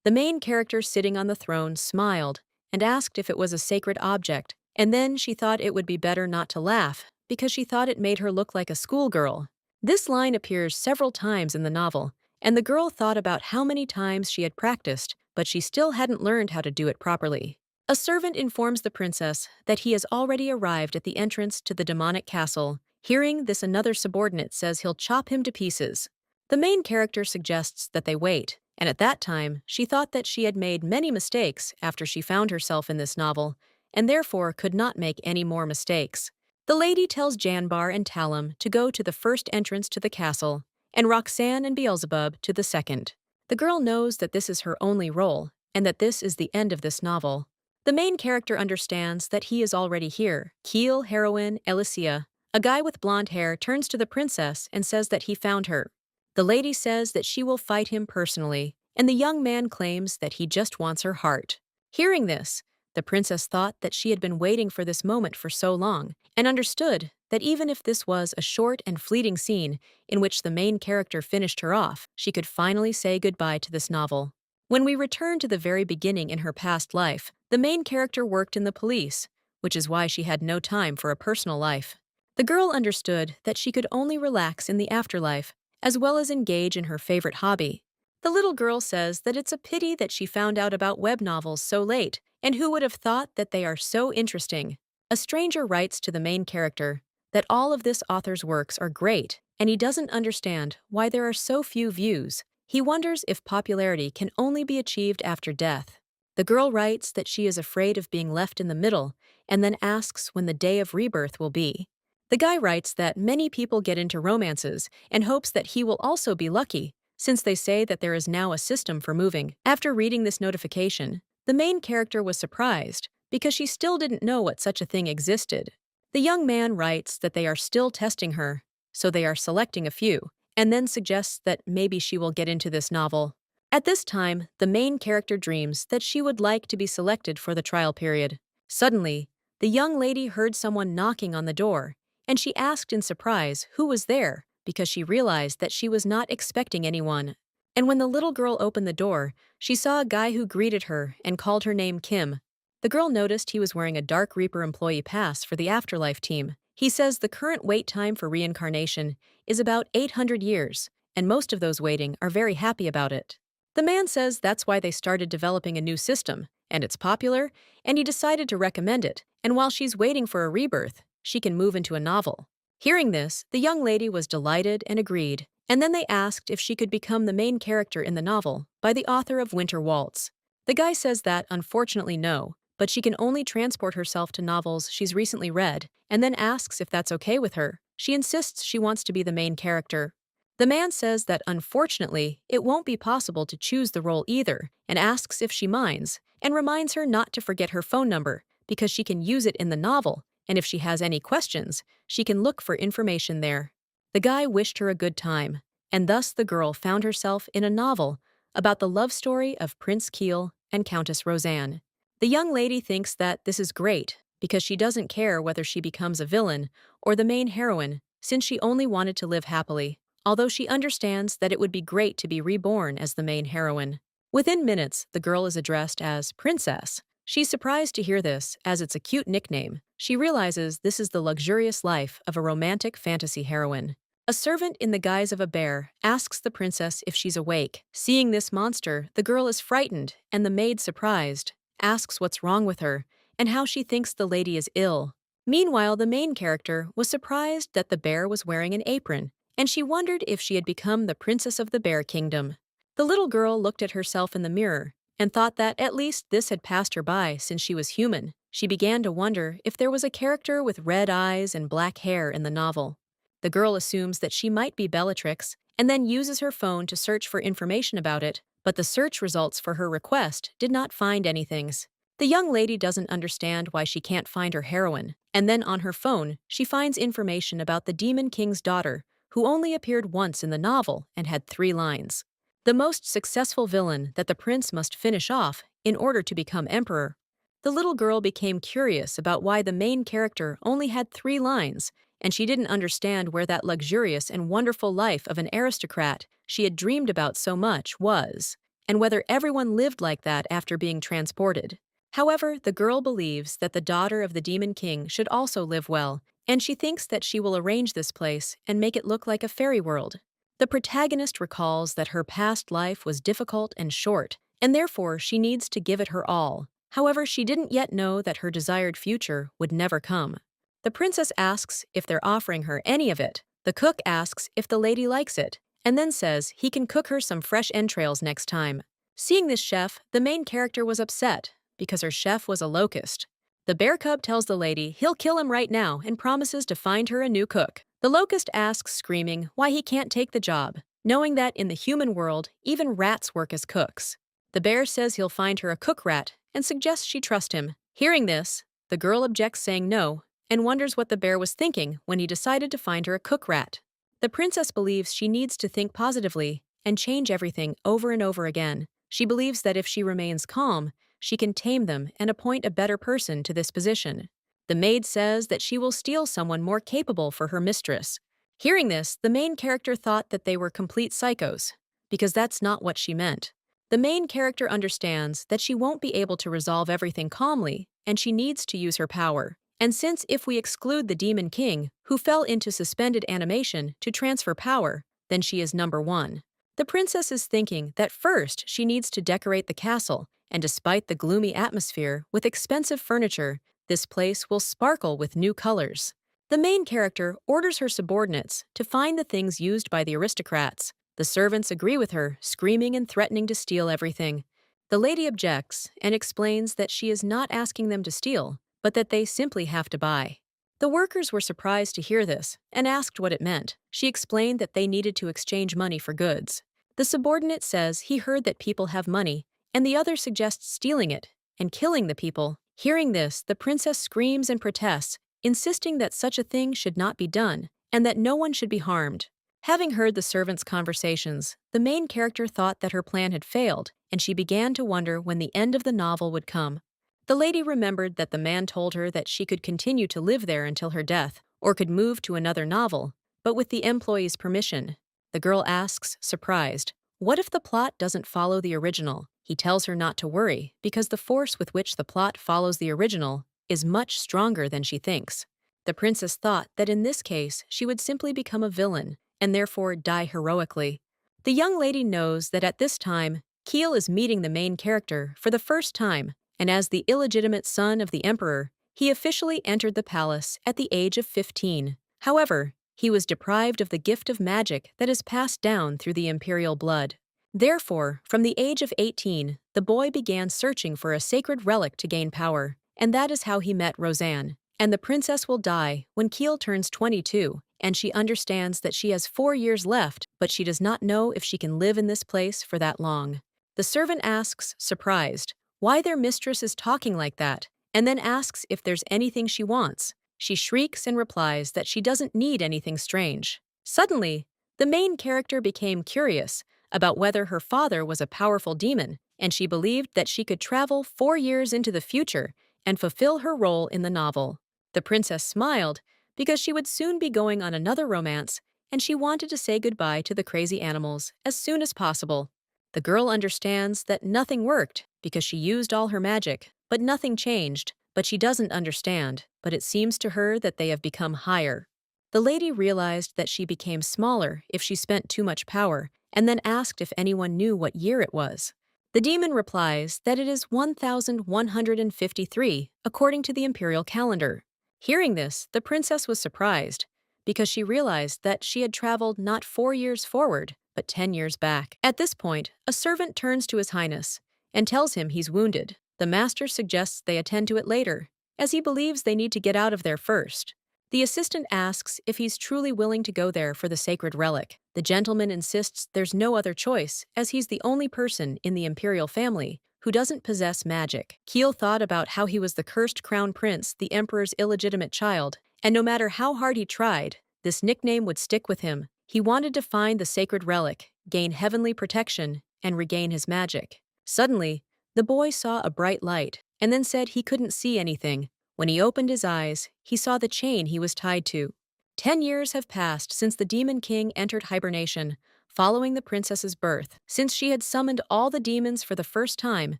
The main character sitting on the throne smiled and asked if it was a sacred object, and then she thought it would be better not to laugh because she thought it made her look like a schoolgirl. This line appears several times in the novel, and the girl thought about how many times she had practiced, but she still hadn't learned how to do it properly. A servant informs the princess that he has already arrived at the entrance to the demonic castle. Hearing this, another subordinate says he'll chop him to pieces. The main character suggests that they wait, and at that time, she thought that she had made many mistakes after she found herself in this novel, and therefore could not make any more mistakes. The lady tells Janbar and Talim to go to the first entrance to the castle, and Roxanne and Beelzebub to the second. The girl knows that this is her only role, and that this is the end of this novel. The main character understands that he is already here. Keel, heroine, Elysia, a guy with blonde hair, turns to the princess and says that he found her. The lady says that she will fight him personally, and the young man claims that he just wants her heart. Hearing this, the princess thought that she had been waiting for this moment for so long, and understood that even if this was a short and fleeting scene in which the main character finished her off, she could finally say goodbye to this novel. When we return to the very beginning in her past life, the main character worked in the police, which is why she had no time for a personal life. The girl understood that she could only relax in the afterlife, as well as engage in her favorite hobby. The little girl says that it's a pity that she found out about web novels so late, and who would have thought that they are so interesting. A stranger writes to the main character that all of this author's works are great, and he doesn't understand why there are so few views. He wonders if popularity can only be achieved after death. The girl writes that she is afraid of being left in the middle, and then asks when the day of rebirth will be. The guy writes that many people get into romances and hopes that he will also be lucky, since they say that there is now a system for moving. After reading this notification, the main character was surprised because she still didn't know what such a thing existed. The young man writes that they are still testing her, so they are selecting a few, and then suggests that maybe she will get into this novel. At this time, the main character dreams that she would like to be selected for the trial period. Suddenly, the young lady heard someone knocking on the door, and she asked in surprise who was there because she realized that she was not expecting anyone. And when the little girl opened the door, she saw a guy who greeted her and called her name Kim. The girl noticed he was wearing a Dark Reaper employee pass for the Afterlife team. He says the current wait time for reincarnation is about 800 years, and most of those waiting are very happy about it. The man says that's why they started developing a new system, and it's popular, and he decided to recommend it, and while she's waiting for a rebirth, she can move into a novel. Hearing this, the young lady was delighted and agreed, and then they asked if she could become the main character in the novel by the author of Winter Waltz. The guy says that, unfortunately, no, but she can only transport herself to novels she's recently read, and then asks if that's okay with her. She insists she wants to be the main character. The man says that, unfortunately, it won't be possible to choose the role either, and asks if she minds, and reminds her not to forget her phone number, because she can use it in the novel, and if she has any questions, she can look for information there. The guy wished her a good time, and thus the girl found herself in a novel about the love story of Prince Keel and Countess Roseanne. The young lady thinks that this is great because she doesn't care whether she becomes a villain or the main heroine, since she only wanted to live happily, although she understands that it would be great to be reborn as the main heroine. Within minutes, the girl is addressed as Princess. She's surprised to hear this, as it's a cute nickname. She realizes this is the luxurious life of a romantic fantasy heroine. A servant in the guise of a bear asks the princess if she's awake. Seeing this monster, the girl is frightened, and the maid, surprised, asks what's wrong with her and how she thinks the lady is ill. Meanwhile, the main character was surprised that the bear was wearing an apron, and she wondered if she had become the princess of the bear kingdom. The little girl looked at herself in the mirror and thought that at least this had passed her by since she was human. She began to wonder if there was a character with red eyes and black hair in the novel. The girl assumes that she might be Bellatrix and then uses her phone to search for information about it, but the search results for her request did not find anything. The young lady doesn't understand why she can't find her heroine, and then on her phone, she finds information about the Demon King's daughter, who only appeared once in the novel and had 3 lines. The most successful villain that the prince must finish off in order to become emperor. The little girl became curious about why the main character only had 3 lines, and she didn't understand where that luxurious and wonderful life of an aristocrat she had dreamed about so much was. and whether everyone lived like that after being transported. However, the girl believes that the daughter of the Demon King should also live well, and she thinks that she will arrange this place and make it look like a fairy world. The protagonist recalls that her past life was difficult and short, and therefore she needs to give it her all. However, she didn't yet know that her desired future would never come. The princess asks if they're offering her any of it. The cook asks if the lady likes it, and then says he can cook her some fresh entrails next time. Seeing this chef, the main character was upset, because her chef was a locust. The bear cub tells the lady he'll kill him right now and promises to find her a new cook. The locust asks, screaming, why he can't take the job, knowing that in the human world, even rats work as cooks. The bear says he'll find her a cook rat and suggests she trust him. Hearing this, the girl objects, saying no, and wonders what the bear was thinking when he decided to find her a cook rat. The princess believes she needs to think positively and change everything over and over again. She believes that if she remains calm, she can tame them and appoint a better person to this position. The maid says that she will steal someone more capable for her mistress. Hearing this, the main character thought that they were complete psychos, because that's not what she meant. The main character understands that she won't be able to resolve everything calmly, and she needs to use her power. And since if we exclude the Demon King, who fell into suspended animation to transfer power, then she is number one. The princess is thinking that first she needs to decorate the castle, and despite the gloomy atmosphere with expensive furniture, this place will sparkle with new colors. The main character orders her subordinates to find the things used by the aristocrats. The servants agree with her, screaming and threatening to steal everything. The lady objects and explains that she is not asking them to steal, but that they simply have to buy. The workers were surprised to hear this and asked what it meant. She explained that they needed to exchange money for goods. The subordinate says he heard that people have money, and the other suggests stealing it and killing the people. Hearing this, the princess screams and protests, insisting that such a thing should not be done and that no one should be harmed. Having heard the servants' conversations, the main character thought that her plan had failed, and she began to wonder when the end of the novel would come. The lady remembered that the man told her that she could continue to live there until her death, or could move to another novel, but with the employee's permission. The girl asks, surprised, what if the plot doesn't follow the original? He tells her not to worry, because the force with which the plot follows the original is much stronger than she thinks. The princess thought that in this case she would simply become a villain, and therefore die heroically. The young lady knows that at this time, Keel is meeting the main character for the first time, and as the illegitimate son of the emperor, he officially entered the palace at the age of 15. However, he was deprived of the gift of magic that is passed down through the imperial blood. Therefore, from the age of 18, the boy began searching for a sacred relic to gain power, and that is how he met Roseanne. And the princess will die when Keel turns 22, and she understands that she has 4 years left, but she does not know if she can live in this place for that long. The servant asks, surprised, why their mistress is talking like that, and then asks if there's anything she wants. She shrieks and replies that she doesn't need anything strange. Suddenly, the main character became curious about whether her father was a powerful demon, and she believed that she could travel 4 years into the future and fulfill her role in the novel. The princess smiled because she would soon be going on another romance, and she wanted to say goodbye to the crazy animals as soon as possible. The girl understands that nothing worked because she used all her magic, but nothing changed. But she doesn't understand, but it seems to her that they have become higher. The lady realized that she became smaller if she spent too much power, and then asked if anyone knew what year it was. The demon replies that it is 1153, according to the imperial calendar. Hearing this, the princess was surprised, because she realized that she had traveled not 4 years forward, but 10 years back. At this point, a servant turns to His Highness and tells him he's wounded. The master suggests they attend to it later, as he believes they need to get out of there first. The assistant asks if he's truly willing to go there for the sacred relic. The gentleman insists there's no other choice, as he's the only person in the imperial family who doesn't possess magic. Keel thought about how he was the cursed crown prince, the emperor's illegitimate child, and no matter how hard he tried, this nickname would stick with him. He wanted to find the sacred relic, gain heavenly protection, and regain his magic. Suddenly, the boy saw a bright light, and then said he couldn't see anything. When he opened his eyes, he saw the chain he was tied to. 10 years have passed since the Demon King entered hibernation, following the princess's birth. Since she had summoned all the demons for the first time,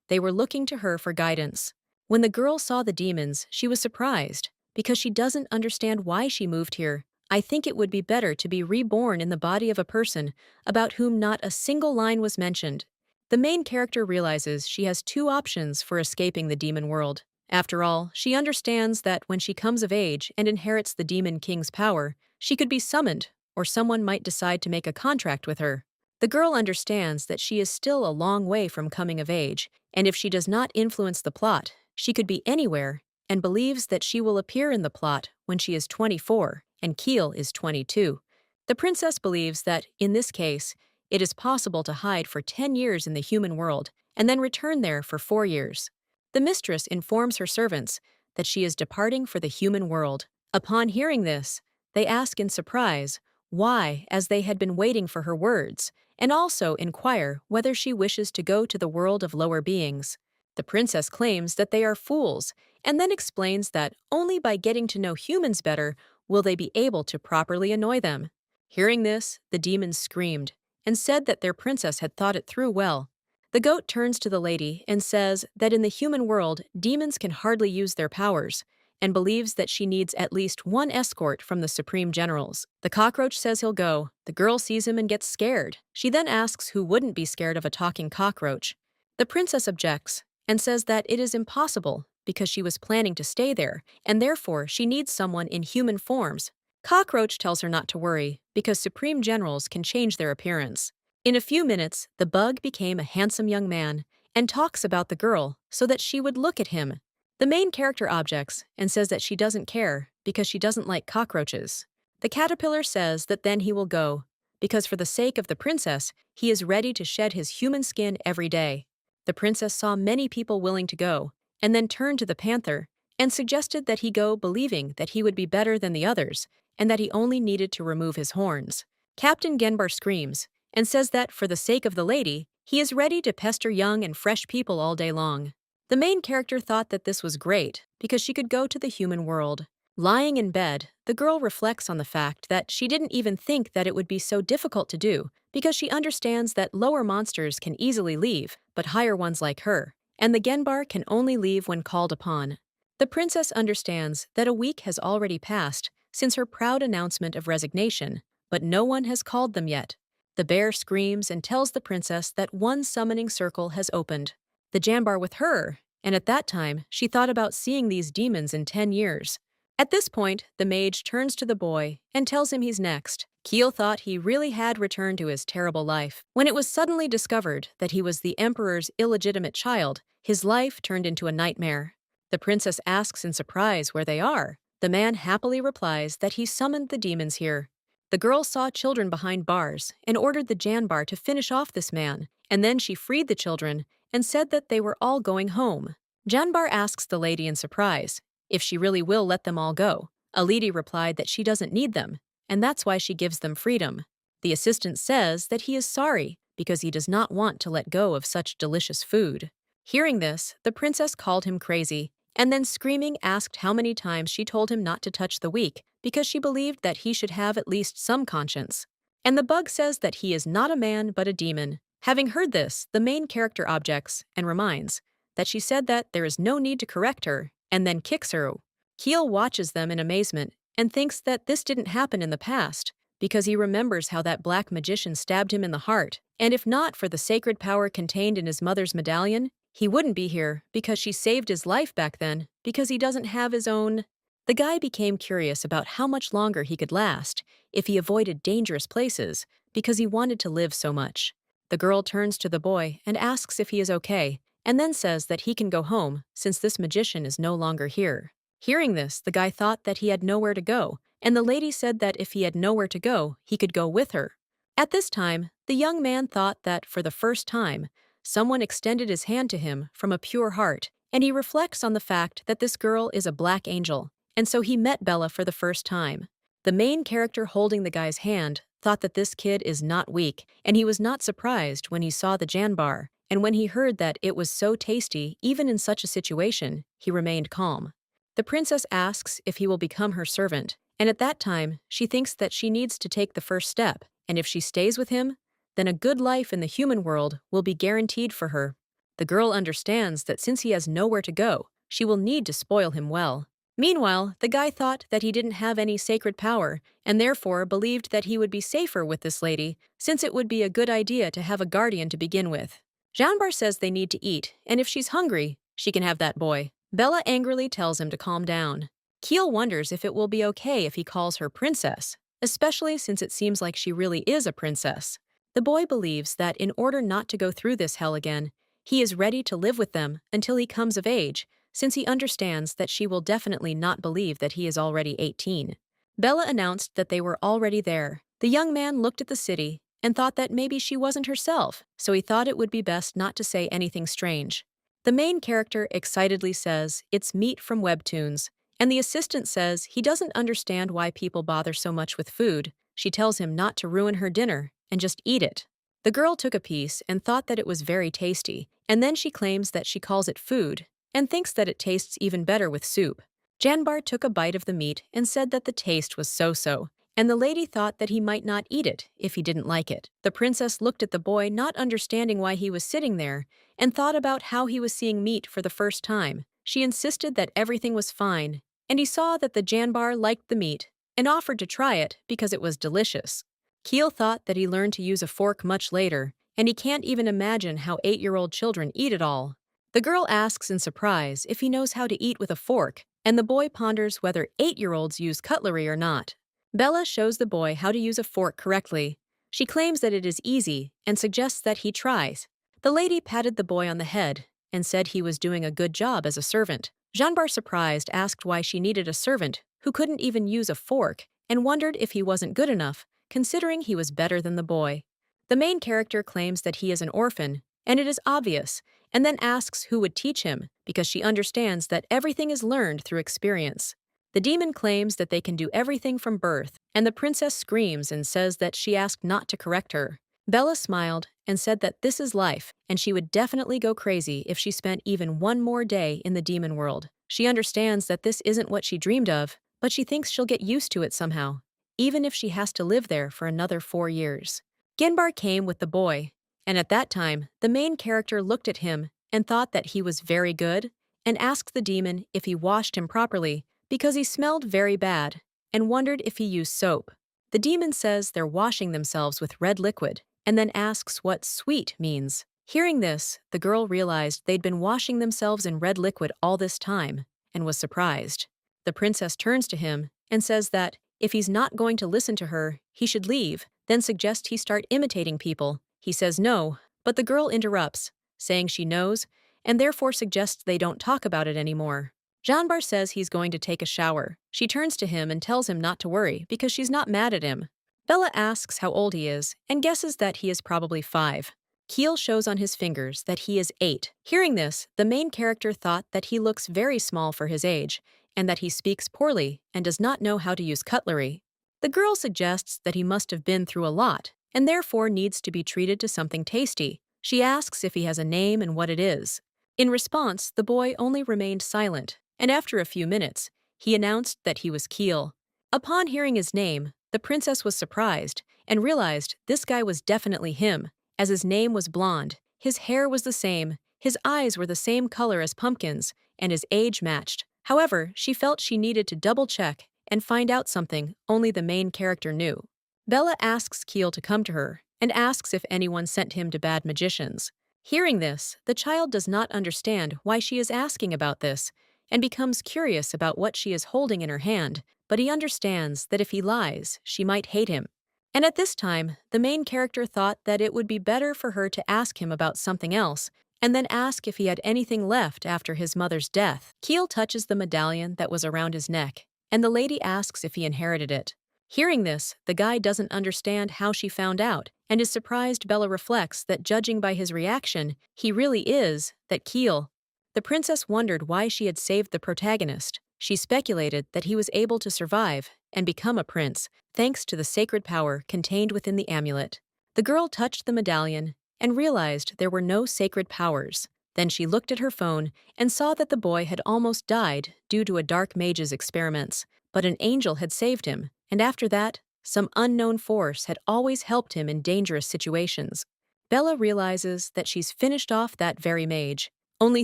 they were looking to her for guidance. When the girl saw the demons, she was surprised, because she doesn't understand why she moved here. I think it would be better to be reborn in the body of a person about whom not a single line was mentioned. The main character realizes she has two options for escaping the demon world. After all, she understands that when she comes of age and inherits the Demon King's power, she could be summoned, or someone might decide to make a contract with her. The girl understands that she is still a long way from coming of age, and if she does not influence the plot, she could be anywhere, and believes that she will appear in the plot when she is 24 and Keel is 22. The princess believes that, in this case, it is possible to hide for 10 years in the human world and then return there for 4 years. The mistress informs her servants that she is departing for the human world. Upon hearing this, they ask in surprise why, as they had been waiting for her words, and also inquire whether she wishes to go to the world of lower beings. The princess claims that they are fools, and then explains that only by getting to know humans better will they be able to properly annoy them. Hearing this, the demons screamed, and said that their princess had thought it through well. The goat turns to the lady and says that in the human world, demons can hardly use their powers, and believes that she needs at least one escort from the supreme generals. The cockroach says he'll go. The girl sees him and gets scared. She then asks who wouldn't be scared of a talking cockroach. The princess objects and says that it is impossible because she was planning to stay there, and therefore she needs someone in human forms. Cockroach tells her not to worry because supreme generals can change their appearance. In a few minutes, the bug became a handsome young man and talks about the girl so that she would look at him. The main character objects and says that she doesn't care because she doesn't like cockroaches. The caterpillar says that then he will go because for the sake of the princess, he is ready to shed his human skin every day. The princess saw many people willing to go and then turned to the panther and suggested that he go believing that he would be better than the others and that he only needed to remove his horns. Captain Genbar screams and says that for the sake of the lady, he is ready to pester young and fresh people all day long. The main character thought that this was great because she could go to the human world. Lying in bed, the girl reflects on the fact that she didn't even think that it would be so difficult to do because she understands that lower monsters can easily leave, but higher ones like her, and the Genbar can only leave when called upon. The princess understands that a week has already passed since her proud announcement of resignation, but no one has called them yet. The bear screams and tells the princess that one summoning circle has opened. The Jambar with her, and at that time, she thought about seeing these demons in 10 years. At this point, the mage turns to the boy and tells him he's next. Keel thought he really had returned to his terrible life. When it was suddenly discovered that he was the emperor's illegitimate child, his life turned into a nightmare. The princess asks in surprise where they are. The man happily replies that he summoned the demons here. The girl saw children behind bars and ordered the Janbar to finish off this man, and then she freed the children and said that they were all going home. Janbar asks the lady in surprise if she really will let them all go. Alidi replied that she doesn't need them, and that's why she gives them freedom. The assistant says that he is sorry because he does not want to let go of such delicious food. Hearing this, the princess called him crazy, and then screaming asked how many times she told him not to touch the weak because she believed that he should have at least some conscience. And the bug says that he is not a man but a demon. Having heard this, the main character objects and reminds that she said that there is no need to correct her, and then kicks her. Keel watches them in amazement and thinks that this didn't happen in the past because he remembers how that black magician stabbed him in the heart, and if not for the sacred power contained in his mother's medallion, he wouldn't be here because she saved his life back then because he doesn't have his own. The guy became curious about how much longer he could last if he avoided dangerous places because he wanted to live so much. The girl turns to the boy and asks if he is okay, and then says that he can go home since this magician is no longer here. Hearing this, the guy thought that he had nowhere to go, and the lady said that if he had nowhere to go, he could go with her. At this time, the young man thought that for the first time, someone extended his hand to him from a pure heart, and he reflects on the fact that this girl is a black angel, and so he met Bella for the first time. The main character holding the guy's hand thought that this kid is not weak, and he was not surprised when he saw the Janbar, and when he heard that it was so tasty even in such a situation, he remained calm. The princess asks if he will become her servant, and at that time, she thinks that she needs to take the first step, and if she stays with him, then a good life in the human world will be guaranteed for her. The girl understands that since he has nowhere to go, she will need to spoil him well. Meanwhile, the guy thought that he didn't have any sacred power, and therefore believed that he would be safer with this lady, since it would be a good idea to have a guardian to begin with. Janbar says they need to eat, and if she's hungry, she can have that boy. Bella angrily tells him to calm down. Keel wonders if it will be okay if he calls her princess, especially since it seems like she really is a princess. The boy believes that in order not to go through this hell again, he is ready to live with them until he comes of age, since he understands that she will definitely not believe that he is already 18. Bella announced that they were already there. The young man looked at the city and thought that maybe she wasn't herself, so he thought it would be best not to say anything strange. The main character excitedly says it's meat from webtoons, and the assistant says he doesn't understand why people bother so much with food. She tells him not to ruin her dinner and just eat it. The girl took a piece and thought that it was very tasty, and then she claims that she calls it food and thinks that it tastes even better with soup. Janbar took a bite of the meat and said that the taste was so-so, and the lady thought that he might not eat it if he didn't like it. The princess looked at the boy, not understanding why he was sitting there, and thought about how he was seeing meat for the first time. She insisted that everything was fine, and he saw that the Janbar liked the meat and offered to try it because it was delicious. Keel thought that he learned to use a fork much later, and he can't even imagine how 8-year-old children eat it all. The girl asks in surprise if he knows how to eat with a fork, and the boy ponders whether 8-year-olds use cutlery or not. Bella shows the boy how to use a fork correctly. She claims that it is easy and suggests that he tries. The lady patted the boy on the head and said he was doing a good job as a servant. Janbar, surprised, asked why she needed a servant who couldn't even use a fork and wondered if he wasn't good enough, considering he was better than the boy. The main character claims that he is an orphan, and it is obvious, and then asks who would teach him because she understands that everything is learned through experience. The demon claims that they can do everything from birth, and the princess screams and says that she asked not to correct her. Bella smiled and said that this is life, and she would definitely go crazy if she spent even one more day in the demon world. She understands that this isn't what she dreamed of, but she thinks she'll get used to it somehow, even if she has to live there for another 4 years. Ginbar came with the boy, and at that time, the main character looked at him and thought that he was very good, and asked the demon if he washed him properly, because he smelled very bad, and wondered if he used soap. The demon says they're washing themselves with red liquid, and then asks what sweet means. Hearing this, the girl realized they'd been washing themselves in red liquid all this time, and was surprised. The princess turns to him and says that if he's not going to listen to her, he should leave, then suggests he start imitating people. He says no, but the girl interrupts, saying she knows, and therefore suggests they don't talk about it anymore. Janbar says he's going to take a shower. She turns to him and tells him not to worry because she's not mad at him. Bella asks how old he is and guesses that he is probably 5. Keel shows on his fingers that he is 8. Hearing this, the main character thought that he looks very small for his age and that he speaks poorly and does not know how to use cutlery. The girl suggests that he must have been through a lot and therefore needs to be treated to something tasty. She asks if he has a name and what it is. In response, the boy only remained silent, and after a few minutes, he announced that he was Keel. Upon hearing his name, the princess was surprised and realized this guy was definitely him, as his name was Blonde, his hair was the same, his eyes were the same color as pumpkins, and his age matched. However, she felt she needed to double-check and find out something only the main character knew. Bella asks Keel to come to her and asks if anyone sent him to bad magicians. Hearing this, the child does not understand why she is asking about this and becomes curious about what she is holding in her hand, but he understands that if he lies, she might hate him. And at this time, the main character thought that it would be better for her to ask him about something else and then ask if he had anything left after his mother's death. Keel touches the medallion that was around his neck, and the lady asks if he inherited it. Hearing this, the guy doesn't understand how she found out and is surprised Bella reflects that judging by his reaction, he really is that Keel. The princess wondered why she had saved the protagonist. She speculated that he was able to survive and become a prince thanks to the sacred power contained within the amulet. The girl touched the medallion and realized there were no sacred powers. Then she looked at her phone and saw that the boy had almost died due to a dark mage's experiments, but an angel had saved him, and after that, some unknown force had always helped him in dangerous situations. Bella realizes that she's finished off that very mage. Only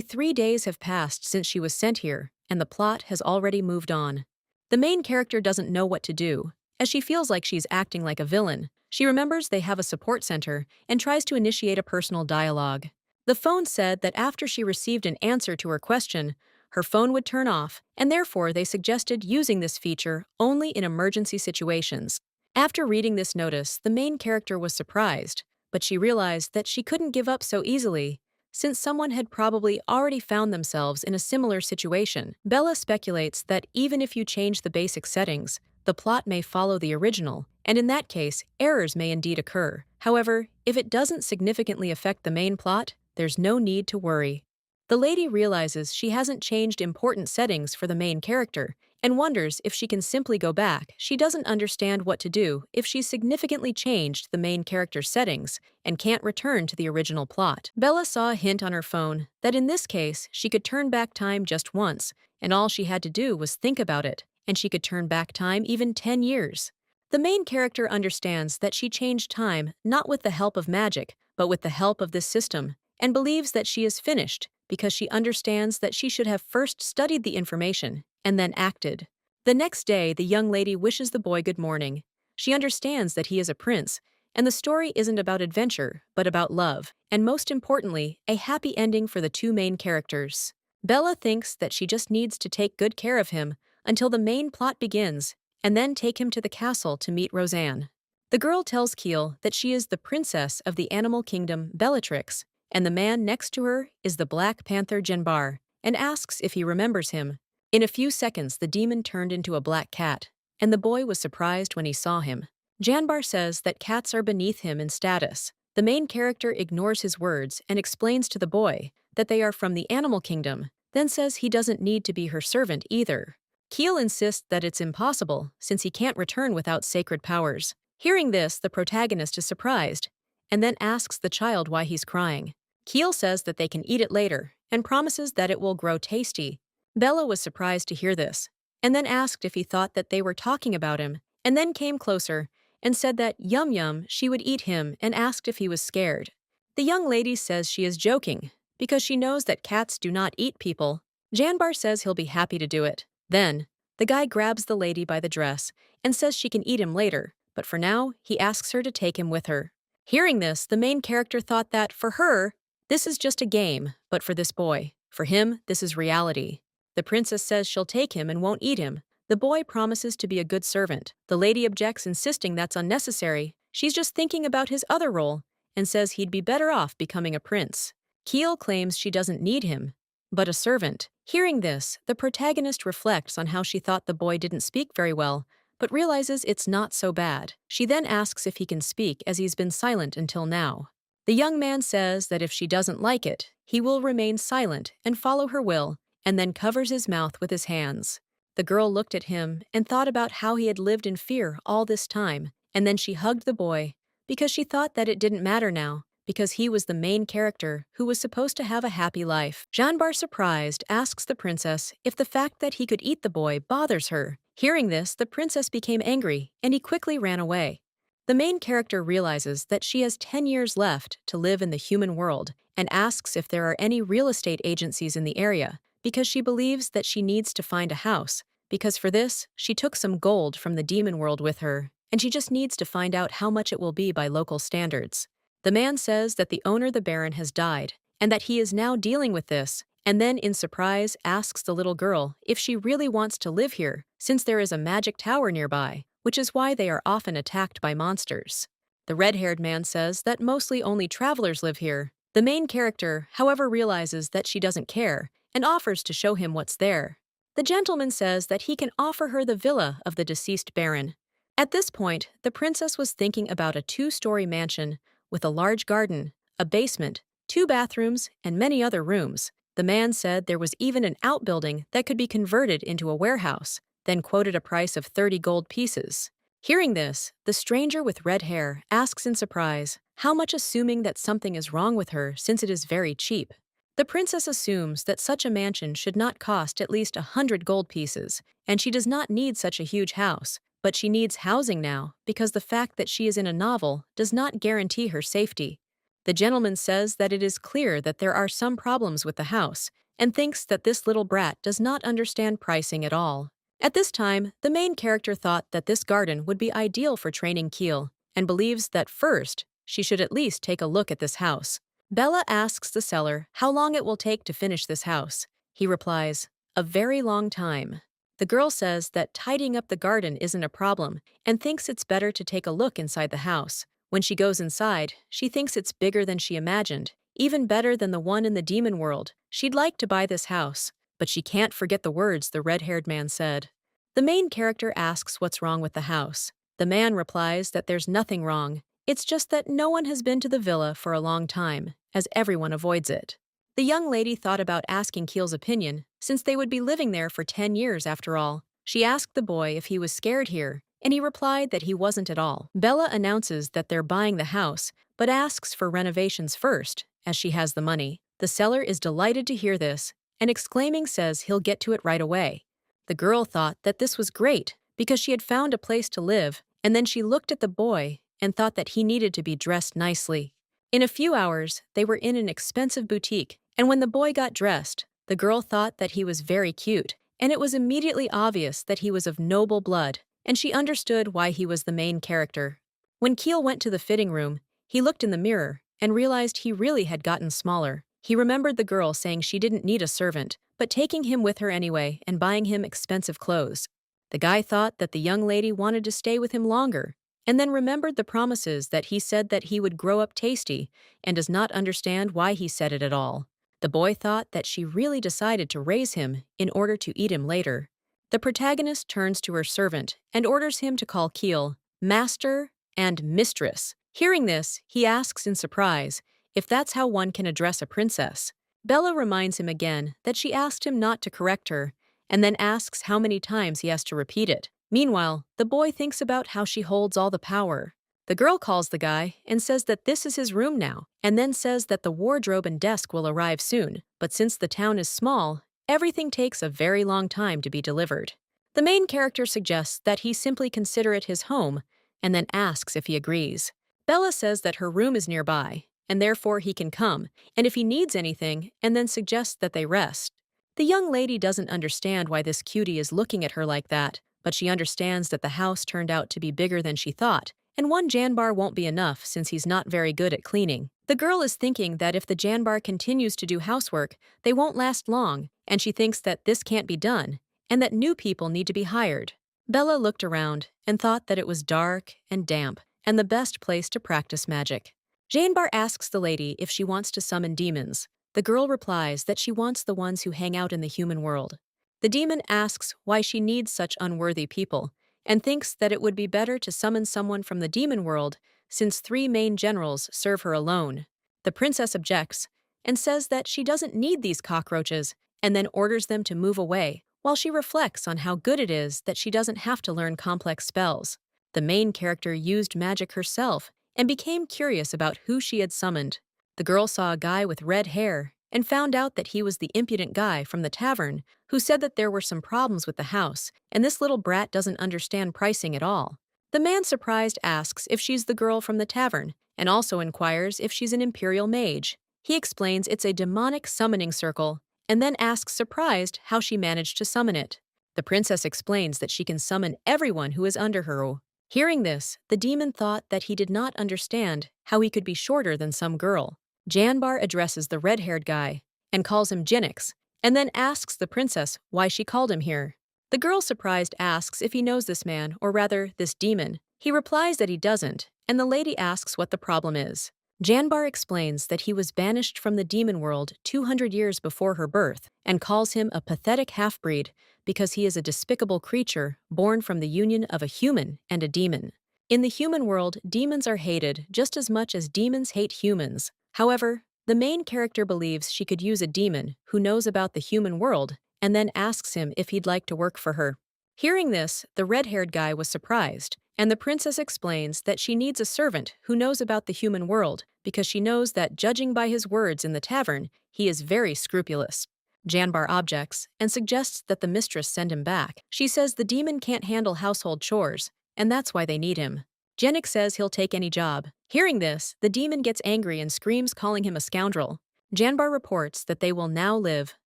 3 days have passed since she was sent here, and the plot has already moved on. The main character doesn't know what to do, as she feels like she's acting like a villain. She remembers they have a support center and tries to initiate a personal dialogue. The phone said that after she received an answer to her question, her phone would turn off, and therefore they suggested using this feature only in emergency situations. After reading this notice, the main character was surprised, but she realized that she couldn't give up so easily, since someone had probably already found themselves in a similar situation. Bella speculates that even if you change the basic settings, the plot may follow the original, and in that case, errors may indeed occur. However, if it doesn't significantly affect the main plot, there's no need to worry. The lady realizes she hasn't changed important settings for the main character and wonders if she can simply go back. She doesn't understand what to do if she's significantly changed the main character's settings and can't return to the original plot. Bella saw a hint on her phone that in this case she could turn back time just once, and all she had to do was think about it, and she could turn back time even 10 years. The main character understands that she changed time not with the help of magic, but with the help of this system, and believes that she is finished because she understands that she should have first studied the information and then acted. The next day, the young lady wishes the boy good morning. She understands that he is a prince, and the story isn't about adventure, but about love, and most importantly, a happy ending for the two main characters. Bella thinks that she just needs to take good care of him until the main plot begins, and then take him to the castle to meet Roseanne. The girl tells Keel that she is the princess of the animal kingdom Bellatrix, and the man next to her is the Black Panther Janbar, and asks if he remembers him. In a few seconds, the demon turned into a black cat, and the boy was surprised when he saw him. Janbar says that cats are beneath him in status. The main character ignores his words and explains to the boy that they are from the animal kingdom, then says he doesn't need to be her servant either. Keel insists that it's impossible, since he can't return without sacred powers. Hearing this, the protagonist is surprised, and then asks the child why he's crying. Keel says that they can eat it later, and promises that it will grow tasty. Bella was surprised to hear this, and then asked if he thought that they were talking about him, and then came closer and said that Yum Yum she would eat him, and asked if he was scared. The young lady says she is joking, because she knows that cats do not eat people. Janbar says he'll be happy to do it. Then, the guy grabs the lady by the dress and says she can eat him later, but for now, he asks her to take him with her. Hearing this, the main character thought that, for her, this is just a game, but for this boy, for him, this is reality. The princess says she'll take him and won't eat him. The boy promises to be a good servant. The lady objects, insisting that's unnecessary. She's just thinking about his other role, and says he'd be better off becoming a prince. Keel claims she doesn't need him, but a servant. Hearing this, the protagonist reflects on how she thought the boy didn't speak very well, but realizes it's not so bad. She then asks if he can speak, as he's been silent until now. The young man says that if she doesn't like it, he will remain silent and follow her will, and then covers his mouth with his hands. The girl looked at him and thought about how he had lived in fear all this time, and then she hugged the boy, because she thought that it didn't matter now, because he was the main character who was supposed to have a happy life. Janbar, surprised, asks the princess if the fact that he could eat the boy bothers her. Hearing this, the princess became angry, and he quickly ran away. The main character realizes that she has 10 years left to live in the human world and asks if there are any real estate agencies in the area, because she believes that she needs to find a house, because for this, she took some gold from the demon world with her, and she just needs to find out how much it will be by local standards. The man says that the owner, the Baron, has died, and that he is now dealing with this, and then in surprise asks the little girl if she really wants to live here, since there is a magic tower nearby, which is why they are often attacked by monsters. The red-haired man says that mostly only travelers live here. The main character, however, realizes that she doesn't care, and offers to show him what's there. The gentleman says that he can offer her the villa of the deceased Baron. At this point, the princess was thinking about a 2-story mansion with a large garden, a basement, 2 bathrooms, and many other rooms. The man said there was even an outbuilding that could be converted into a warehouse, then quoted a price of 30 gold pieces. Hearing this, the stranger with red hair asks in surprise how much, assuming that something is wrong with her since it is very cheap. The princess assumes that such a mansion should not cost at least 100 gold pieces, and she does not need such a huge house, but she needs housing now because the fact that she is in a novel does not guarantee her safety. The gentleman says that it is clear that there are some problems with the house and thinks that this little brat does not understand pricing at all. At this time, the main character thought that this garden would be ideal for training Keel and believes that first, she should at least take a look at this house. Bella asks the seller how long it will take to finish this house. He replies, "A very long time." The girl says that tidying up the garden isn't a problem and thinks it's better to take a look inside the house. When she goes inside, she thinks it's bigger than she imagined, even better than the one in the demon world. She'd like to buy this house, but she can't forget the words the red-haired man said. The main character asks what's wrong with the house. The man replies that there's nothing wrong. It's just that no one has been to the villa for a long time, as everyone avoids it. The young lady thought about asking Keel's opinion, since they would be living there for 10 years after all. She asked the boy if he was scared here, and he replied that he wasn't at all. Bella announces that they're buying the house, but asks for renovations first, as she has the money. The seller is delighted to hear this, and exclaiming says he'll get to it right away. The girl thought that this was great, because she had found a place to live, and then she looked at the boy and thought that he needed to be dressed nicely. In a few hours, they were in an expensive boutique, and when the boy got dressed, the girl thought that he was very cute, and it was immediately obvious that he was of noble blood, and she understood why he was the main character. When Keel went to the fitting room, he looked in the mirror and realized he really had gotten smaller. He remembered the girl saying she didn't need a servant, but taking him with her anyway and buying him expensive clothes. The guy thought that the young lady wanted to stay with him longer, and then remembered the promises that he said that he would grow up tasty, and does not understand why he said it at all. The boy thought that she really decided to raise him in order to eat him later. The protagonist turns to her servant and orders him to call Keel master and mistress. Hearing this, he asks in surprise if that's how one can address a princess. Bella reminds him again that she asked him not to correct her, and then asks how many times he has to repeat it. Meanwhile, the boy thinks about how she holds all the power. The girl calls the guy and says that this is his room now, and then says that the wardrobe and desk will arrive soon, but since the town is small, everything takes a very long time to be delivered. The main character suggests that he simply consider it his home, and then asks if he agrees. Bella says that her room is nearby, and therefore he can come, and if he needs anything, and then suggests that they rest. The young lady doesn't understand why this cutie is looking at her like that, but she understands that the house turned out to be bigger than she thought, and one Janbar won't be enough since he's not very good at cleaning. The girl is thinking that if the Janbar continues to do housework, they won't last long, and she thinks that this can't be done, and that new people need to be hired. Bella looked around and thought that it was dark and damp, and the best place to practice magic. Janbar asks the lady if she wants to summon demons. The girl replies that she wants the ones who hang out in the human world. The demon asks why she needs such unworthy people, and thinks that it would be better to summon someone from the demon world since 3 main generals serve her alone. The princess objects and says that she doesn't need these cockroaches, and then orders them to move away, while she reflects on how good it is that she doesn't have to learn complex spells. The main character used magic herself and became curious about who she had summoned. The girl saw a guy with red hair and found out that he was the impudent guy from the tavern who said that there were some problems with the house, and this little brat doesn't understand pricing at all. The man, surprised, asks if she's the girl from the tavern, and also inquires if she's an imperial mage. He explains it's a demonic summoning circle, and then asks, surprised, how she managed to summon it. The princess explains that she can summon everyone who is under her. Hearing this, the demon thought that he did not understand how he could be shorter than some girl. Janbar addresses the red-haired guy and calls him Jinnix, and then asks the princess why she called him here. The girl, surprised, asks if he knows this man, or rather, this demon. He replies that he doesn't, and the lady asks what the problem is. Janbar explains that he was banished from the demon world 200 years before her birth, and calls him a pathetic half-breed because he is a despicable creature born from the union of a human and a demon. In the human world, demons are hated just as much as demons hate humans. However, the main character believes she could use a demon who knows about the human world and then asks him if he'd like to work for her. Hearing this, the red-haired guy was surprised, and the princess explains that she needs a servant who knows about the human world because she knows that, judging by his words in the tavern, he is very scrupulous. Janbar objects and suggests that the mistress send him back. She says the demon can't handle household chores, and that's why they need him. Jenik says he'll take any job. Hearing this, the demon gets angry and screams, calling him a scoundrel. Janbar reports that they will now live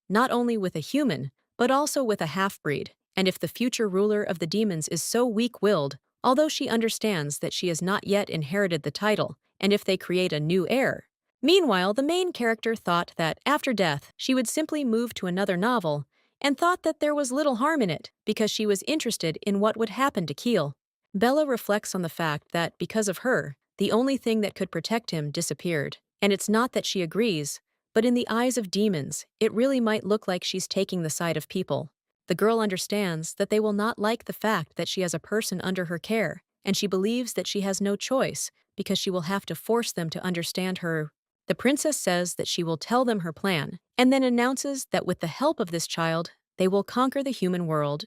not only with a human, but also with a half-breed, and if the future ruler of the demons is so weak-willed, although she understands that she has not yet inherited the title, and if they create a new heir. Meanwhile, the main character thought that, after death, she would simply move to another novel, and thought that there was little harm in it because she was interested in what would happen to Keel. Bella reflects on the fact that, because of her, the only thing that could protect him disappeared. And it's not that she agrees, but in the eyes of demons, it really might look like she's taking the side of people. The girl understands that they will not like the fact that she has a person under her care, and she believes that she has no choice because she will have to force them to understand her. The princess says that she will tell them her plan, and then announces that with the help of this child, they will conquer the human world.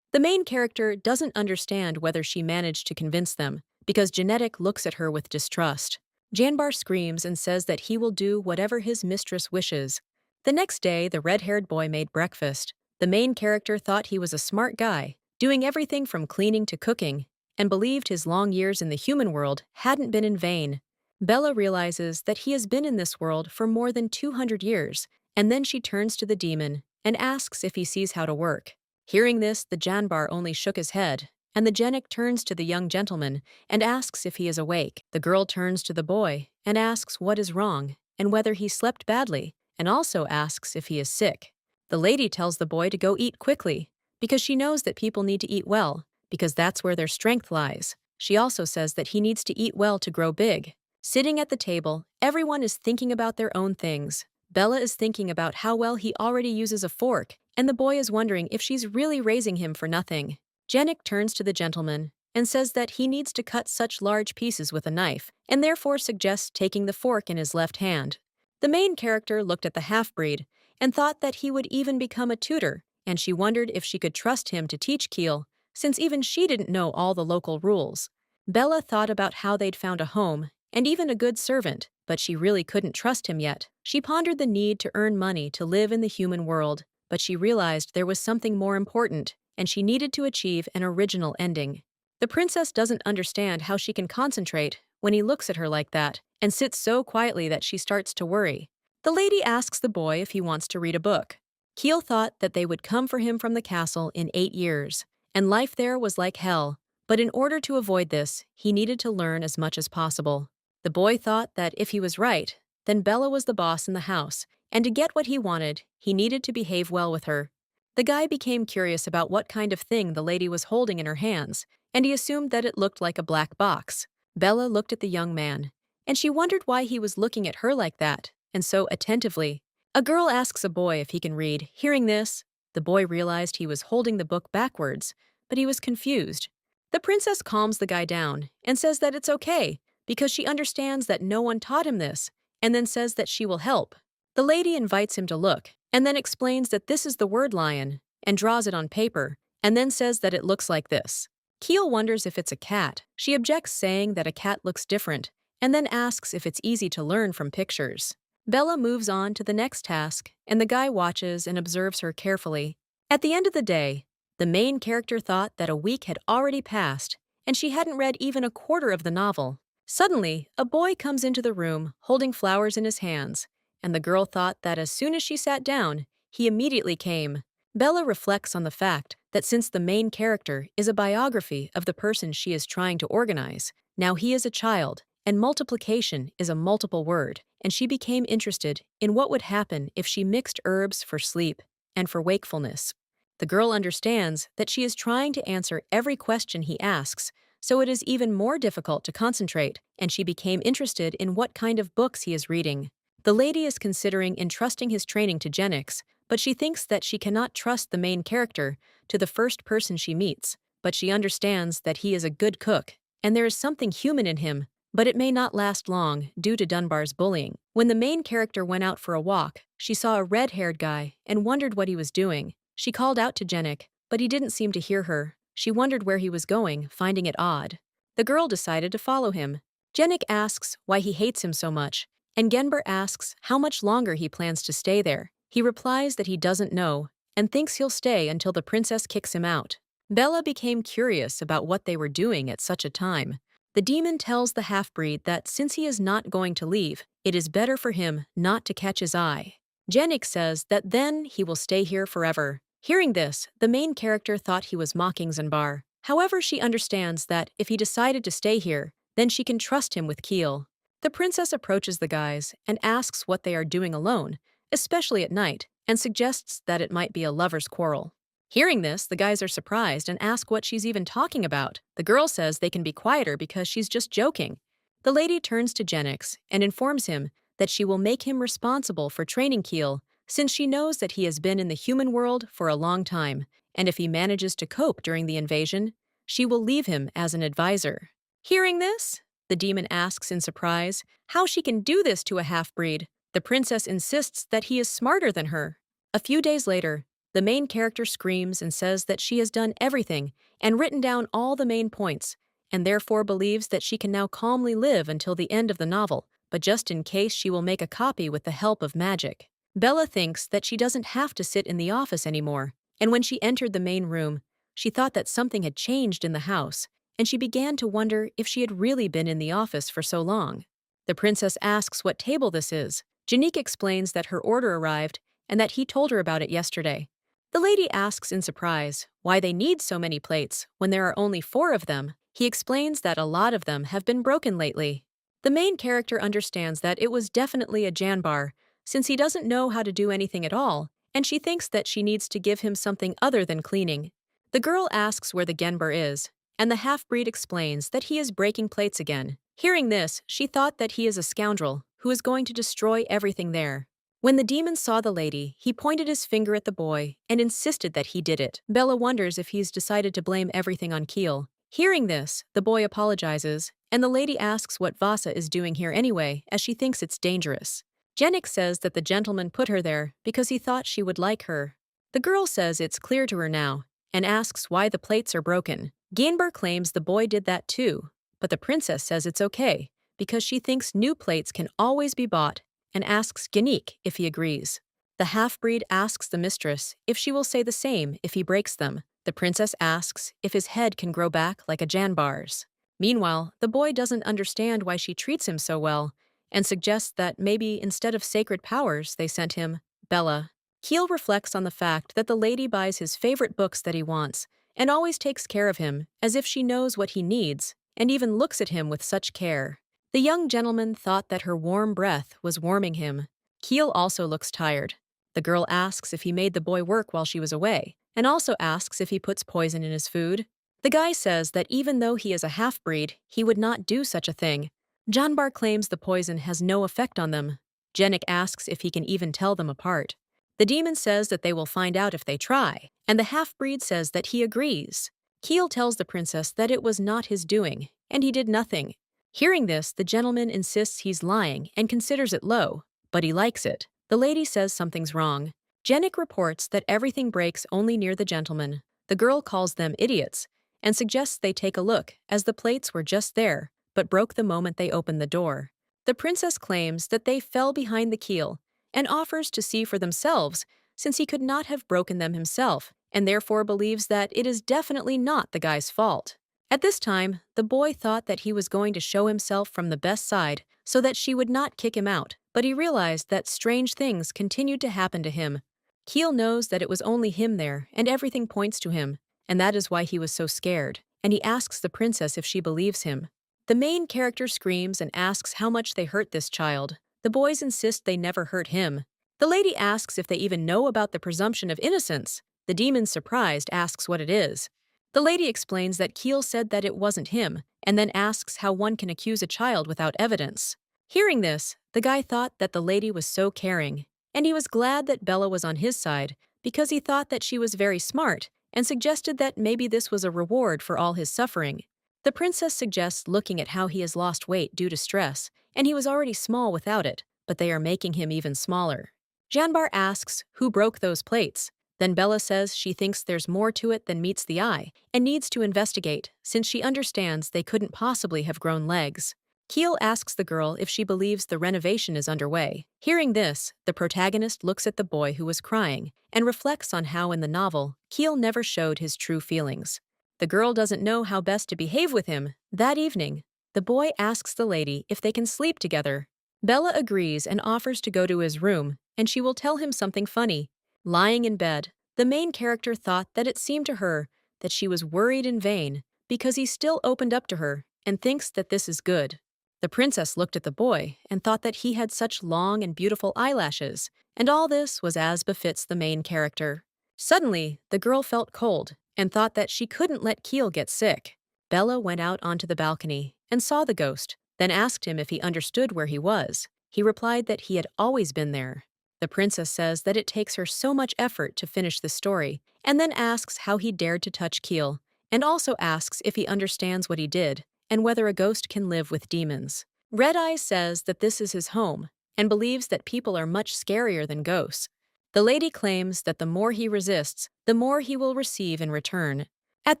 The main character doesn't understand whether she managed to convince them, because Genetic looks at her with distrust. Janbar screams and says that he will do whatever his mistress wishes. The next day, the red-haired boy made breakfast. The main character thought he was a smart guy, doing everything from cleaning to cooking, and believed his long years in the human world hadn't been in vain. Bella realizes that he has been in this world for more than 200 years, and then she turns to the demon and asks if he sees how to work. Hearing this, the Janbar only shook his head, and the Genik turns to the young gentleman and asks if he is awake. The girl turns to the boy and asks what is wrong and whether he slept badly, and also asks if he is sick. The lady tells the boy to go eat quickly, because she knows that people need to eat well, because that's where their strength lies. She also says that he needs to eat well to grow big. Sitting at the table, everyone is thinking about their own things. Bella is thinking about how well he already uses a fork, and the boy is wondering if she's really raising him for nothing. Jenik turns to the gentleman and says that he needs to cut such large pieces with a knife, and therefore suggests taking the fork in his left hand. The main character looked at the half-breed and thought that he would even become a tutor, and she wondered if she could trust him to teach Keel, since even she didn't know all the local rules. Bella thought about how they'd found a home and even a good servant, but she really couldn't trust him yet. She pondered the need to earn money to live in the human world, but she realized there was something more important, and she needed to achieve an original ending. The princess doesn't understand how she can concentrate when he looks at her like that, and sits so quietly that she starts to worry. The lady asks the boy if he wants to read a book. Keel thought that they would come for him from the castle in 8 years, and life there was like hell, but in order to avoid this, he needed to learn as much as possible. The boy thought that if he was right, then Bella was the boss in the house, and to get what he wanted, he needed to behave well with her. The guy became curious about what kind of thing the lady was holding in her hands, and he assumed that it looked like a black box. Bella looked at the young man, and she wondered why he was looking at her like that, and so attentively. A girl asks a boy if he can read. Hearing this, the boy realized he was holding the book backwards, but he was confused. The princess calms the guy down and says that it's okay, because she understands that no one taught him this, and then says that she will help. The lady invites him to look, and then explains that this is the word lion, and draws it on paper, and then says that it looks like this. Keel wonders if it's a cat. She objects, saying that a cat looks different, and then asks if it's easy to learn from pictures. Bella moves on to the next task, and the guy watches and observes her carefully. At the end of the day, the main character thought that a week had already passed, and she hadn't read even a quarter of the novel. Suddenly, a boy comes into the room holding flowers in his hands, and the girl thought that as soon as she sat down, he immediately came. Bella reflects on the fact that since the main character is a biography of the person she is trying to organize, now he is a child, and multiplication is a multiple word, and she became interested in what would happen if she mixed herbs for sleep and for wakefulness. The girl understands that she is trying to answer every question he asks, so it is even more difficult to concentrate, and she became interested in what kind of books he is reading. The lady is considering entrusting his training to Genix, but she thinks that she cannot trust the main character to the first person she meets, but she understands that he is a good cook, and there is something human in him, but it may not last long due to Dunbar's bullying. When the main character went out for a walk, she saw a red-haired guy and wondered what he was doing. She called out to Genix, but he didn't seem to hear her. She wondered where he was going, finding it odd. The girl decided to follow him. Genix asks why he hates him so much, and Genber asks how much longer he plans to stay there. He replies that he doesn't know and thinks he'll stay until the princess kicks him out. Bella became curious about what they were doing at such a time. The demon tells the half-breed that since he is not going to leave, it is better for him not to catch his eye. Jenik says that then he will stay here forever. Hearing this, the main character thought he was mocking Zanbar. However, she understands that if he decided to stay here, then she can trust him with Keel. The princess approaches the guys and asks what they are doing alone, especially at night, and suggests that it might be a lover's quarrel. Hearing this, the guys are surprised and ask what she's even talking about. The girl says they can be quieter because she's just joking. The lady turns to Genix and informs him that she will make him responsible for training Keel, since she knows that he has been in the human world for a long time, and if he manages to cope during the invasion, she will leave him as an advisor. Hearing this, the demon asks in surprise how she can do this to a half-breed. The princess insists that he is smarter than her. A few days later, the main character screams and says that she has done everything and written down all the main points, and therefore believes that she can now calmly live until the end of the novel, but just in case she will make a copy with the help of magic. Bella thinks that she doesn't have to sit in the office anymore, and when she entered the main room, she thought that something had changed in the house, and she began to wonder if she had really been in the office for so long. The princess asks what table this is. Janique explains that her order arrived and that he told her about it yesterday. The lady asks in surprise why they need so many plates when there are only 4 of them. He explains that a lot of them have been broken lately. The main character understands that it was definitely a Janbar, since he doesn't know how to do anything at all, and she thinks that she needs to give him something other than cleaning. The girl asks where the Genbar is, and the half-breed explains that he is breaking plates again. Hearing this, she thought that he is a scoundrel who is going to destroy everything there. When the demon saw the lady, he pointed his finger at the boy and insisted that he did it. Bella wonders if he's decided to blame everything on Keel. Hearing this, the boy apologizes, and the lady asks what Vasa is doing here anyway, as she thinks it's dangerous. Jenik says that the gentleman put her there because he thought she would like her. The girl says it's clear to her now, and asks why the plates are broken. Gainbar claims the boy did that too, but the princess says it's okay, because she thinks new plates can always be bought, and asks Ganik if he agrees. The half-breed asks the mistress if she will say the same if he breaks them. The princess asks if his head can grow back like a Janbar's. Meanwhile, the boy doesn't understand why she treats him so well, and suggests that maybe instead of sacred powers they sent him, Bella. Keel reflects on the fact that the lady buys his favorite books that he wants, and always takes care of him as if she knows what he needs, and even looks at him with such care. The young gentleman thought that her warm breath was warming him. Keel also looks tired. The girl asks if he made the boy work while she was away, and also asks if he puts poison in his food. The guy says that even though he is a half-breed, he would not do such a thing. Janbar claims the poison has no effect on them. Jenik asks if he can even tell them apart. The demon says that they will find out if they try, and the half-breed says that he agrees. Keel tells the princess that it was not his doing, and he did nothing. Hearing this, the gentleman insists he's lying and considers it low, but he likes it. The lady says something's wrong. Jenik reports that everything breaks only near the gentleman. The girl calls them idiots and suggests they take a look, as the plates were just there, but broke the moment they opened the door. The princess claims that they fell behind the keel and offers to see for themselves, since he could not have broken them himself, and therefore believes that it is definitely not the guy's fault. At this time, the boy thought that he was going to show himself from the best side so that she would not kick him out, but he realized that strange things continued to happen to him. Keel knows that it was only him there, and everything points to him, and that is why he was so scared, and he asks the princess if she believes him. The main character screams and asks how much they hurt this child. The boys insist they never hurt him. The lady asks if they even know about the presumption of innocence. The demon, surprised, asks what it is. The lady explains that Keel said that it wasn't him, and then asks how one can accuse a child without evidence. Hearing this, the guy thought that the lady was so caring, and he was glad that Bella was on his side because he thought that she was very smart and suggested that maybe this was a reward for all his suffering. The princess suggests looking at how he has lost weight due to stress, and he was already small without it, but they are making him even smaller. Janbar asks who broke those plates. Then Bella says she thinks there's more to it than meets the eye and needs to investigate, since she understands they couldn't possibly have grown legs. Keel asks the girl if she believes the renovation is underway. Hearing this, the protagonist looks at the boy who was crying and reflects on how in the novel, Keel never showed his true feelings. The girl doesn't know how best to behave with him. That evening, the boy asks the lady if they can sleep together. Bella agrees and offers to go to his room, and she will tell him something funny. Lying in bed, the main character thought that it seemed to her that she was worried in vain because he still opened up to her and thinks that this is good. The princess looked at the boy and thought that he had such long and beautiful eyelashes, and all this was as befits the main character. Suddenly, the girl felt cold and thought that she couldn't let Keel get sick. Bella went out onto the balcony and saw the ghost, then asked him if he understood where he was. He replied that he had always been there. The princess says that it takes her so much effort to finish the story, and then asks how he dared to touch Keel, and also asks if he understands what he did, and whether a ghost can live with demons. Red Eye says that this is his home, and believes that people are much scarier than ghosts. The lady claims that the more he resists, the more he will receive in return. At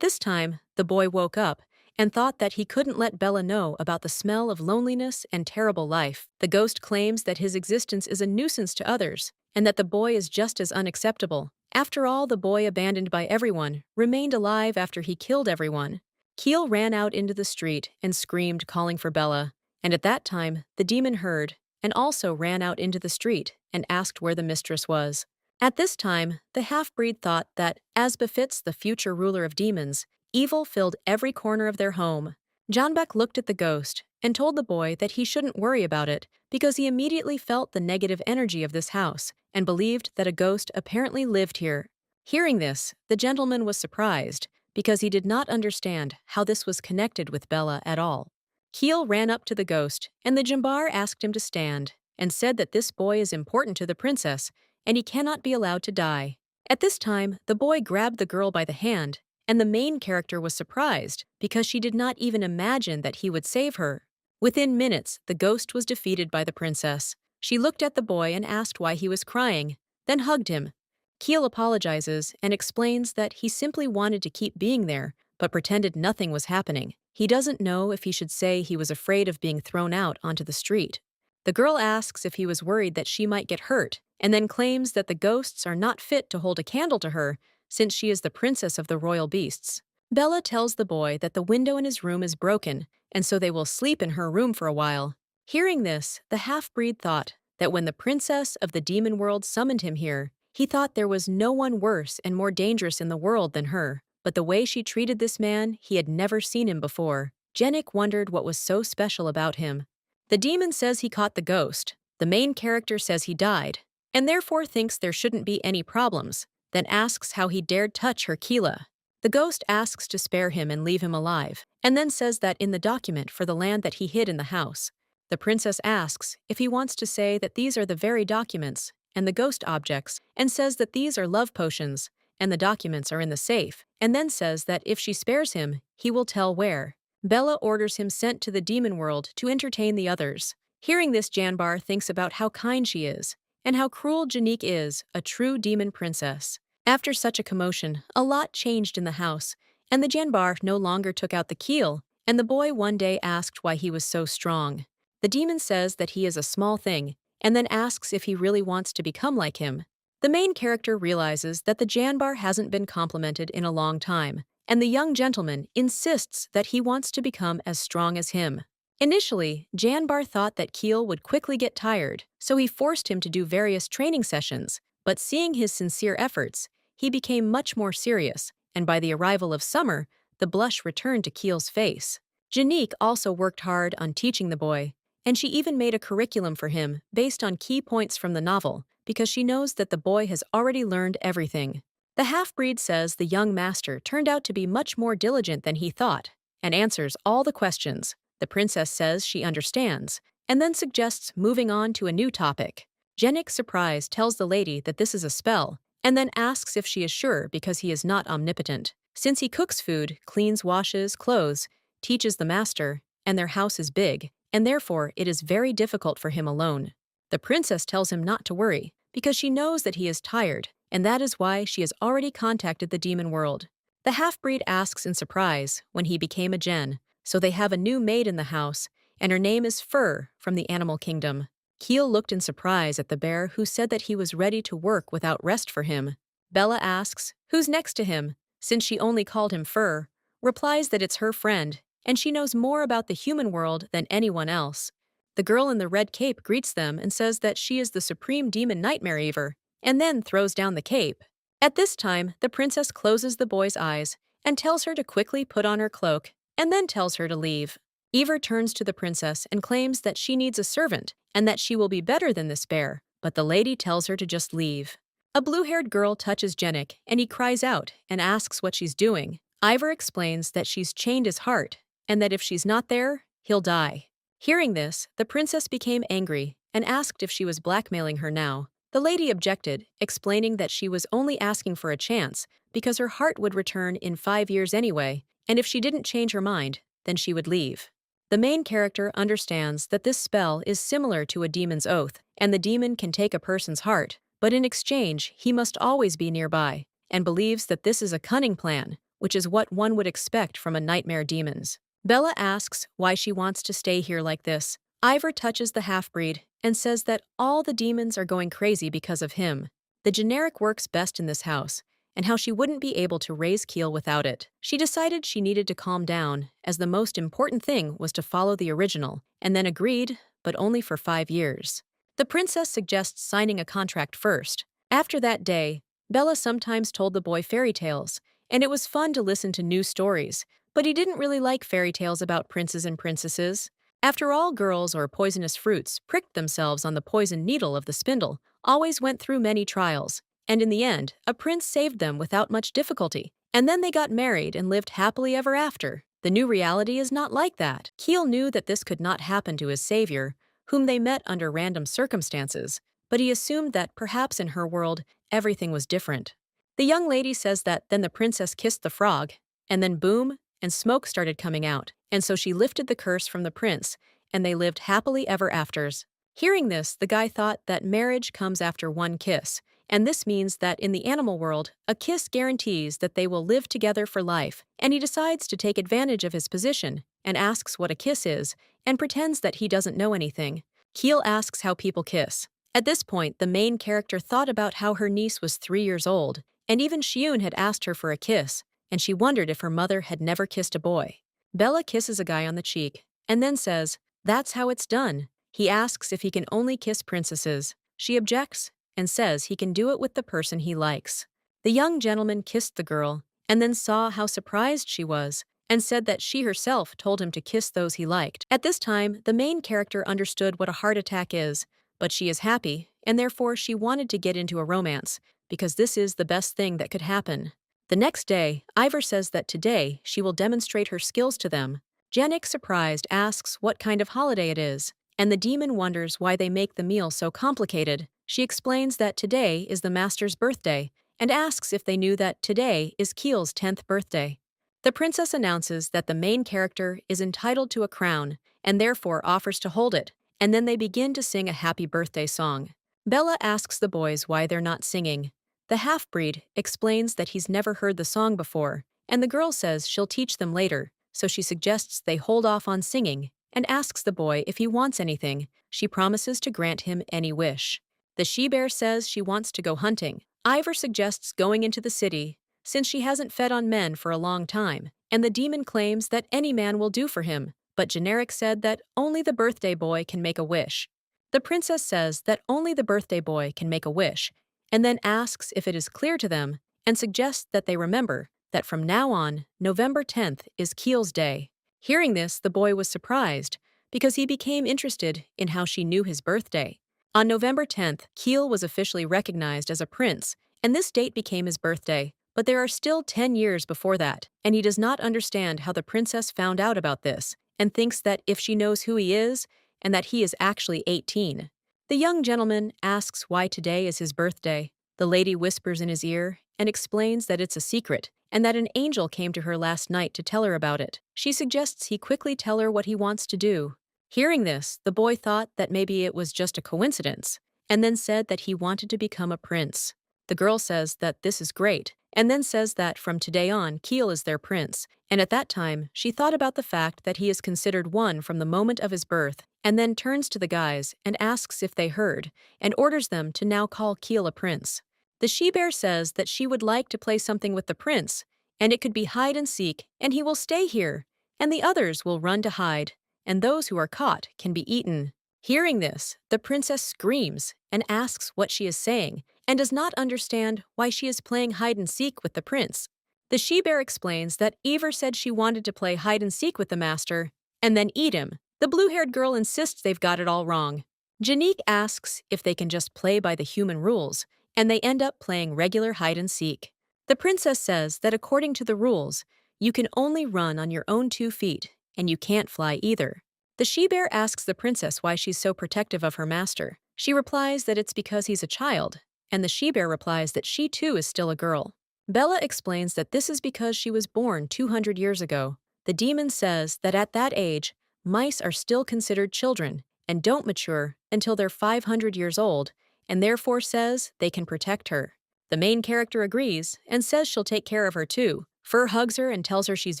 this time, the boy woke up and thought that he couldn't let Bella know about the smell of loneliness and terrible life. The ghost claims that his existence is a nuisance to others, and that the boy is just as unacceptable. After all, the boy, abandoned by everyone, remained alive after he killed everyone. Keel ran out into the street and screamed, calling for Bella, and at that time, the demon heard and also ran out into the street and asked where the mistress was. At this time, the half-breed thought that, as befits the future ruler of demons, evil filled every corner of their home. Janbek looked at the ghost and told the boy that he shouldn't worry about it because he immediately felt the negative energy of this house and believed that a ghost apparently lived here. Hearing this, the gentleman was surprised because he did not understand how this was connected with Bella at all. Keel ran up to the ghost, and the Jambar asked him to stand and said that this boy is important to the princess and he cannot be allowed to die. At this time, the boy grabbed the girl by the hand, and the main character was surprised because she did not even imagine that he would save her. Within minutes, the ghost was defeated by the princess. She looked at the boy and asked why he was crying, then hugged him. Keel apologizes and explains that he simply wanted to keep being there, but pretended nothing was happening. He doesn't know if he should say he was afraid of being thrown out onto the street. The girl asks if he was worried that she might get hurt, and then claims that the ghosts are not fit to hold a candle to her since she is the princess of the royal beasts. Bella tells the boy that the window in his room is broken, and so they will sleep in her room for a while. Hearing this, the half-breed thought that when the princess of the demon world summoned him here, he thought there was no one worse and more dangerous in the world than her. But the way she treated this man, he had never seen him before. Jenik wondered what was so special about him. The demon says he caught the ghost. The main character says he died, and therefore thinks there shouldn't be any problems, then asks how he dared touch her Keela. The ghost asks to spare him and leave him alive, and then says that in the document for the land that he hid in the house. The princess asks if he wants to say that these are the very documents and the ghost objects, and says that these are love potions, and the documents are in the safe, and then says that if she spares him, he will tell where. Bella orders him sent to the demon world to entertain the others. Hearing this, Janbar thinks about how kind she is, and how cruel Janik is, a true demon princess. After such a commotion, a lot changed in the house, and the Janbar no longer took out the keel, and the boy one day asked why he was so strong. The demon says that he is a small thing, and then asks if he really wants to become like him. The main character realizes that the Janbar hasn't been complimented in a long time, and the young gentleman insists that he wants to become as strong as him. Initially, Janbar thought that Keel would quickly get tired, so he forced him to do various training sessions, but seeing his sincere efforts, he became much more serious, and by the arrival of summer, the blush returned to Keel's face. Janik also worked hard on teaching the boy, and she even made a curriculum for him based on key points from the novel, because she knows that the boy has already learned everything. The half-breed says the young master turned out to be much more diligent than he thought, and answers all the questions. The princess says she understands, and then suggests moving on to a new topic. Jenik, surprised, tells the lady that this is a spell, and then asks if she is sure because he is not omnipotent. Since he cooks food, cleans, washes, clothes, teaches the master, and their house is big, and therefore it is very difficult for him alone. The princess tells him not to worry, because she knows that he is tired, and that is why she has already contacted the demon world. The half-breed asks in surprise when he became a gen, so they have a new maid in the house, and her name is Fur from the animal kingdom. Keel looked in surprise at the bear, who said that he was ready to work without rest for him. Bella asks, who's next to him, since she only called him Fur, replies that it's her friend, and she knows more about the human world than anyone else. The girl in the red cape greets them and says that she is the supreme demon Nightmare Eater, and then throws down the cape. At this time, the princess closes the boy's eyes and tells her to quickly put on her cloak, and then tells her to leave. Ever turns to the princess and claims that she needs a servant and that she will be better than this bear, but the lady tells her to just leave. A blue-haired girl touches Jenik, and he cries out and asks what she's doing. Ivor explains that she's chained his heart, and that if she's not there, he'll die. Hearing this, the princess became angry and asked if she was blackmailing her now. The lady objected, explaining that she was only asking for a chance because her heart would return in 5 years anyway, and if she didn't change her mind, then she would leave. The main character understands that this spell is similar to a demon's oath, and the demon can take a person's heart, but in exchange, he must always be nearby, and believes that this is a cunning plan, which is what one would expect from a nightmare demons. Bella asks why she wants to stay here like this. Ivor touches the half-breed and says that all the demons are going crazy because of him. The generic works best in this house, and how she wouldn't be able to raise Keel without it. She decided she needed to calm down, as the most important thing was to follow the original, and then agreed, but only for 5 years. The princess suggests signing a contract first. After that day, Bella sometimes told the boy fairy tales, and it was fun to listen to new stories, but he didn't really like fairy tales about princes and princesses. After all, girls or poisonous fruits pricked themselves on the poison needle of the spindle, always went through many trials, and in the end, a prince saved them without much difficulty, and then they got married and lived happily ever after. The new reality is not like that. Keel knew that this could not happen to his savior, whom they met under random circumstances, but he assumed that perhaps in her world, everything was different. The young lady says that then the princess kissed the frog, and then boom, and smoke started coming out, and so she lifted the curse from the prince, and they lived happily ever afters. Hearing this, the guy thought that marriage comes after one kiss, and this means that in the animal world, a kiss guarantees that they will live together for life, and he decides to take advantage of his position and asks what a kiss is, and pretends that he doesn't know anything. Keel asks how people kiss. At this point, the main character thought about how her niece was 3 years old, and even Shiyun had asked her for a kiss, and she wondered if her mother had never kissed a boy. Bella kisses a guy on the cheek, and then says, "That's how it's done." He asks if he can only kiss princesses. She objects, and says he can do it with the person he likes. The young gentleman kissed the girl, and then saw how surprised she was, and said that she herself told him to kiss those he liked. At this time, the main character understood what a heart attack is, but she is happy, and therefore she wanted to get into a romance, because this is the best thing that could happen. The next day, Ivor says that today she will demonstrate her skills to them. Jenik, surprised, asks what kind of holiday it is, and the demon wonders why they make the meal so complicated. She explains that today is the master's birthday, and asks if they knew that today is Keel's 10th birthday. The princess announces that the main character is entitled to a crown, and therefore offers to hold it, and then they begin to sing a happy birthday song. Bella asks the boys why they're not singing. The half-breed explains that he's never heard the song before, and the girl says she'll teach them later, so she suggests they hold off on singing, and asks the boy if he wants anything. She promises to grant him any wish. The she-bear says she wants to go hunting. Ivor suggests going into the city, since she hasn't fed on men for a long time, and the demon claims that any man will do for him, but Generic said that only the birthday boy can make a wish. The princess says that only the birthday boy can make a wish, and then asks if it is clear to them, and suggests that they remember that from now on, November 10th is Keel's day. Hearing this, the boy was surprised, because he became interested in how she knew his birthday. On November 10th, Keel was officially recognized as a prince, and this date became his birthday, but there are still 10 years before that, and he does not understand how the princess found out about this, and thinks that if she knows who he is, and that he is actually 18. The young gentleman asks why today is his birthday. The lady whispers in his ear and explains that it's a secret, and that an angel came to her last night to tell her about it. She suggests he quickly tell her what he wants to do. Hearing this, the boy thought that maybe it was just a coincidence, and then said that he wanted to become a prince. The girl says that this is great, and then says that from today on, Kiel is their prince. And at that time, she thought about the fact that he is considered one from the moment of his birth, and then turns to the guys and asks if they heard, and orders them to now call Kiel a prince. The she-bear says that she would like to play something with the prince, and it could be hide and seek, and he will stay here, and the others will run to hide, and those who are caught can be eaten. Hearing this, the princess screams and asks what she is saying, and does not understand why she is playing hide and seek with the prince. The she-bear explains that Ever said she wanted to play hide and seek with the master, and then eat him. The blue-haired girl insists they've got it all wrong. Janique asks if they can just play by the human rules, and they end up playing regular hide and seek. The princess says that according to the rules, you can only run on your own 2 feet, and you can't fly either. The she-bear asks the princess why she's so protective of her master. She replies that it's because he's a child, and the she-bear replies that she too is still a girl. Bella explains that this is because she was born 200 years ago. The demon says that at that age, mice are still considered children and don't mature until they're 500 years old, and therefore says they can protect her. The main character agrees and says she'll take care of her too. Fur hugs her and tells her she's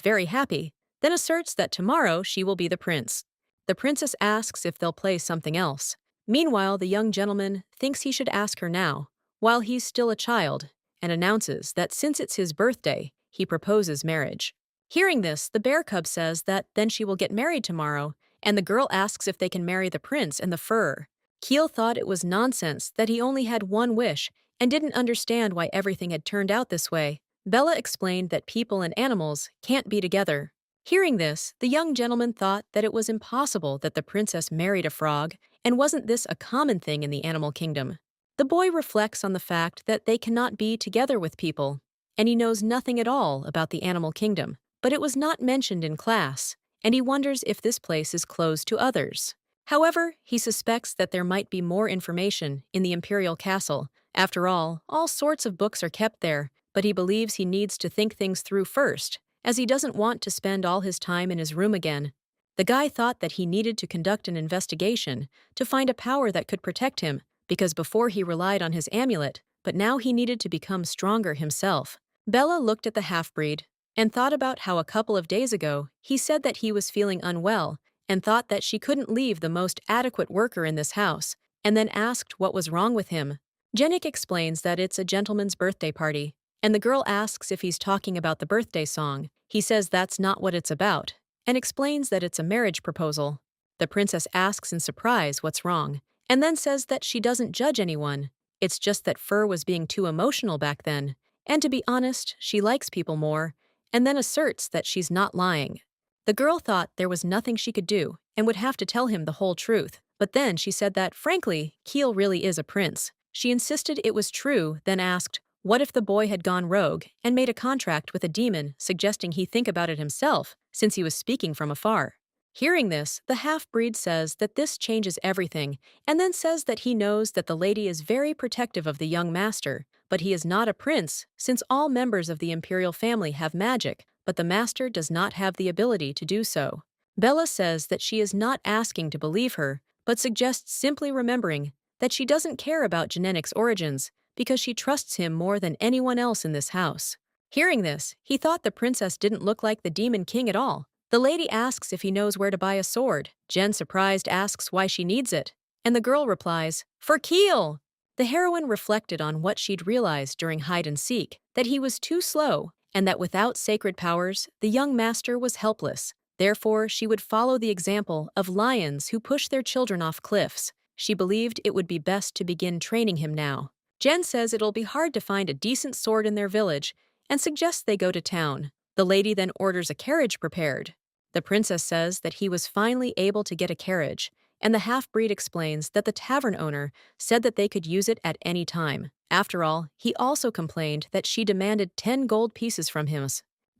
very happy, then asserts that tomorrow she will be the prince. The princess asks if they'll play something else. Meanwhile, the young gentleman thinks he should ask her now, while he's still a child, and announces that since it's his birthday, he proposes marriage. Hearing this, the bear cub says that then she will get married tomorrow, and the girl asks if they can marry the prince and the fur. Kiel thought it was nonsense that he only had one wish and didn't understand why everything had turned out this way. Bella explained that people and animals can't be together. Hearing this, the young gentleman thought that it was impossible that the princess married a frog, and wasn't this a common thing in the animal kingdom? The boy reflects on the fact that they cannot be together with people, and he knows nothing at all about the animal kingdom, but it was not mentioned in class, and he wonders if this place is closed to others. However, he suspects that there might be more information in the imperial castle. After all sorts of books are kept there, but he believes he needs to think things through first, as he doesn't want to spend all his time in his room again. The guy thought that he needed to conduct an investigation to find a power that could protect him, because before he relied on his amulet, but now he needed to become stronger himself. Bella looked at the half-breed and thought about how a couple of days ago he said that he was feeling unwell and thought that she couldn't leave the most adequate worker in this house, and then asked what was wrong with him. Janique explains that it's a gentleman's birthday party, and the girl asks if he's talking about the birthday song. He says that's not what it's about, and explains that it's a marriage proposal. The princess asks in surprise what's wrong, and then says that she doesn't judge anyone. It's just that Fur was being too emotional back then, and to be honest, she likes people more, and then asserts that she's not lying. The girl thought there was nothing she could do and would have to tell him the whole truth, but then she said that, frankly, Kiel really is a prince. She insisted it was true, then asked, what if the boy had gone rogue and made a contract with a demon, suggesting he think about it himself, since he was speaking from afar? Hearing this, the half-breed says that this changes everything, and then says that he knows that the lady is very protective of the young master, but he is not a prince, since all members of the imperial family have magic, but the master does not have the ability to do so. Bella says that she is not asking to believe her, but suggests simply remembering that she doesn't care about Genetic's origins, because she trusts him more than anyone else in this house. Hearing this, he thought the princess didn't look like the demon king at all. The lady asks if he knows where to buy a sword. Jen, surprised, asks why she needs it, and the girl replies, "For Kiel!" The heroine reflected on what she'd realized during hide and seek, that he was too slow, and that without sacred powers, the young master was helpless. Therefore, she would follow the example of lions who push their children off cliffs. She believed it would be best to begin training him now. Jen says it'll be hard to find a decent sword in their village, and suggests they go to town. The lady then orders a carriage prepared. The princess says that he was finally able to get a carriage, and the half-breed explains that the tavern owner said that they could use it at any time. After all, he also complained that she demanded 10 gold pieces from him.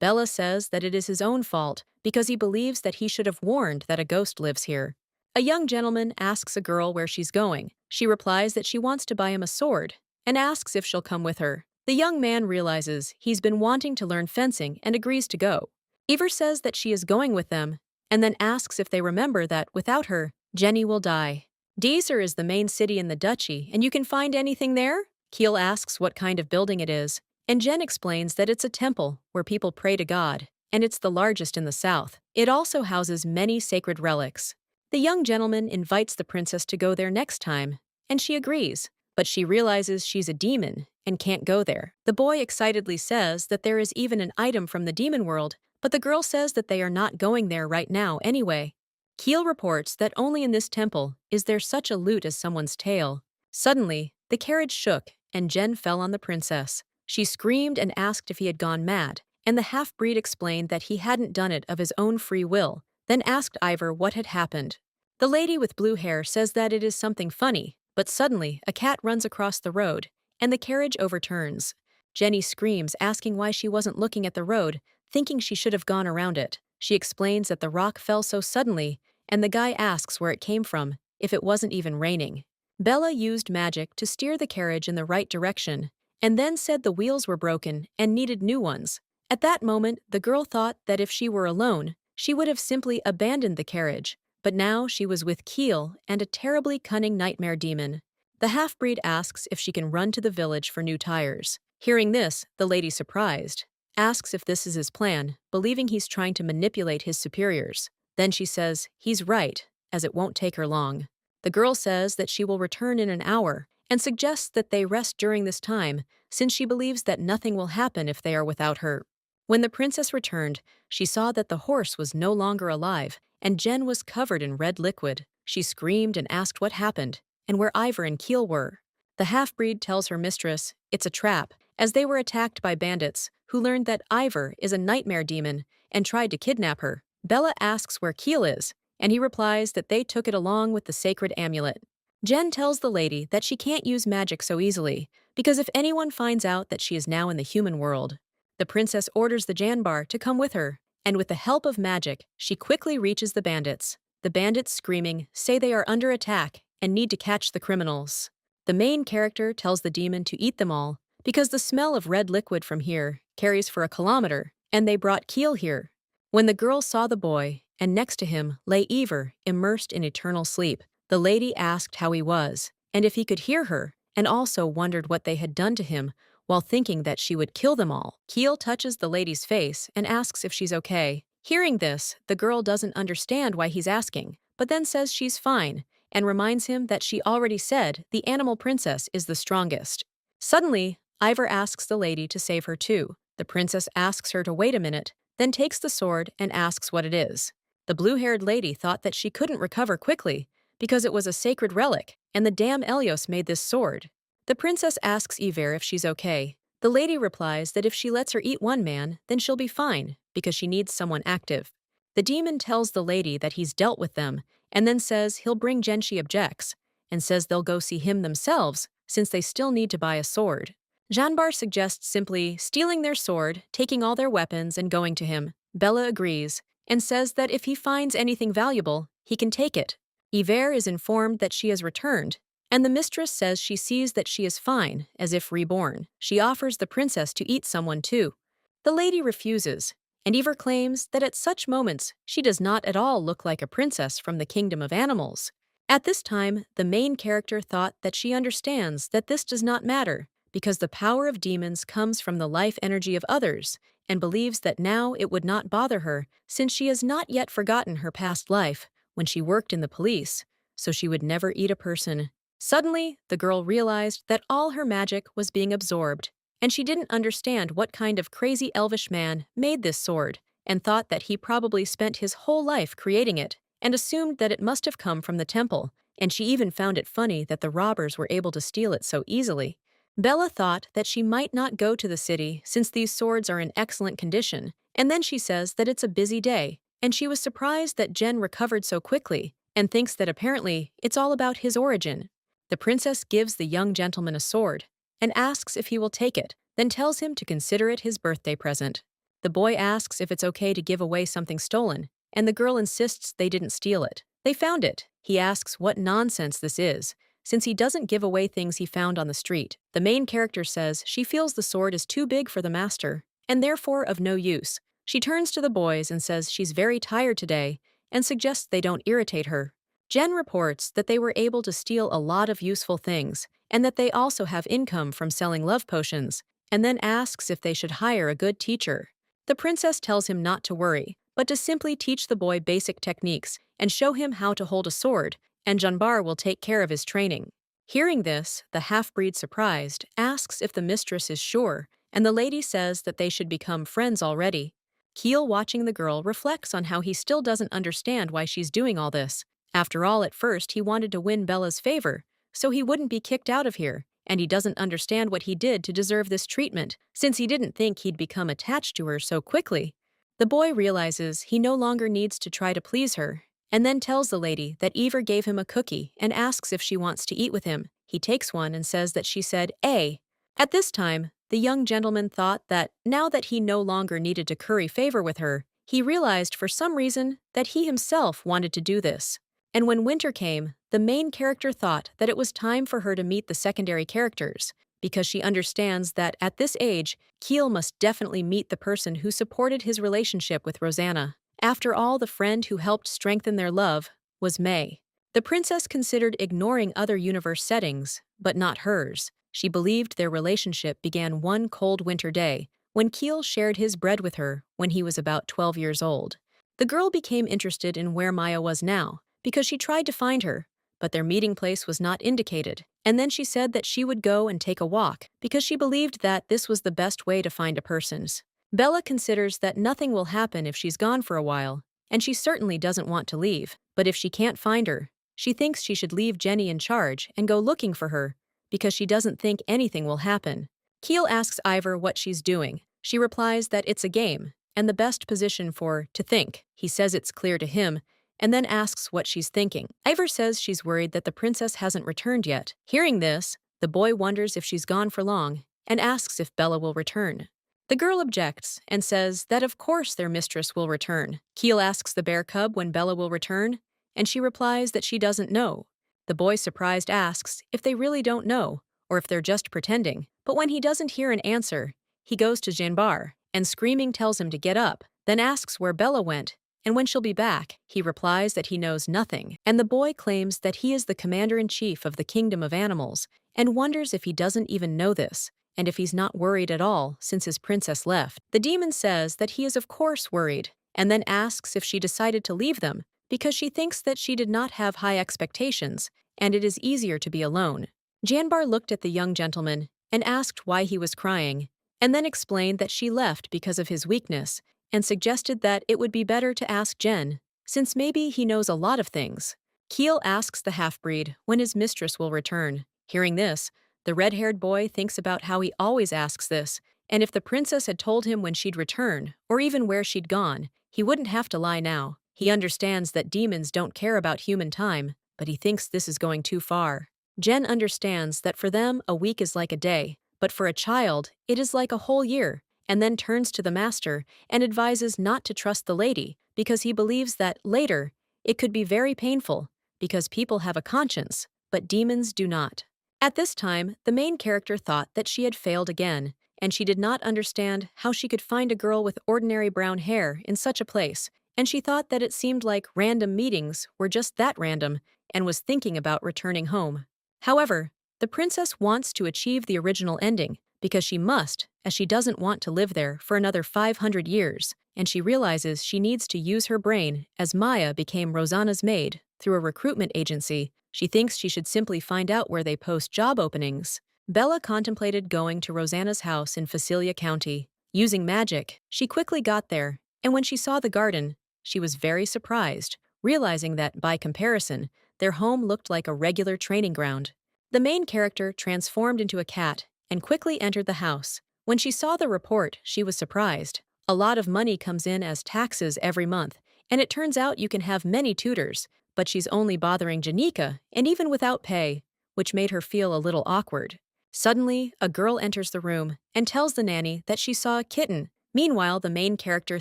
Bella says that it is his own fault, because he believes that he should have warned that a ghost lives here. A young gentleman asks a girl where she's going. She replies that she wants to buy him a sword, and asks if she'll come with her. The young man realizes he's been wanting to learn fencing and agrees to go. Ever says that she is going with them, and then asks if they remember that, without her, Jenny will die. Deezer is the main city in the duchy, and you can find anything there? Kiel asks what kind of building it is, And Jen explains that it's a temple where people pray to God, and it's the largest in the south. It also houses many sacred relics. The young gentleman invites the princess to go there next time, and she agrees, but she realizes she's a demon and can't go there. The boy excitedly says that there is even an item from the demon world, but the girl says that they are not going there right now anyway. Keel reports that only in this temple is there such a loot as someone's tail. Suddenly, the carriage shook, and Jen fell on the princess. She screamed and asked if he had gone mad, and the half-breed explained that he hadn't done it of his own free will, then asked Ivor what had happened. The lady with blue hair says that it is something funny, but suddenly a cat runs across the road, and the carriage overturns. Jenny screams, asking why she wasn't looking at the road, thinking she should have gone around it. She explains that the rock fell so suddenly, and the guy asks where it came from, if it wasn't even raining. Bella used magic to steer the carriage in the right direction, and then said the wheels were broken and needed new ones. At that moment, the girl thought that if she were alone, she would have simply abandoned the carriage, but now she was with Keel and a terribly cunning nightmare demon. The half-breed asks if she can run to the village for new tires. Hearing this, the lady, surprised, asks if this is his plan, believing he's trying to manipulate his superiors. Then she says he's right, as it won't take her long. The girl says that she will return in an hour and suggests that they rest during this time, since she believes that nothing will happen if they are without her. When the princess returned, she saw that the horse was no longer alive, and Jen was covered in red liquid. She screamed and asked what happened, and where Ivor and Keel were. The half-breed tells her mistress it's a trap, as they were attacked by bandits, who learned that Ivor is a nightmare demon and tried to kidnap her. Bella asks where Keel is, and he replies that they took it along with the sacred amulet. Jen tells the lady that she can't use magic so easily, because if anyone finds out that she is now in the human world. The princess orders the Janbar to come with her, and with the help of magic, she quickly reaches the bandits. The bandits, screaming, say they are under attack and need to catch the criminals. The main character tells the demon to eat them all, because the smell of red liquid from here carries for a kilometer, and they brought Keel here. When the girl saw the boy, and next to him lay Ivor, immersed in eternal sleep, the lady asked how he was, and if he could hear her, and also wondered what they had done to him, while thinking that she would kill them all. Keel touches the lady's face and asks if she's okay. Hearing this, the girl doesn't understand why he's asking, but then says she's fine, and reminds him that she already said the animal princess is the strongest. Suddenly, Ivor asks the lady to save her too. The princess asks her to wait a minute, then takes the sword and asks what it is. The blue-haired lady thought that she couldn't recover quickly, because it was a sacred relic, and the damn Elios made this sword. The princess asks Ivor if she's okay. The lady replies that if she lets her eat one man, then she'll be fine, because she needs someone active. The demon tells the lady that he's dealt with them, and then says he'll bring Jen. She objects, and says they'll go see him themselves, since they still need to buy a sword. Janbar suggests simply stealing their sword, taking all their weapons, and going to him. Bella agrees, and says that if he finds anything valuable, he can take it. Ivor is informed that she has returned, and the mistress says she sees that she is fine, as if reborn. She offers the princess to eat someone too. The lady refuses, and Ivor claims that at such moments she does not at all look like a princess from the kingdom of animals. At this time, the main character thought that she understands that this does not matter, because the power of demons comes from the life energy of others, and believes that now it would not bother her, since she has not yet forgotten her past life, when she worked in the police, so she would never eat a person. Suddenly, the girl realized that all her magic was being absorbed, and she didn't understand what kind of crazy elvish man made this sword, and thought that he probably spent his whole life creating it, and assumed that it must have come from the temple, and she even found it funny that the robbers were able to steal it so easily. Bella thought that she might not go to the city since these swords are in excellent condition, and then she says that it's a busy day, and she was surprised that Jen recovered so quickly, and thinks that apparently it's all about his origin. The princess gives the young gentleman a sword, and asks if he will take it, then tells him to consider it his birthday present. The boy asks if it's okay to give away something stolen, and the girl insists they didn't steal it. They found it. He asks what nonsense this is, since he doesn't give away things he found on the street. The main character says she feels the sword is too big for the master, and therefore of no use. She turns to the boys and says she's very tired today, and suggests they don't irritate her. Jen reports that they were able to steal a lot of useful things, and that they also have income from selling love potions, and then asks if they should hire a good teacher. The princess tells him not to worry, but to simply teach the boy basic techniques and show him how to hold a sword, and Janbar will take care of his training. Hearing this, the half-breed, surprised, asks if the mistress is sure, and the lady says that they should become friends already. Keel, watching the girl, reflects on how he still doesn't understand why she's doing all this. After all, at first he wanted to win Bella's favor, so he wouldn't be kicked out of here, and he doesn't understand what he did to deserve this treatment, since he didn't think he'd become attached to her so quickly. The boy realizes he no longer needs to try to please her, and then tells the lady that Ever gave him a cookie and asks if she wants to eat with him. He takes one and says that she said, "A." At this time, the young gentleman thought that now that he no longer needed to curry favor with her, he realized for some reason that he himself wanted to do this. And when winter came, the main character thought that it was time for her to meet the secondary characters, because she understands that at this age, Keel must definitely meet the person who supported his relationship with Rosanna. After all, the friend who helped strengthen their love was May. The princess considered ignoring other universe settings, but not hers. She believed their relationship began one cold winter day, when Keel shared his bread with her when he was about 12 years old. The girl became interested in where Maya was now, because she tried to find her, but their meeting place was not indicated, and then she said that she would go and take a walk, because she believed that this was the best way to find a person's. Bella considers that nothing will happen if she's gone for a while, and she certainly doesn't want to leave, but if she can't find her, she thinks she should leave Jenny in charge and go looking for her, because she doesn't think anything will happen. Keel asks Ivor what she's doing. She replies that it's a game, and the best position for to think. He says it's clear to him, and then asks what she's thinking. Ivor says she's worried that the princess hasn't returned yet. Hearing this, the boy wonders if she's gone for long, and asks if Bella will return. The girl objects and says that of course their mistress will return. Keel asks the bear cub when Bella will return, and she replies that she doesn't know. The boy, surprised, asks if they really don't know, or if they're just pretending. But when he doesn't hear an answer, he goes to Janbar, and screaming tells him to get up, then asks where Bella went, and when she'll be back. He replies that he knows nothing, and the boy claims that he is the commander-in-chief of the kingdom of animals, and wonders if he doesn't even know this, and if he's not worried at all since his princess left. The demon says that he is of course worried, and then asks if she decided to leave them, because she thinks that she did not have high expectations, and it is easier to be alone. Janbar looked at the young gentleman and asked why he was crying, and then explained that she left because of his weakness, and suggested that it would be better to ask Jen, since maybe he knows a lot of things. Keel asks the half-breed when his mistress will return. Hearing this, the red-haired boy thinks about how he always asks this, and if the princess had told him when she'd return, or even where she'd gone, he wouldn't have to lie now. He understands that demons don't care about human time, but he thinks this is going too far. Jen understands that for them a week is like a day, but for a child it is like a whole year, and then turns to the master and advises not to trust the lady, because he believes that, later, it could be very painful, because people have a conscience, but demons do not. At this time, the main character thought that she had failed again, and she did not understand how she could find a girl with ordinary brown hair in such a place, and she thought that it seemed like random meetings were just that random, and was thinking about returning home. However, the princess wants to achieve the original ending, because she must, as she doesn't want to live there for another 500 years, and she realizes she needs to use her brain as Maya became Rosanna's maid through a recruitment agency. She thinks she should simply find out where they post job openings. Bella contemplated going to Rosanna's house in Facilia County. Using magic, she quickly got there, and when she saw the garden, she was very surprised, realizing that, by comparison, their home looked like a regular training ground. The main character transformed into a cat and quickly entered the house. When she saw the report, she was surprised. A lot of money comes in as taxes every month, and it turns out you can have many tutors, but she's only bothering Janika, and even without pay, which made her feel a little awkward. Suddenly, a girl enters the room and tells the nanny that she saw a kitten. Meanwhile, the main character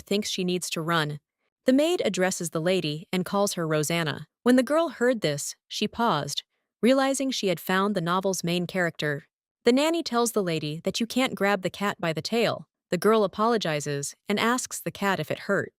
thinks she needs to run. The maid addresses the lady and calls her Rosanna. When the girl heard this, she paused, realizing she had found the novel's main character. The nanny tells the lady that you can't grab the cat by the tail. The girl apologizes and asks the cat if it hurt.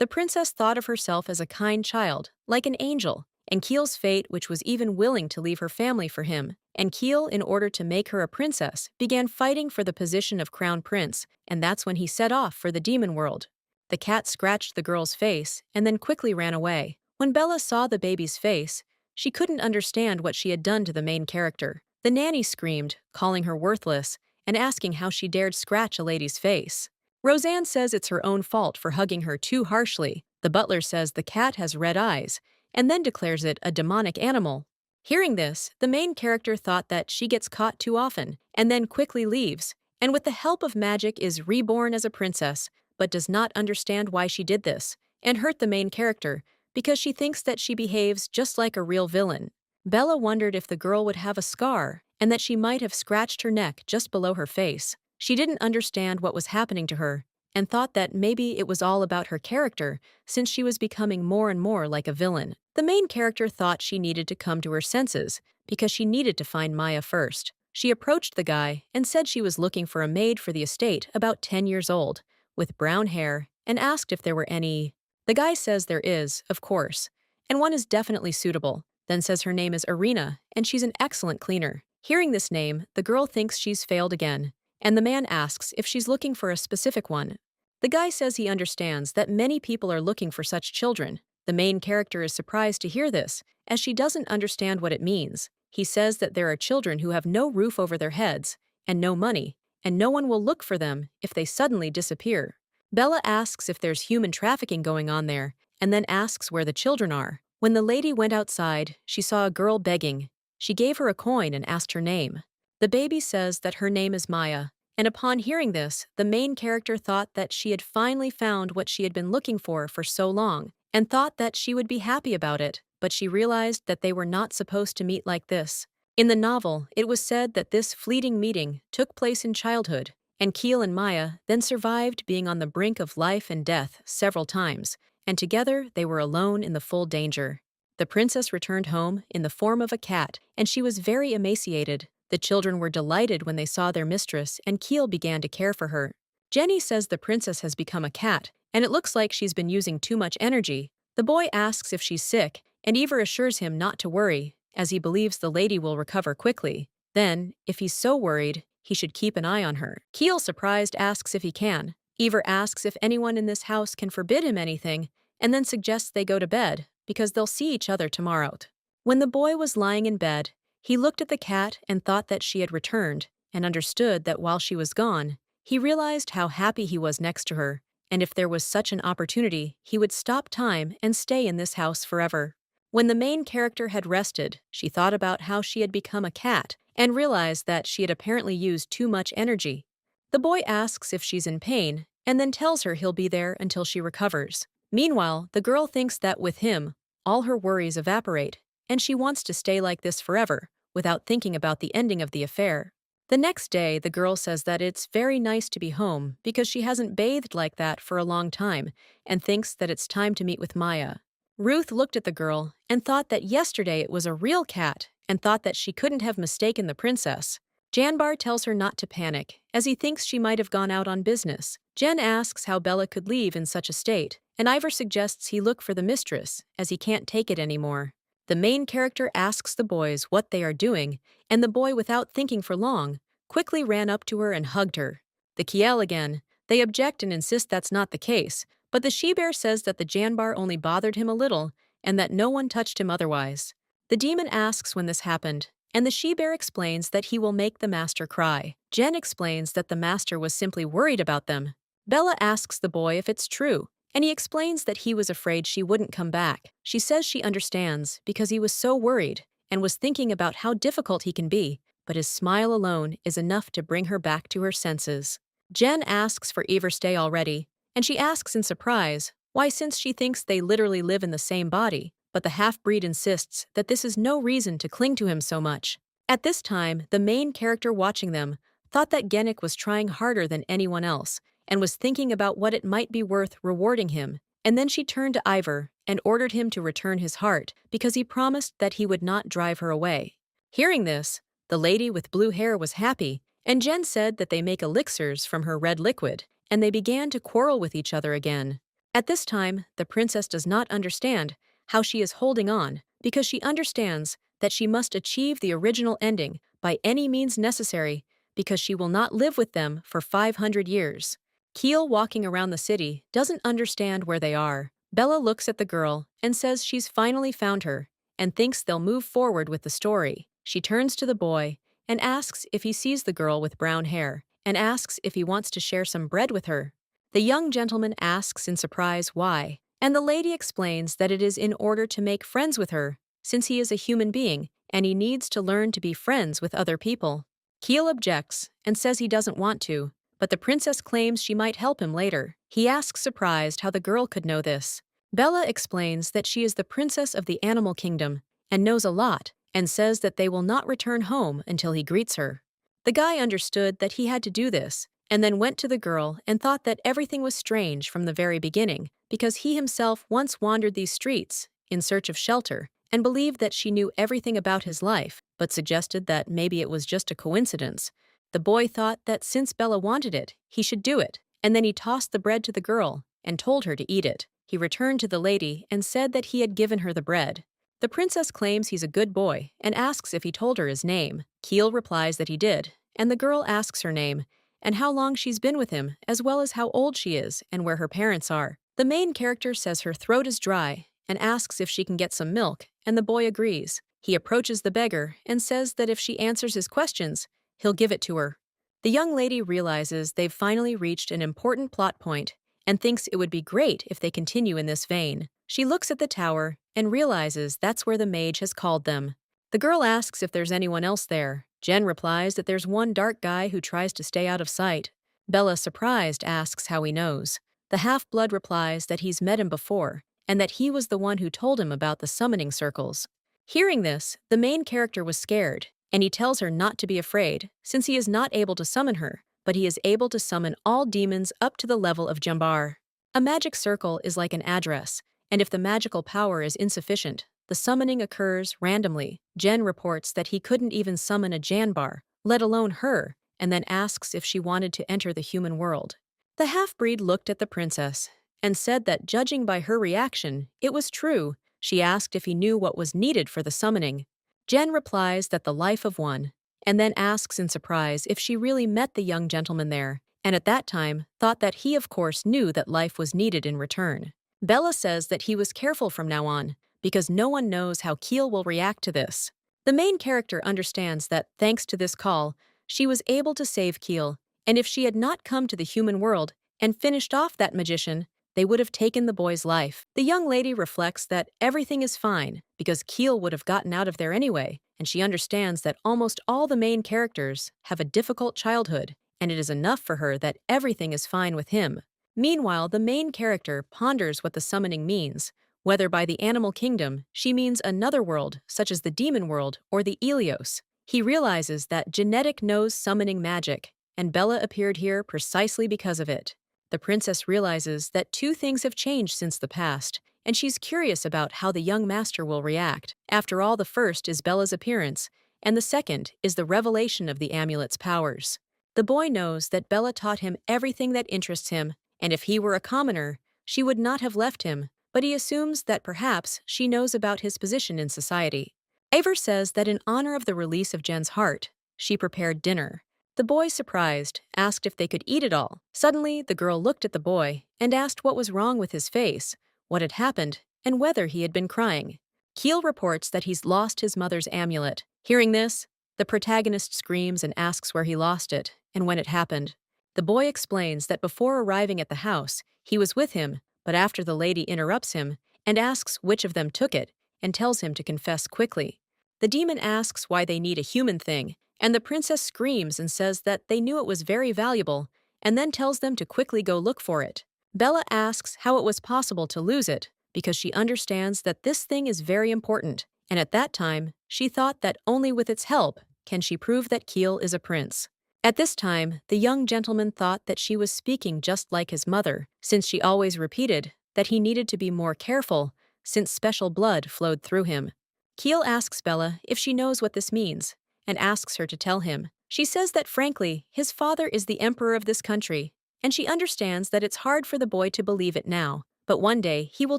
The princess thought of herself as a kind child, like an angel, and Keel's fate, which was even willing to leave her family for him. And Keel, in order to make her a princess, began fighting for the position of crown prince, and that's when he set off for the demon world. The cat scratched the girl's face and then quickly ran away. When Bella saw the baby's face, she couldn't understand what she had done to the main character. The nanny screamed, calling her worthless, and asking how she dared scratch a lady's face. Roseanne says it's her own fault for hugging her too harshly. The butler says the cat has red eyes, and then declares it a demonic animal. Hearing this, the main character thought that she gets caught too often, and then quickly leaves, and with the help of magic is reborn as a princess, but does not understand why she did this, and hurt the main character, because she thinks that she behaves just like a real villain. Bella wondered if the girl would have a scar, and that she might have scratched her neck just below her face. She didn't understand what was happening to her, and thought that maybe it was all about her character, since she was becoming more and more like a villain. The main character thought she needed to come to her senses, because she needed to find Maya first. She approached the guy and said she was looking for a maid for the estate about 10 years old, with brown hair, and asked if there were any. The guy says there is, of course, and one is definitely suitable, then says her name is Irina, and she's an excellent cleaner. Hearing this name, the girl thinks she's failed again, and the man asks if she's looking for a specific one. The guy says he understands that many people are looking for such children. The main character is surprised to hear this, as she doesn't understand what it means. He says that there are children who have no roof over their heads, and no money, and no one will look for them if they suddenly disappear. Bella asks if there's human trafficking going on there, and then asks where the children are. When the lady went outside, she saw a girl begging. She gave her a coin and asked her name. The baby says that her name is Maya, and upon hearing this, the main character thought that she had finally found what she had been looking for so long, and thought that she would be happy about it, but she realized that they were not supposed to meet like this. In the novel, it was said that this fleeting meeting took place in childhood, and Keel and Maya then survived being on the brink of life and death several times, and together they were alone in the full danger. The princess returned home in the form of a cat, and she was very emaciated. The children were delighted when they saw their mistress, and Keel began to care for her. Jenny says the princess has become a cat, and it looks like she's been using too much energy. The boy asks if she's sick, and Eva assures him not to worry, as he believes the lady will recover quickly. Then, if he's so worried, he should keep an eye on her. Keel, surprised, asks if he can. Eva asks if anyone in this house can forbid him anything, and then suggests they go to bed, because they'll see each other tomorrow. When the boy was lying in bed, he looked at the cat and thought that she had returned, and understood that while she was gone, he realized how happy he was next to her, and if there was such an opportunity, he would stop time and stay in this house forever. When the main character had rested, she thought about how she had become a cat and realized that she had apparently used too much energy. The boy asks if she's in pain and then tells her he'll be there until she recovers. Meanwhile, the girl thinks that with him, all her worries evaporate, and she wants to stay like this forever, without thinking about the ending of the affair. The next day, the girl says that it's very nice to be home because she hasn't bathed like that for a long time and thinks that it's time to meet with Maya. Ruth looked at the girl and thought that yesterday it was a real cat and thought that she couldn't have mistaken the princess. Janbar tells her not to panic, as he thinks she might have gone out on business. Jen asks how Bella could leave in such a state, and Ivor suggests he look for the mistress, as he can't take it anymore. The main character asks the boys what they are doing, and the boy, without thinking for long, quickly ran up to her and hugged her. The Kiel again. They object and insist that's not the case, but the she-bear says that the Janbar only bothered him a little, and that no one touched him otherwise. The demon asks when this happened, and the she-bear explains that he will make the master cry. Jen explains that the master was simply worried about them. Bella asks the boy if it's true, and he explains that he was afraid she wouldn't come back. She says she understands because he was so worried and was thinking about how difficult he can be, but his smile alone is enough to bring her back to her senses. Jen asks for Ivor stay already, and she asks in surprise why, since she thinks they literally live in the same body, but the half-breed insists that this is no reason to cling to him so much. At this time, the main character watching them thought that Gennick was trying harder than anyone else and was thinking about what it might be worth rewarding him, and then she turned to Ivor and ordered him to return his heart because he promised that he would not drive her away. Hearing this, the lady with blue hair was happy, and Jen said that they make elixirs from her red liquid, and they began to quarrel with each other again. At this time, the princess does not understand how she is holding on, because she understands that she must achieve the original ending by any means necessary because she will not live with them for 500 years. Keel, walking around the city, doesn't understand where they are. Bella looks at the girl and says she's finally found her and thinks they'll move forward with the story. She turns to the boy and asks if he sees the girl with brown hair and asks if he wants to share some bread with her. The young gentleman asks in surprise why, and the lady explains that it is in order to make friends with her, since he is a human being and he needs to learn to be friends with other people. Keel objects and says he doesn't want to, but the princess claims she might help him later. He asks surprised how the girl could know this. Bella explains that she is the princess of the animal kingdom and knows a lot, and says that they will not return home until he greets her. The guy understood that he had to do this, and then went to the girl and thought that everything was strange from the very beginning, because he himself once wandered these streets in search of shelter and believed that she knew everything about his life, but suggested that maybe it was just a coincidence. The boy thought that since Bella wanted it, he should do it, and then he tossed the bread to the girl and told her to eat it. He returned to the lady and said that he had given her the bread. The princess claims he's a good boy and asks if he told her his name. Keel replies that he did, and the girl asks her name and how long she's been with him, as well as how old she is and where her parents are. The main character says her throat is dry and asks if she can get some milk, and the boy agrees. He approaches the beggar and says that if she answers his questions, he'll give it to her. The young lady realizes they've finally reached an important plot point and thinks it would be great if they continue in this vein. She looks at the tower and realizes that's where the mage has called them. The girl asks if there's anyone else there. Jen replies that there's one dark guy who tries to stay out of sight. Bella, surprised, asks how he knows. The half-blood replies that he's met him before and that he was the one who told him about the summoning circles. Hearing this, the main character was scared, and he tells her not to be afraid, since he is not able to summon her, but he is able to summon all demons up to the level of Jambar. A magic circle is like an address, and if the magical power is insufficient, the summoning occurs randomly. Jen reports that he couldn't even summon a Janbar, let alone her, and then asks if she wanted to enter the human world. The half-breed looked at the princess and said that judging by her reaction, it was true. She asked if he knew what was needed for the summoning. Jen replies that the life of one, and then asks in surprise if she really met the young gentleman there, and at that time thought that he of course knew that life was needed in return. Bella says that he was careful from now on, because no one knows how Keel will react to this. The main character understands that, thanks to this call, she was able to save Keel, and if she had not come to the human world and finished off that magician, they would have taken the boy's life. The young lady reflects that everything is fine because Keel would have gotten out of there anyway, and she understands that almost all the main characters have a difficult childhood, and it is enough for her that everything is fine with him. Meanwhile, the main character ponders what the summoning means, whether by the animal kingdom she means another world, such as the demon world or the Ilios. He realizes that Genetic knows summoning magic, and Bella appeared here precisely because of it. The princess realizes that two things have changed since the past, and she's curious about how the young master will react. After all, the first is Bella's appearance, and the second is the revelation of the amulet's powers. The boy knows that Bella taught him everything that interests him, and if he were a commoner, she would not have left him, but he assumes that perhaps she knows about his position in society. Eivor says that in honor of the release of Jen's heart, she prepared dinner. The boy, surprised, asked if they could eat it all. Suddenly, the girl looked at the boy and asked what was wrong with his face, what had happened, and whether he had been crying. Keel reports that he's lost his mother's amulet. Hearing this, the protagonist screams and asks where he lost it and when it happened. The boy explains that before arriving at the house, he was with him, but after the lady interrupts him and asks which of them took it and tells him to confess quickly. The demon asks why they need a human thing, and the princess screams and says that they knew it was very valuable, and then tells them to quickly go look for it. Bella asks how it was possible to lose it, because she understands that this thing is very important, and at that time, she thought that only with its help can she prove that Keel is a prince. At this time, the young gentleman thought that she was speaking just like his mother, since she always repeated that he needed to be more careful, since special blood flowed through him. Keel asks Bella if she knows what this means, and asks her to tell him. She says that frankly, his father is the emperor of this country, and she understands that it's hard for the boy to believe it now, but one day he will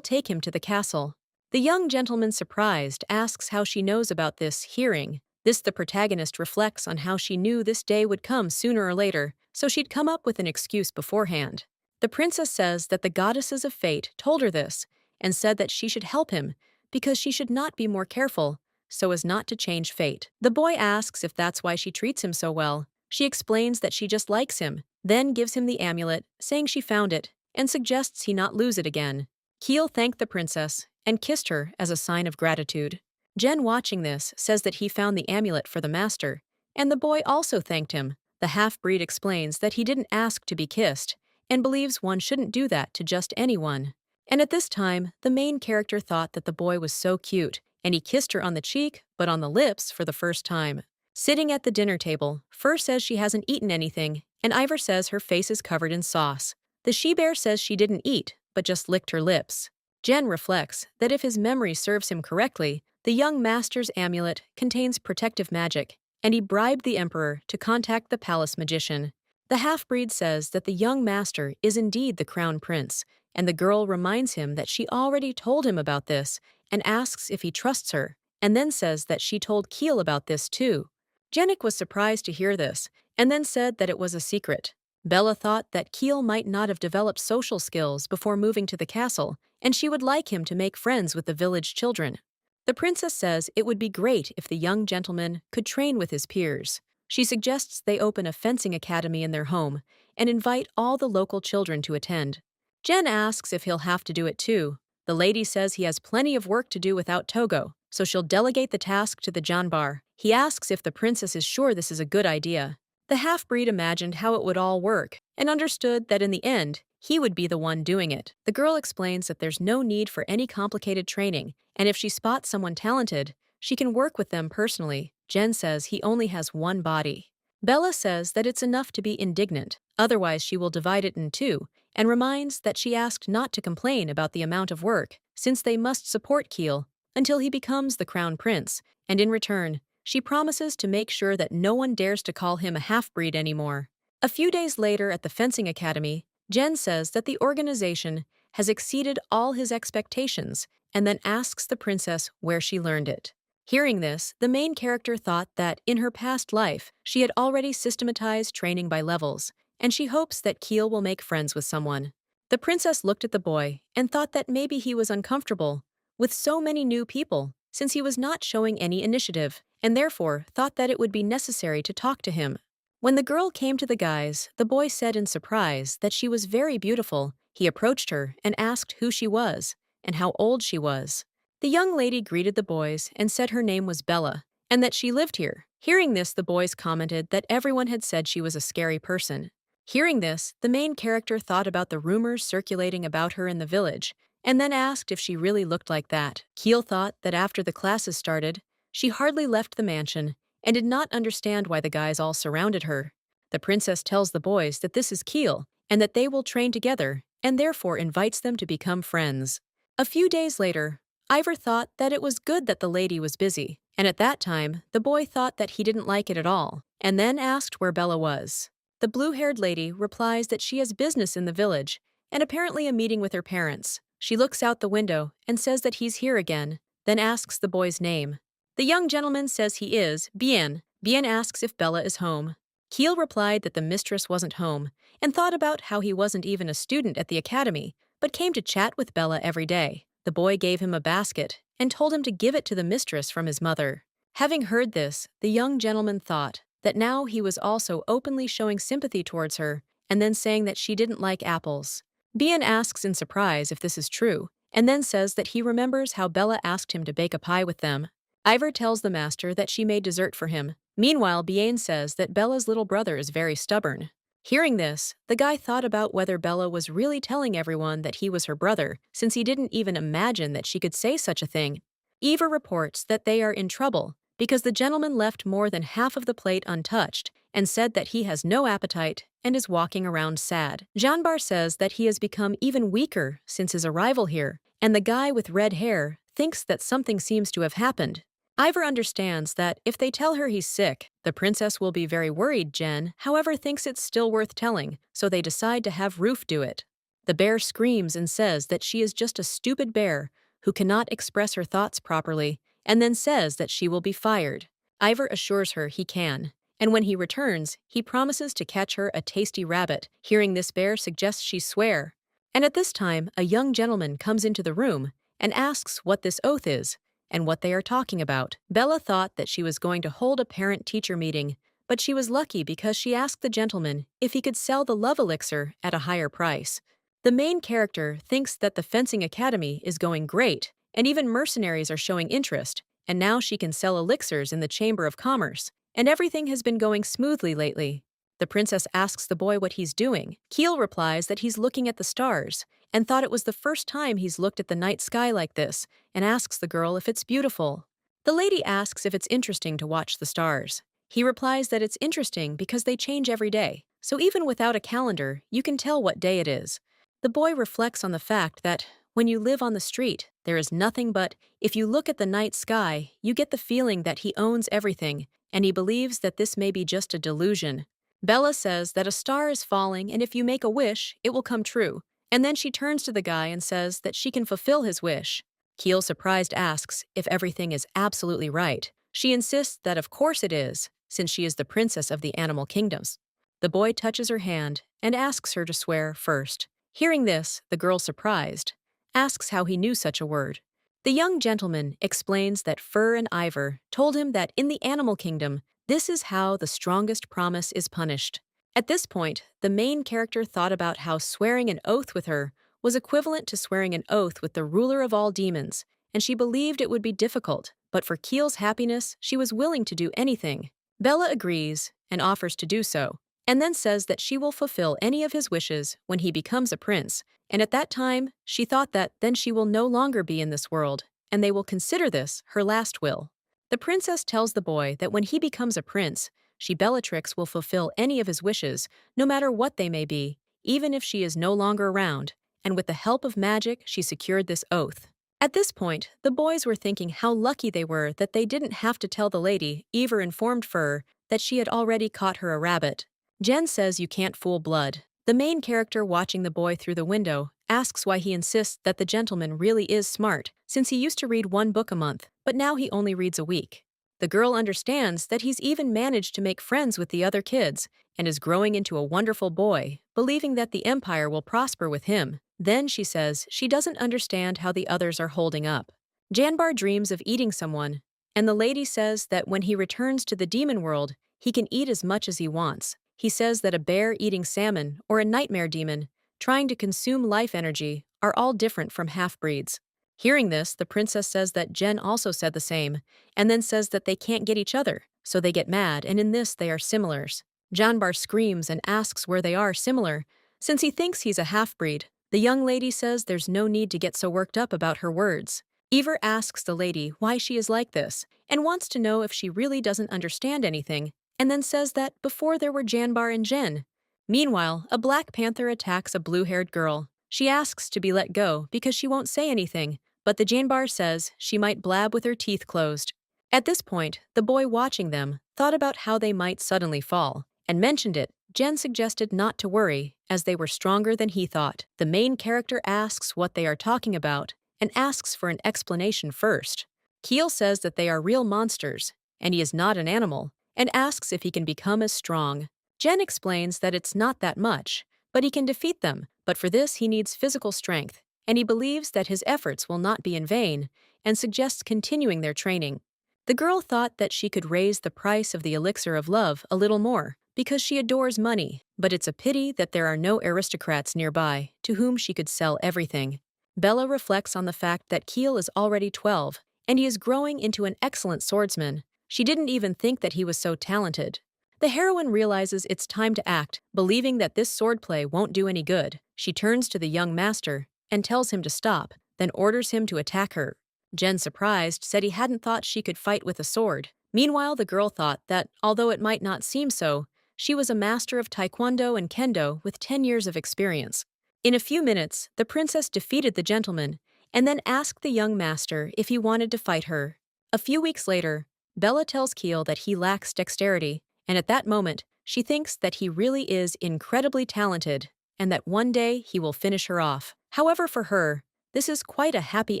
take him to the castle. The young gentleman, surprised, asks how she knows about this hearing. This the protagonist reflects on how she knew this day would come sooner or later, so she'd come up with an excuse beforehand. The princess says that the goddesses of fate told her this, and said that she should help him, because she should not be more careful, so as not to change fate. The boy asks if that's why she treats him so well. She explains that she just likes him, then gives him the amulet, saying she found it, and suggests he not lose it again. Keel thanked the princess and kissed her as a sign of gratitude. Jen, watching this, says that he found the amulet for the master, and the boy also thanked him. The half-breed explains that he didn't ask to be kissed, and believes one shouldn't do that to just anyone. And at this time, the main character thought that the boy was so cute, and he kissed her on the cheek, but on the lips for the first time. Sitting at the dinner table, Fur says she hasn't eaten anything, and Ivor says her face is covered in sauce. The she-bear says she didn't eat, but just licked her lips. Jen reflects that if his memory serves him correctly, the young master's amulet contains protective magic, and he bribed the emperor to contact the palace magician. The half-breed says that the young master is indeed the crown prince, and the girl reminds him that she already told him about this and asks if he trusts her, and then says that she told Keel about this too. Jennick was surprised to hear this, and then said that it was a secret. Bella thought that Keel might not have developed social skills before moving to the castle, and she would like him to make friends with the village children. The princess says it would be great if the young gentleman could train with his peers. She suggests they open a fencing academy in their home and invite all the local children to attend. Jen asks if he'll have to do it too. The lady says he has plenty of work to do without Togo, so she'll delegate the task to the Janbar. He asks if the princess is sure this is a good idea. The half-breed imagined how it would all work and understood that in the end, he would be the one doing it. The girl explains that there's no need for any complicated training, and if she spots someone talented, she can work with them personally. Jen says he only has one body. Bella says that it's enough to be indignant, otherwise she will divide it in two, and reminds that she asked not to complain about the amount of work, since they must support Keel until he becomes the crown prince, and in return, she promises to make sure that no one dares to call him a half-breed anymore. A few days later at the fencing academy, Jen says that the organization has exceeded all his expectations and then asks the princess where she learned it. Hearing this, the main character thought that in her past life, she had already systematized training by levels, and she hopes that Keel will make friends with someone. The princess looked at the boy and thought that maybe he was uncomfortable with so many new people, since he was not showing any initiative, and therefore thought that it would be necessary to talk to him. When the girl came to the guys, the boy said in surprise that she was very beautiful. He approached her and asked who she was and how old she was. The young lady greeted the boys and said her name was Bella, and that she lived here. Hearing this, the boys commented that everyone had said she was a scary person. Hearing this, the main character thought about the rumors circulating about her in the village, and then asked if she really looked like that. Keel thought that after the classes started, she hardly left the mansion, and did not understand why the guys all surrounded her. The princess tells the boys that this is Keel, and that they will train together, and therefore invites them to become friends. A few days later, Ivor thought that it was good that the lady was busy, and at that time, the boy thought that he didn't like it at all, and then asked where Bella was. The blue-haired lady replies that she has business in the village, and apparently a meeting with her parents. She looks out the window and says that he's here again, then asks the boy's name. The young gentleman says he is Bien. Bien asks if Bella is home. Keel replied that the mistress wasn't home, and thought about how he wasn't even a student at the academy, but came to chat with Bella every day. The boy gave him a basket and told him to give it to the mistress from his mother. Having heard this, the young gentleman thought that now he was also openly showing sympathy towards her, and then saying that she didn't like apples. Bien asks in surprise if this is true, and then says that he remembers how Bella asked him to bake a pie with them. Ivor tells the master that she made dessert for him. Meanwhile, Bien says that Bella's little brother is very stubborn. Hearing this, the guy thought about whether Bella was really telling everyone that he was her brother, since he didn't even imagine that she could say such a thing. Ivor reports that they are in trouble because the gentleman left more than half of the plate untouched and said that he has no appetite and is walking around sad. Janbar says that he has become even weaker since his arrival here, and the guy with red hair thinks that something seems to have happened. Ivor understands that if they tell her he's sick, the princess will be very worried. Jen, however, thinks it's still worth telling, so they decide to have Roof do it. The bear screams and says that she is just a stupid bear who cannot express her thoughts properly, and then says that she will be fired. Ivor assures her he can, and when he returns, he promises to catch her a tasty rabbit. Hearing this, Bear suggests she swear. And at this time, a young gentleman comes into the room and asks what this oath is and what they are talking about. Bella thought that she was going to hold a parent-teacher meeting, but she was lucky because she asked the gentleman if he could sell the love elixir at a higher price. The main character thinks that the fencing academy is going great, and even mercenaries are showing interest, and now she can sell elixirs in the Chamber of Commerce, and everything has been going smoothly lately. The princess asks the boy what he's doing. Keel replies that he's looking at the stars, and thought it was the first time he's looked at the night sky like this, and asks the girl if it's beautiful. The lady asks if it's interesting to watch the stars. He replies that it's interesting because they change every day, so even without a calendar, you can tell what day it is. The boy reflects on the fact that, when you live on the street, there is nothing but, if you look at the night sky, you get the feeling that he owns everything, and he believes that this may be just a delusion. Bella says that a star is falling, and if you make a wish, it will come true. And then she turns to the guy and says that she can fulfill his wish. Keel, surprised, asks if everything is absolutely right. She insists that of course it is, since she is the princess of the animal kingdoms. The boy touches her hand and asks her to swear first. Hearing this, the girl, surprised, asks how he knew such a word. The young gentleman explains that Fur and Ivor told him that in the animal kingdom, this is how the strongest promise is punished. At this point, the main character thought about how swearing an oath with her was equivalent to swearing an oath with the ruler of all demons, and she believed it would be difficult, but for Keel's happiness, she was willing to do anything. Bella agrees and offers to do so, and then says that she will fulfill any of his wishes when he becomes a prince, and at that time, she thought that then she will no longer be in this world, and they will consider this her last will. The princess tells the boy that when he becomes a prince, she, Bellatrix, will fulfill any of his wishes, no matter what they may be, even if she is no longer around, and with the help of magic, she secured this oath. At this point, the boys were thinking how lucky they were that they didn't have to tell the lady. Ivor informed Fur that she had already caught her a rabbit. Jen says you can't fool blood. The main character, watching the boy through the window, asks why he insists that the gentleman really is smart, since he used to read one book a month, but now he only reads a week. The girl understands that he's even managed to make friends with the other kids, and is growing into a wonderful boy, believing that the empire will prosper with him. Then she says she doesn't understand how the others are holding up. Janbar dreams of eating someone, and the lady says that when he returns to the demon world, he can eat as much as he wants. He says that a bear eating salmon or a nightmare demon trying to consume life energy are all different from half-breeds. Hearing this, the princess says that Jen also said the same, and then says that they can't get each other, so they get mad, and in this they are similars. Janbar screams and asks where they are similar, since he thinks he's a half-breed. The young lady says there's no need to get so worked up about her words. Ivor asks the lady why she is like this, and wants to know if she really doesn't understand anything, and then says that before there were Janbar and Jen. Meanwhile, a Black Panther attacks a blue-haired girl. She asks to be let go because she won't say anything, but the Janbar says she might blab with her teeth closed. At this point, the boy watching them thought about how they might suddenly fall, and mentioned it. Jen suggested not to worry, as they were stronger than he thought. The main character asks what they are talking about, and asks for an explanation first. Keel says that they are real monsters, and he is not an animal, and asks if he can become as strong. Jen explains that it's not that much, but he can defeat them, but for this he needs physical strength, and he believes that his efforts will not be in vain, and suggests continuing their training. The girl thought that she could raise the price of the elixir of love a little more, because she adores money, but it's a pity that there are no aristocrats nearby to whom she could sell everything. Bella reflects on the fact that Keel is already 12, and he is growing into an excellent swordsman. She didn't even think that he was so talented. The heroine realizes it's time to act, believing that this swordplay won't do any good. She turns to the young master and tells him to stop, then orders him to attack her. Jen, surprised, said he hadn't thought she could fight with a sword. Meanwhile, the girl thought that, although it might not seem so, she was a master of taekwondo and kendo with 10 years of experience. In a few minutes, the princess defeated the gentleman and then asked the young master if he wanted to fight her. A few weeks later, Bella tells Keel that he lacks dexterity, and at that moment, she thinks that he really is incredibly talented and that one day he will finish her off. However, for her, this is quite a happy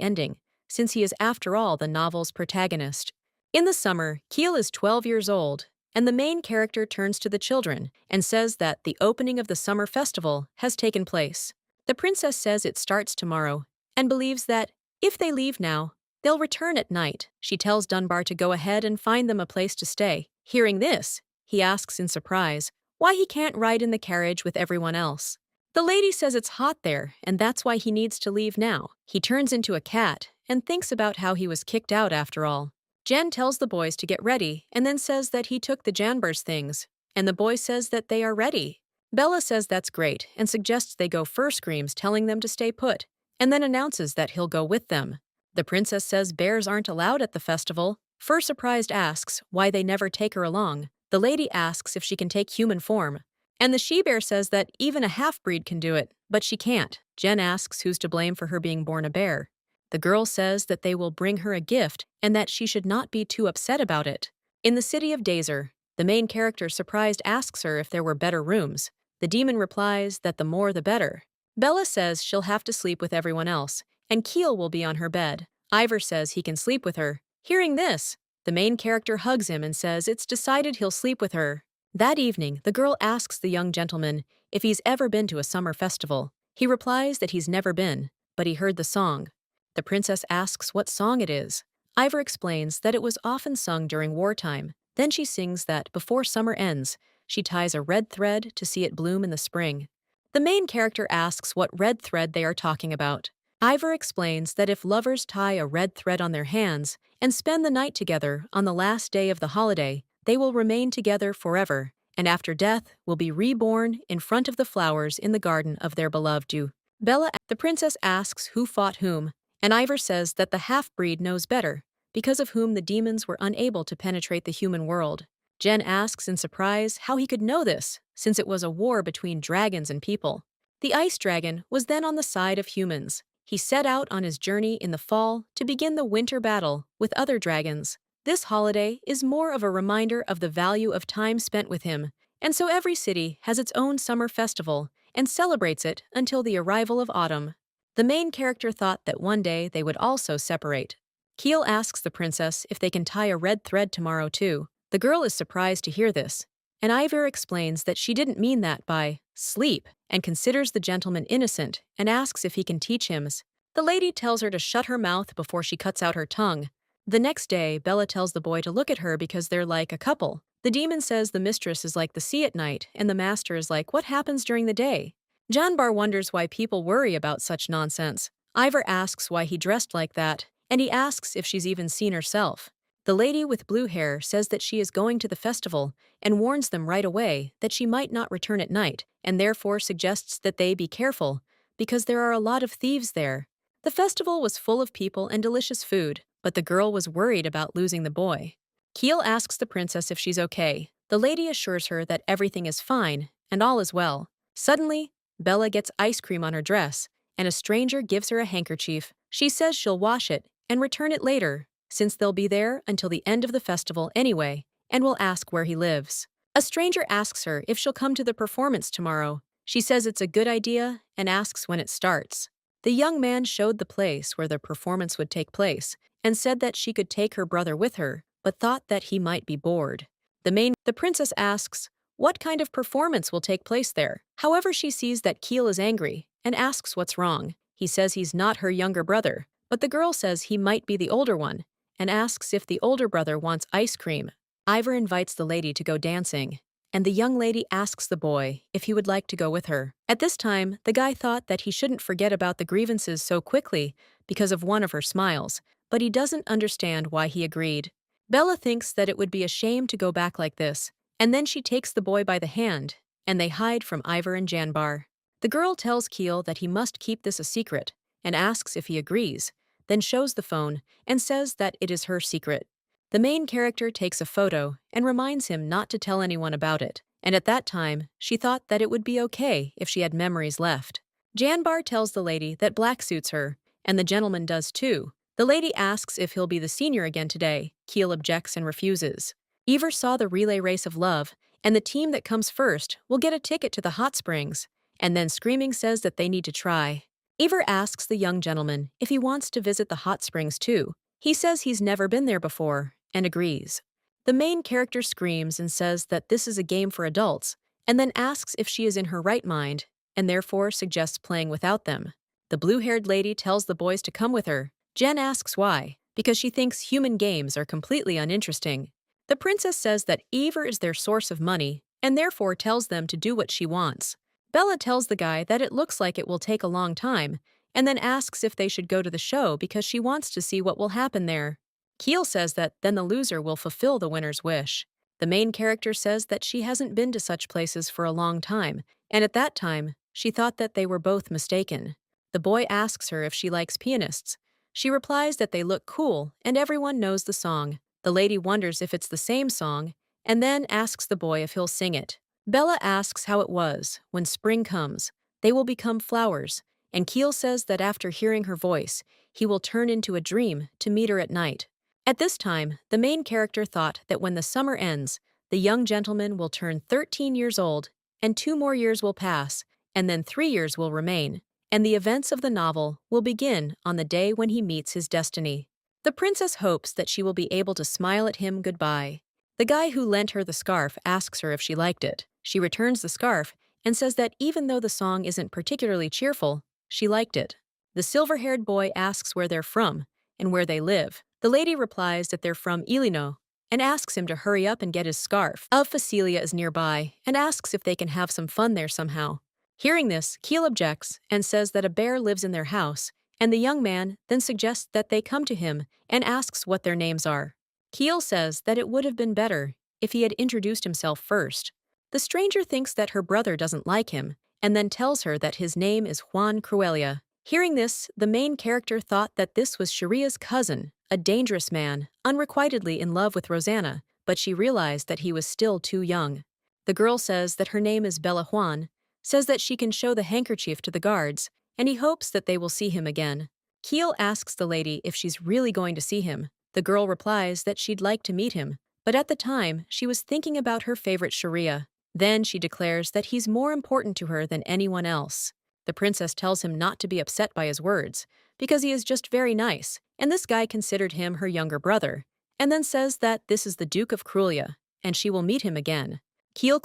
ending, since he is after all the novel's protagonist. In the summer, Keel is 12 years old, and the main character turns to the children and says that the opening of the summer festival has taken place. The princess says it starts tomorrow and believes that if they leave now, they'll return at night. She tells Dunbar to go ahead and find them a place to stay. Hearing this, he asks in surprise why he can't ride in the carriage with everyone else. The lady says it's hot there, and that's why he needs to leave now. He turns into a cat and thinks about how he was kicked out after all. Jen tells the boys to get ready and then says that he took the Janbar's things, and the boy says that they are ready. Bella says that's great and suggests they go. Fur screams, telling them to stay put, and then announces that he'll go with them. The princess says bears aren't allowed at the festival. Fur, surprised, asks why they never take her along. The lady asks if she can take human form, and the she-bear says that even a half-breed can do it, but she can't. Jen asks who's to blame for her being born a bear. The girl says that they will bring her a gift and that she should not be too upset about it. In the city of Dazer, the main character, surprised, asks her if there were better rooms. The demon replies that the more the better. Bella says she'll have to sleep with everyone else, and Keel will be on her bed. Ivor says he can sleep with her. Hearing this, the main character hugs him and says it's decided he'll sleep with her. That evening, the girl asks the young gentleman if he's ever been to a summer festival. He replies that he's never been, but he heard the song. The princess asks what song it is. Ivor explains that it was often sung during wartime. Then she sings that before summer ends, she ties a red thread to see it bloom in the spring. The main character asks what red thread they are talking about. Ivor explains that if lovers tie a red thread on their hands and spend the night together on the last day of the holiday, they will remain together forever, and after death will be reborn in front of the flowers in the garden of their beloved you. The princess asks who fought whom, and Ivor says that the half-breed knows better, because of whom the demons were unable to penetrate the human world. Jen asks in surprise how he could know this, since it was a war between dragons and people. The ice dragon was then on the side of humans. He set out on his journey in the fall to begin the winter battle with other dragons. This holiday is more of a reminder of the value of time spent with him, and so every city has its own summer festival and celebrates it until the arrival of autumn. The main character thought that one day they would also separate. Keel asks the princess if they can tie a red thread tomorrow too. The girl is surprised to hear this, and Ivor explains that she didn't mean that by sleep, and considers the gentleman innocent and asks if he can teach him. The lady tells her to shut her mouth before she cuts out her tongue. The next day, Bella tells the boy to look at her because they're like a couple. The demon says the mistress is like the sea at night, and the master is like what happens during the day. Janbar wonders why people worry about such nonsense. Ivor asks why he dressed like that, and he asks if she's even seen herself. The lady with blue hair says that she is going to the festival and warns them right away that she might not return at night, and therefore suggests that they be careful because there are a lot of thieves there. The festival was full of people and delicious food, but the girl was worried about losing the boy. Keel asks the princess if she's okay. The lady assures her that everything is fine and all is well. Suddenly, Bella gets ice cream on her dress, and a stranger gives her a handkerchief. She says she'll wash it and return it later, since they'll be there until the end of the festival anyway, and will ask where he lives. A stranger asks her if she'll come to the performance tomorrow. She says it's a good idea and asks when it starts. The young man showed the place where the performance would take place and said that she could take her brother with her, but thought that he might be bored. The princess asks what kind of performance will take place there. However, she sees that Keel is angry and asks what's wrong. He says he's not her younger brother, but the girl says he might be the older one and asks if the older brother wants ice cream. Ivor invites the lady to go dancing, and the young lady asks the boy if he would like to go with her. At this time, the guy thought that he shouldn't forget about the grievances so quickly because of one of her smiles, but he doesn't understand why he agreed. Bella thinks that it would be a shame to go back like this, and then she takes the boy by the hand, and they hide from Ivor and Janbar. The girl tells Keel that he must keep this a secret, and asks if he agrees, then shows the phone and says that it is her secret. The main character takes a photo and reminds him not to tell anyone about it, and at that time, she thought that it would be okay if she had memories left. Janbar tells the lady that black suits her, and the gentleman does too. The lady asks if he'll be the senior again today. Keel objects and refuses. Ivor saw the relay race of love, and the team that comes first will get a ticket to the hot springs, and then screaming says that they need to try. Ivor asks the young gentleman if he wants to visit the hot springs too. He says he's never been there before and agrees. The main character screams and says that this is a game for adults, and then asks if she is in her right mind and therefore suggests playing without them. The blue-haired lady tells the boys to come with her. Jen asks why, because she thinks human games are completely uninteresting. The princess says that Ivor is their source of money and therefore tells them to do what she wants. Bella tells the guy that it looks like it will take a long time, and then asks if they should go to the show because she wants to see what will happen there. Keel says that then the loser will fulfill the winner's wish. The main character says that she hasn't been to such places for a long time, and at that time, she thought that they were both mistaken. The boy asks her if she likes pianists. She replies that they look cool and everyone knows the song. The lady wonders if it's the same song, and then asks the boy if he'll sing it. Bella asks how it was when spring comes. They will become flowers, and Keel says that after hearing her voice, he will turn into a dream to meet her at night. At this time, the main character thought that when the summer ends, the young gentleman will turn 13 years old, and 2 more years will pass, and then 3 years will remain, and the events of the novel will begin on the day when he meets his destiny. The princess hopes that she will be able to smile at him goodbye. The guy who lent her the scarf asks her if she liked it. She returns the scarf and says that even though the song isn't particularly cheerful, she liked it. The silver-haired boy asks where they're from and where they live. The lady replies that they're from Illinois and asks him to hurry up and get his scarf. Of Facilia is nearby and asks if they can have some fun there somehow. Hearing this, Keel objects and says that a bear lives in their house, and the young man then suggests that they come to him and asks what their names are. Keel says that it would have been better if he had introduced himself first. The stranger thinks that her brother doesn't like him, and then tells her that his name is Juan Cruelia. Hearing this, the main character thought that this was Sharia's cousin, a dangerous man, unrequitedly in love with Rosanna, but she realized that he was still too young. The girl says that her name is Bella Juan, says that she can show the handkerchief to the guards, and he hopes that they will see him again. Keel asks the lady if she's really going to see him. The girl replies that she'd like to meet him, but at the time, she was thinking about her favorite Sharia. Then she declares that he's more important to her than anyone else. The princess tells him not to be upset by his words, because he is just very nice, and this guy considered him her younger brother, and then says that this is the Duke of Cruelia, and she will meet him again.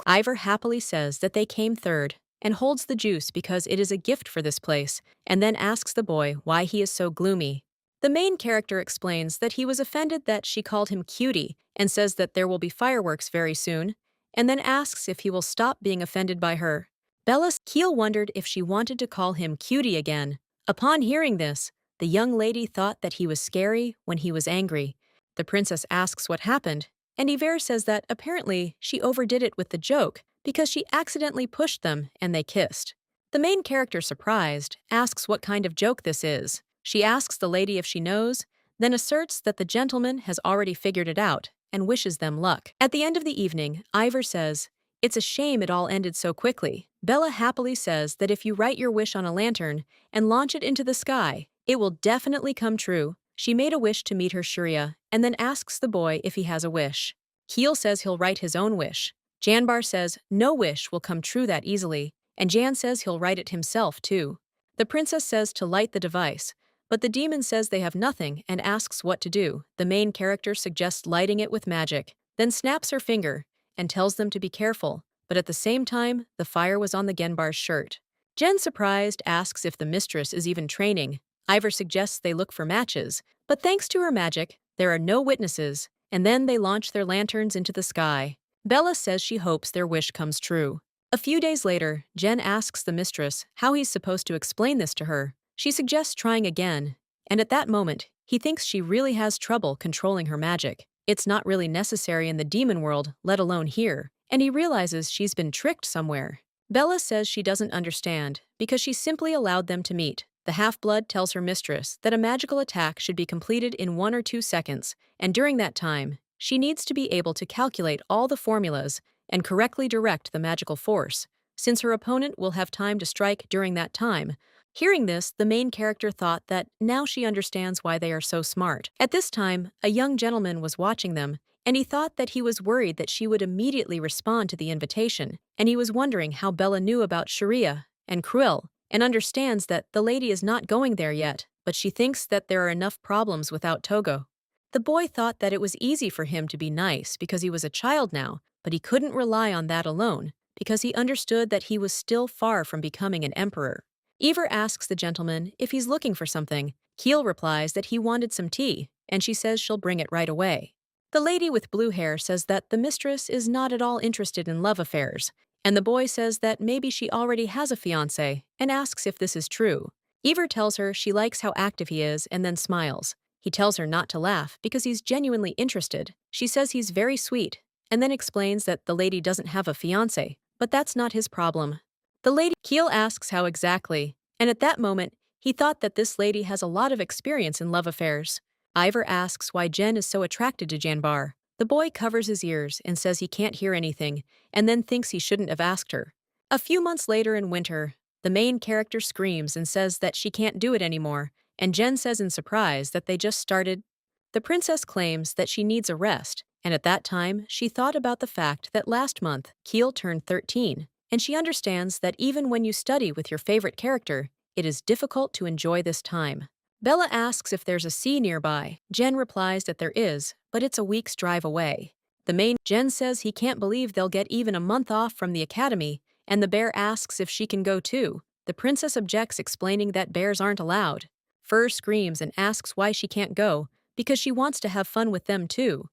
Ivor happily says that they came third, and holds the juice because it is a gift for this place, and then asks the boy why he is so gloomy. The main character explains that he was offended that she called him cutie, and says that there will be fireworks very soon, and then asks if he will stop being offended by her. Keel wondered if she wanted to call him cutie again. Upon hearing this, the young lady thought that he was scary when he was angry. The princess asks what happened, and Ivor says that apparently she overdid it with the joke because she accidentally pushed them and they kissed. The main character, surprised, asks what kind of joke this is. She asks the lady if she knows, then asserts that the gentleman has already figured it out and wishes them luck. At the end of the evening, Ivor says, "It's a shame it all ended so quickly." Bella happily says that if you write your wish on a lantern and launch it into the sky, it will definitely come true. She made a wish to meet her Sharia and then asks the boy if he has a wish. Keel says he'll write his own wish. Janbar says no wish will come true that easily, and Jan says he'll write it himself too. The princess says to light the device, but the demon says they have nothing and asks what to do. The main character suggests lighting it with magic, then snaps her finger and tells them to be careful, but at the same time, the fire was on the Genbar's shirt. Jen, surprised, asks if the mistress is even training. Ivor suggests they look for matches, but thanks to her magic, there are no witnesses, and then they launch their lanterns into the sky. Bella says she hopes their wish comes true. A few days later, Jen asks the mistress how he's supposed to explain this to her. She suggests trying again, and at that moment, he thinks she really has trouble controlling her magic. It's not really necessary in the demon world, let alone here, and he realizes she's been tricked somewhere. Bella says she doesn't understand because she simply allowed them to meet. The half-blood tells her mistress that a magical attack should be completed in 1 or 2 seconds, and during that time, she needs to be able to calculate all the formulas and correctly direct the magical force, since her opponent will have time to strike during that time. Hearing this, the main character thought that now she understands why they are so smart. At this time, a young gentleman was watching them, and he thought that he was worried that she would immediately respond to the invitation, and he was wondering how Bella knew about Sharia and Cruel, and understands that the lady is not going there yet, but she thinks that there are enough problems without Togo. The boy thought that it was easy for him to be nice because he was a child now, but he couldn't rely on that alone because he understood that he was still far from becoming an emperor. Ever asks the gentleman if he's looking for something. Keel replies that he wanted some tea, and she says she'll bring it right away. The lady with blue hair says that the mistress is not at all interested in love affairs, and the boy says that maybe she already has a fiancé and asks if this is true. Ever tells her she likes how active he is and then smiles. He tells her not to laugh because he's genuinely interested. She says he's very sweet, and then explains that the lady doesn't have a fiancé, but that's not his problem. The lady Keel asks how exactly, and at that moment, he thought that this lady has a lot of experience in love affairs. Ivor asks why Jen is so attracted to Janbar. The boy covers his ears and says he can't hear anything, and then thinks he shouldn't have asked her. A few months later in winter, the main character screams and says that she can't do it anymore, and Jen says in surprise that they just started. The princess claims that she needs a rest, and at that time, she thought about the fact that last month, Keel turned 13, and she understands that even when you study with your favorite character, it is difficult to enjoy this time. Bella asks if there's a sea nearby. Jen replies that there is, but it's a week's drive away. Jen says he can't believe they'll get even a month off from the academy, and the bear asks if she can go too. The princess objects, explaining that bears aren't allowed. Fur screams and asks why she can't go, because she wants to have fun with them too.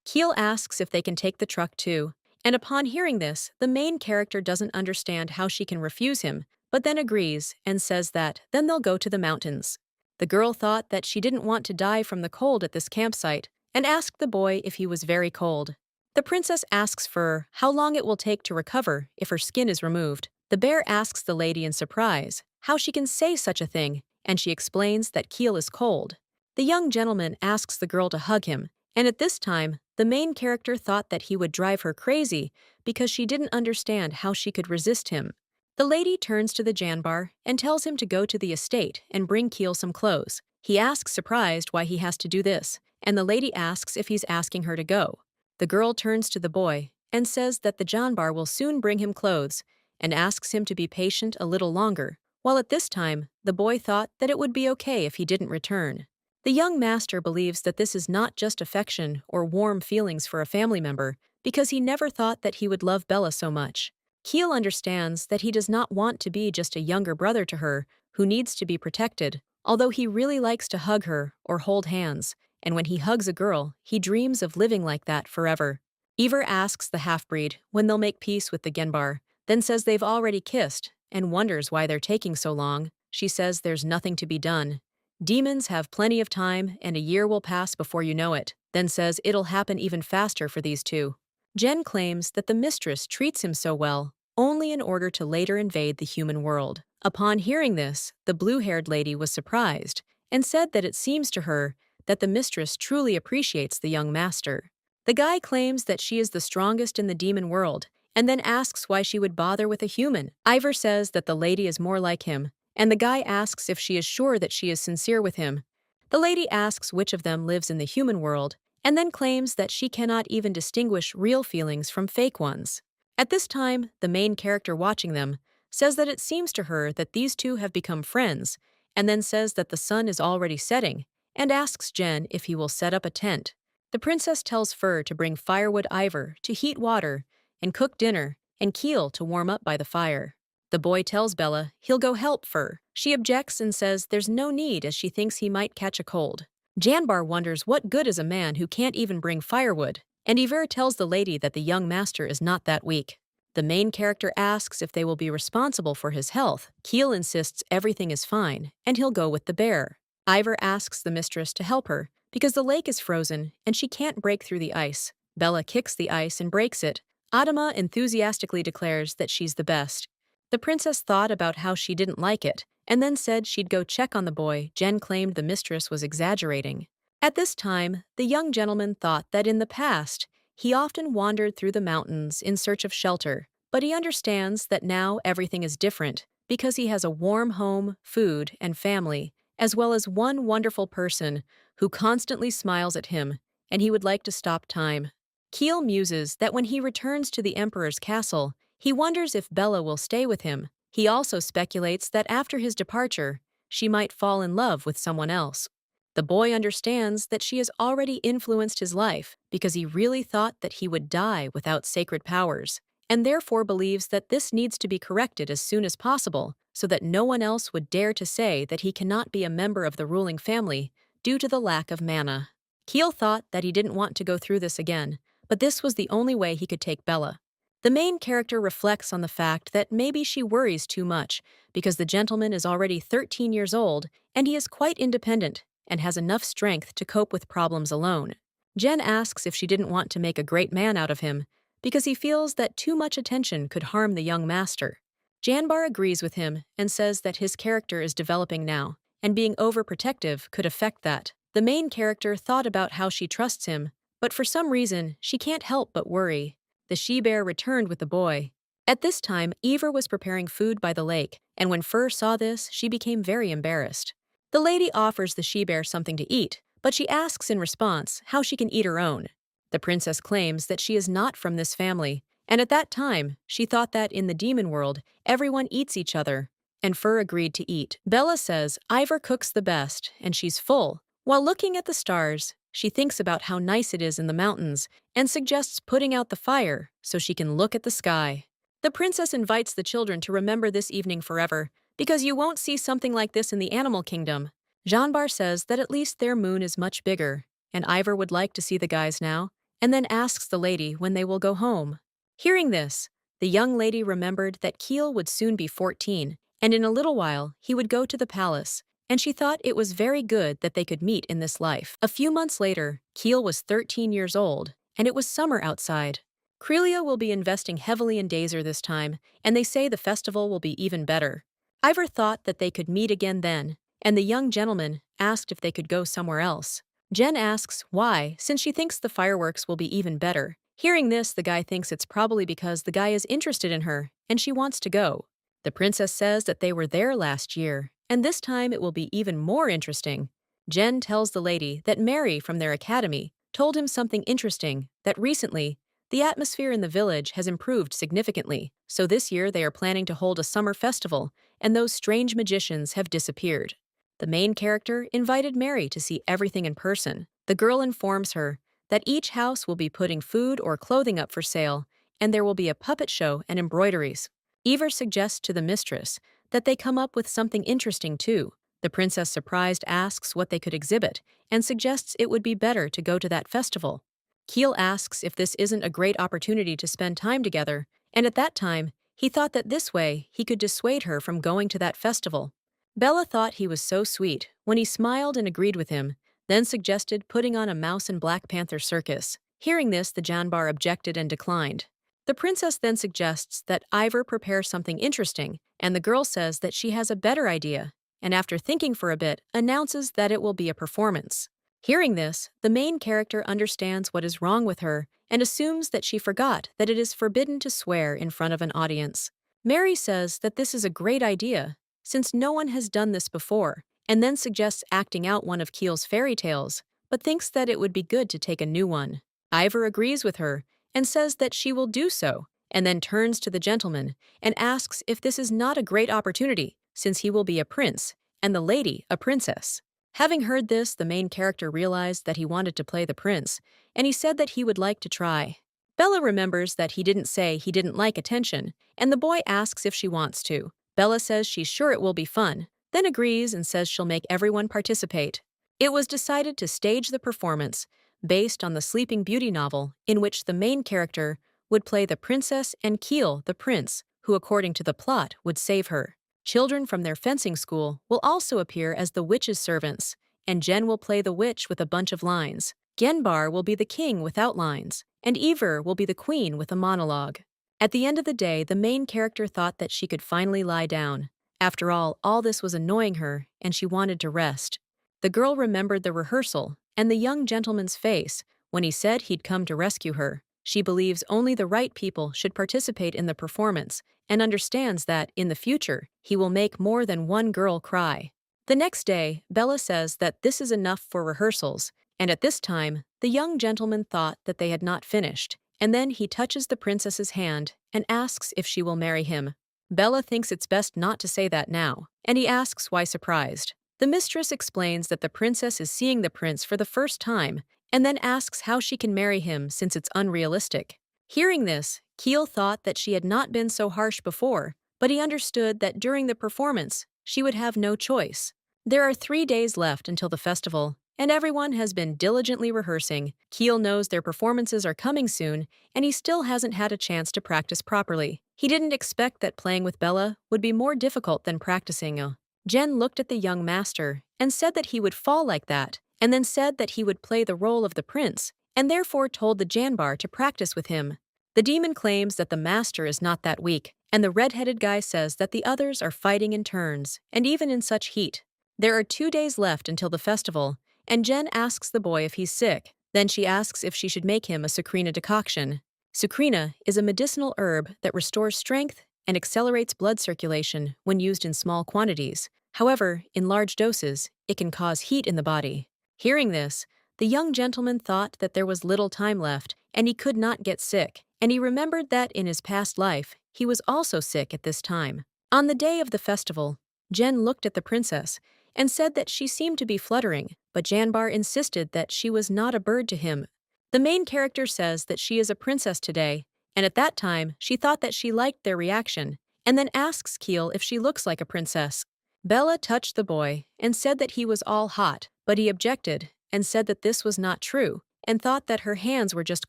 Keel asks if they can take the truck too, and upon hearing this, the main character doesn't understand how she can refuse him, but then agrees and says that then they'll go to the mountains. The girl thought that she didn't want to die from the cold at this campsite and asked the boy if he was very cold. The princess asks Fur how long it will take to recover if her skin is removed. The bear asks the lady in surprise how she can say such a thing, and she explains that Keel is cold. The young gentleman asks the girl to hug him, and at this time, the main character thought that he would drive her crazy because she didn't understand how she could resist him. The lady turns to the Janbar and tells him to go to the estate and bring Keel some clothes. He asks surprised why he has to do this, and the lady asks if he's asking her to go. The girl turns to the boy and says that the Janbar will soon bring him clothes and asks him to be patient a little longer, while at this time, the boy thought that it would be okay if he didn't return. The young master believes that this is not just affection or warm feelings for a family member, because he never thought that he would love Bella so much. Keel understands that he does not want to be just a younger brother to her who needs to be protected, although he really likes to hug her or hold hands, and when he hugs a girl, he dreams of living like that forever. Ever asks the half-breed when they'll make peace with the Genbar, then says they've already kissed, and wonders why they're taking so long. She says there's nothing to be done. Demons have plenty of time, and a year will pass before you know it, then says it'll happen even faster for these two. Jen claims that the mistress treats him so well, only in order to later invade the human world. Upon hearing this, the blue-haired lady was surprised, and said that it seems to her that the mistress truly appreciates the young master. The guy claims that she is the strongest in the demon world, and then asks why she would bother with a human. Ivor says that the lady is more like him, and the guy asks if she is sure that she is sincere with him. The lady asks which of them lives in the human world, and then claims that she cannot even distinguish real feelings from fake ones. At this time, the main character watching them says that it seems to her that these two have become friends, and then says that the sun is already setting, and asks Jen if he will set up a tent. The princess tells Fur to bring firewood Ivor to heat water and cook dinner, and Keel to warm up by the fire. The boy tells Bella he'll go help Fur. She objects and says there's no need as she thinks he might catch a cold. Janbar wonders what good is a man who can't even bring firewood, and Iver tells the lady that the young master is not that weak. The main character asks if they will be responsible for his health. Keel insists everything is fine, and he'll go with the bear. Ivor asks the mistress to help her, because the lake is frozen and she can't break through the ice. Bella kicks the ice and breaks it. Adama enthusiastically declares that she's the best. The princess thought about how she didn't like it, and then said she'd go check on the boy. Jen claimed the mistress was exaggerating. At this time, the young gentleman thought that in the past, he often wandered through the mountains in search of shelter, but he understands that now everything is different because he has a warm home, food, and family, as well as one wonderful person who constantly smiles at him, and he would like to stop time. Keel muses that when he returns to the Emperor's castle, he wonders if Bella will stay with him, He also speculates that after his departure, she might fall in love with someone else. The boy understands that she has already influenced his life because he really thought that he would die without sacred powers, and therefore believes that this needs to be corrected as soon as possible so that no one else would dare to say that he cannot be a member of the ruling family due to the lack of mana. Keel thought that he didn't want to go through this again, but this was the only way he could take Bella. The main character reflects on the fact that maybe she worries too much because the gentleman is already 13 years old and he is quite independent and has enough strength to cope with problems alone. Jen asks if she didn't want to make a great man out of him because he feels that too much attention could harm the young master. Janbar agrees with him and says that his character is developing now, and being overprotective could affect that. The main character thought about how she trusts him, but for some reason, she can't help but worry. The she-bear returned with the boy. At this time, Ever was preparing food by the lake, and when Fur saw this, she became very embarrassed. The lady offers the she-bear something to eat, but she asks in response how she can eat her own. The princess claims that she is not from this family, and at that time, she thought that in the demon world, everyone eats each other, and Fur agreed to eat. Bella says Ivor cooks the best, and she's full. While looking at the stars, she thinks about how nice it is in the mountains and suggests putting out the fire so she can look at the sky. The princess invites the children to remember this evening forever because you won't see something like this in the animal kingdom. Janbar says that at least their moon is much bigger, and Ivor would like to see the guys now, and then asks the lady when they will go home. Hearing this, the young lady remembered that Keel would soon be 14, and in a little while he would go to the palace, and she thought it was very good that they could meet in this life. A few months later, Keel was 13 years old, and it was summer outside. Crelia will be investing heavily in Dazer this time, and they say the festival will be even better. Ivor thought that they could meet again then, and the young gentleman asked if they could go somewhere else. Jen asks why, since she thinks the fireworks will be even better. Hearing this, the guy thinks it's probably because the guy is interested in her, and she wants to go. The princess says that they were there last year, and this time it will be even more interesting. Jen tells the lady that Mary from their academy told him something interesting, that recently, the atmosphere in the village has improved significantly, so this year they are planning to hold a summer festival, and those strange magicians have disappeared. The main character invited Mary to see everything in person. The girl informs her that each house will be putting food or clothing up for sale, and there will be a puppet show and embroideries. Ever suggests to the mistress that they come up with something interesting too. The princess, surprised, asks what they could exhibit and suggests it would be better to go to that festival. Keel asks if this isn't a great opportunity to spend time together, and at that time, he thought that this way he could dissuade her from going to that festival. Bella thought he was so sweet when he smiled and agreed with him, then suggested putting on a Mouse and Black Panther circus. Hearing this, the Janbar objected and declined. The princess then suggests that Ivor prepare something interesting, and the girl says that she has a better idea, and after thinking for a bit, announces that it will be a performance. Hearing this, the main character understands what is wrong with her and assumes that she forgot that it is forbidden to swear in front of an audience. Mary says that this is a great idea, since no one has done this before, and then suggests acting out one of Keel's fairy tales, but thinks that it would be good to take a new one. Ivor agrees with her and says that she will do so, and then turns to the gentleman and asks if this is not a great opportunity, since he will be a prince, and the lady a princess. Having heard this, the main character realized that he wanted to play the prince, and he said that he would like to try. Bella remembers that he didn't say he didn't like attention, and the boy asks if she wants to. Bella says she's sure it will be fun, then agrees and says she'll make everyone participate. It was decided to stage the performance based on the Sleeping Beauty novel, in which the main character would play the princess and Keel the prince, who according to the plot would save her. Children from their fencing school will also appear as the witch's servants, and Jen will play the witch with a bunch of lines. Genbar will be the king without lines, and Ever will be the queen with a monologue. At the end of the day, the main character thought that she could finally lie down. After all this was annoying her, and she wanted to rest. The girl remembered the rehearsal and the young gentleman's face when he said he'd come to rescue her. She believes only the right people should participate in the performance and understands that, in the future, he will make more than one girl cry. The next day, Bella says that this is enough for rehearsals, and at this time, the young gentleman thought that they had not finished, and then he touches the princess's hand and asks if she will marry him. Bella thinks it's best not to say that now, and he asks why surprised. The mistress explains that the princess is seeing the prince for the first time, and then asks how she can marry him since it's unrealistic. Hearing this, Keel thought that she had not been so harsh before, but he understood that during the performance, she would have no choice. There are 3 days left until the festival, and everyone has been diligently rehearsing. Keel knows their performances are coming soon, and he still hasn't had a chance to practice properly. He didn't expect that playing with Bella would be more difficult than practicing. Jen looked at the young master and said that he would fall like that, and then said that he would play the role of the prince, and therefore told the Janbar to practice with him. The demon claims that the master is not that weak, and the red-headed guy says that the others are fighting in turns, and even in such heat. There are 2 days left until the festival, and Jen asks the boy if he's sick. Then she asks if she should make him a sucrina decoction. Sucrina is a medicinal herb that restores strength and accelerates blood circulation when used in small quantities. However, in large doses, it can cause heat in the body. Hearing this, the young gentleman thought that there was little time left and he could not get sick, and he remembered that in his past life, he was also sick at this time. On the day of the festival, Jen looked at the princess and said that she seemed to be fluttering, but Janbar insisted that she was not a bird to him. The main character says that she is a princess today, and at that time she thought that she liked their reaction, and then asks Keel if she looks like a princess. Bella touched the boy and said that he was all hot, but he objected and said that this was not true, and thought that her hands were just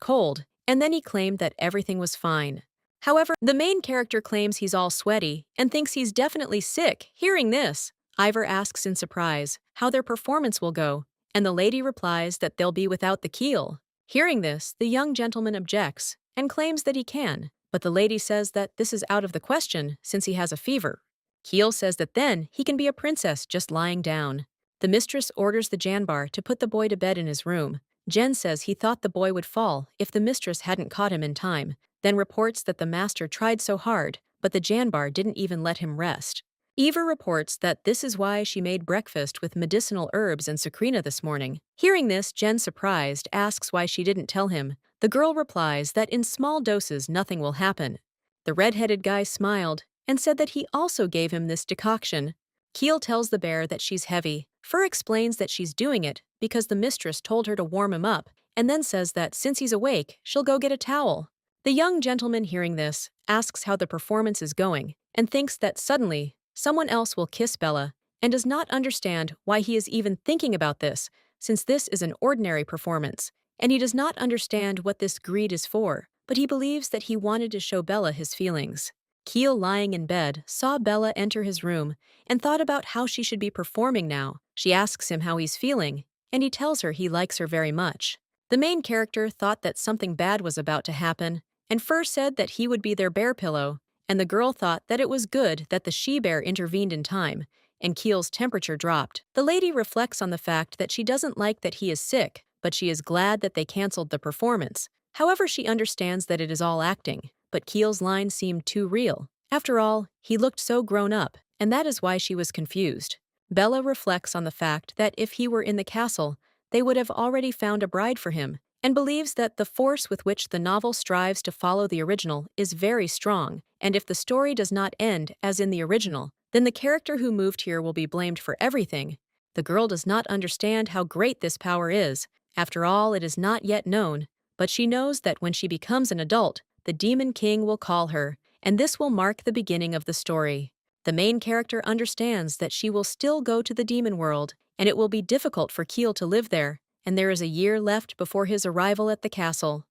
cold, and then he claimed that everything was fine. However, the main character claims he's all sweaty and thinks he's definitely sick. Hearing this, Ivor asks in surprise how their performance will go, and the lady replies that they'll be without the keel. Hearing this, the young gentleman objects and claims that he can, but the lady says that this is out of the question since he has a fever. Keel says that then he can be a princess just lying down. The mistress orders the Janbar to put the boy to bed in his room. Jen says he thought the boy would fall if the mistress hadn't caught him in time, then reports that the master tried so hard, but the Janbar didn't even let him rest. Eva reports that this is why she made breakfast with medicinal herbs and sucrina this morning. Hearing this, Jen, surprised, asks why she didn't tell him. The girl replies that in small doses nothing will happen. The red-headed guy smiled and said that he also gave him this decoction. Keel tells the bear that she's heavy. Fur explains that she's doing it because the mistress told her to warm him up, and then says that since he's awake, she'll go get a towel. The young gentleman, hearing this, asks how the performance is going, and thinks that suddenly, someone else will kiss Bella, and does not understand why he is even thinking about this, since this is an ordinary performance, and he does not understand what this greed is for, but he believes that he wanted to show Bella his feelings. Keel, lying in bed, saw Bella enter his room and thought about how she should be performing now. She asks him how he's feeling, and he tells her he likes her very much. The main character thought that something bad was about to happen, and Fur said that he would be their bear pillow, and the girl thought that it was good that the she-bear intervened in time, and Keel's temperature dropped. The lady reflects on the fact that she doesn't like that he is sick, but she is glad that they canceled the performance. However, she understands that it is all acting, but Keel's line seemed too real. After all, he looked so grown up, and that is why she was confused. Bella reflects on the fact that if he were in the castle, they would have already found a bride for him, and believes that the force with which the novel strives to follow the original is very strong, and if the story does not end as in the original, then the character who moved here will be blamed for everything. The girl does not understand how great this power is. After all, it is not yet known, but she knows that when she becomes an adult, the Demon King will call her, and this will mark the beginning of the story. The main character understands that she will still go to the demon world, and it will be difficult for Keel to live there, and there is a year left before his arrival at the castle.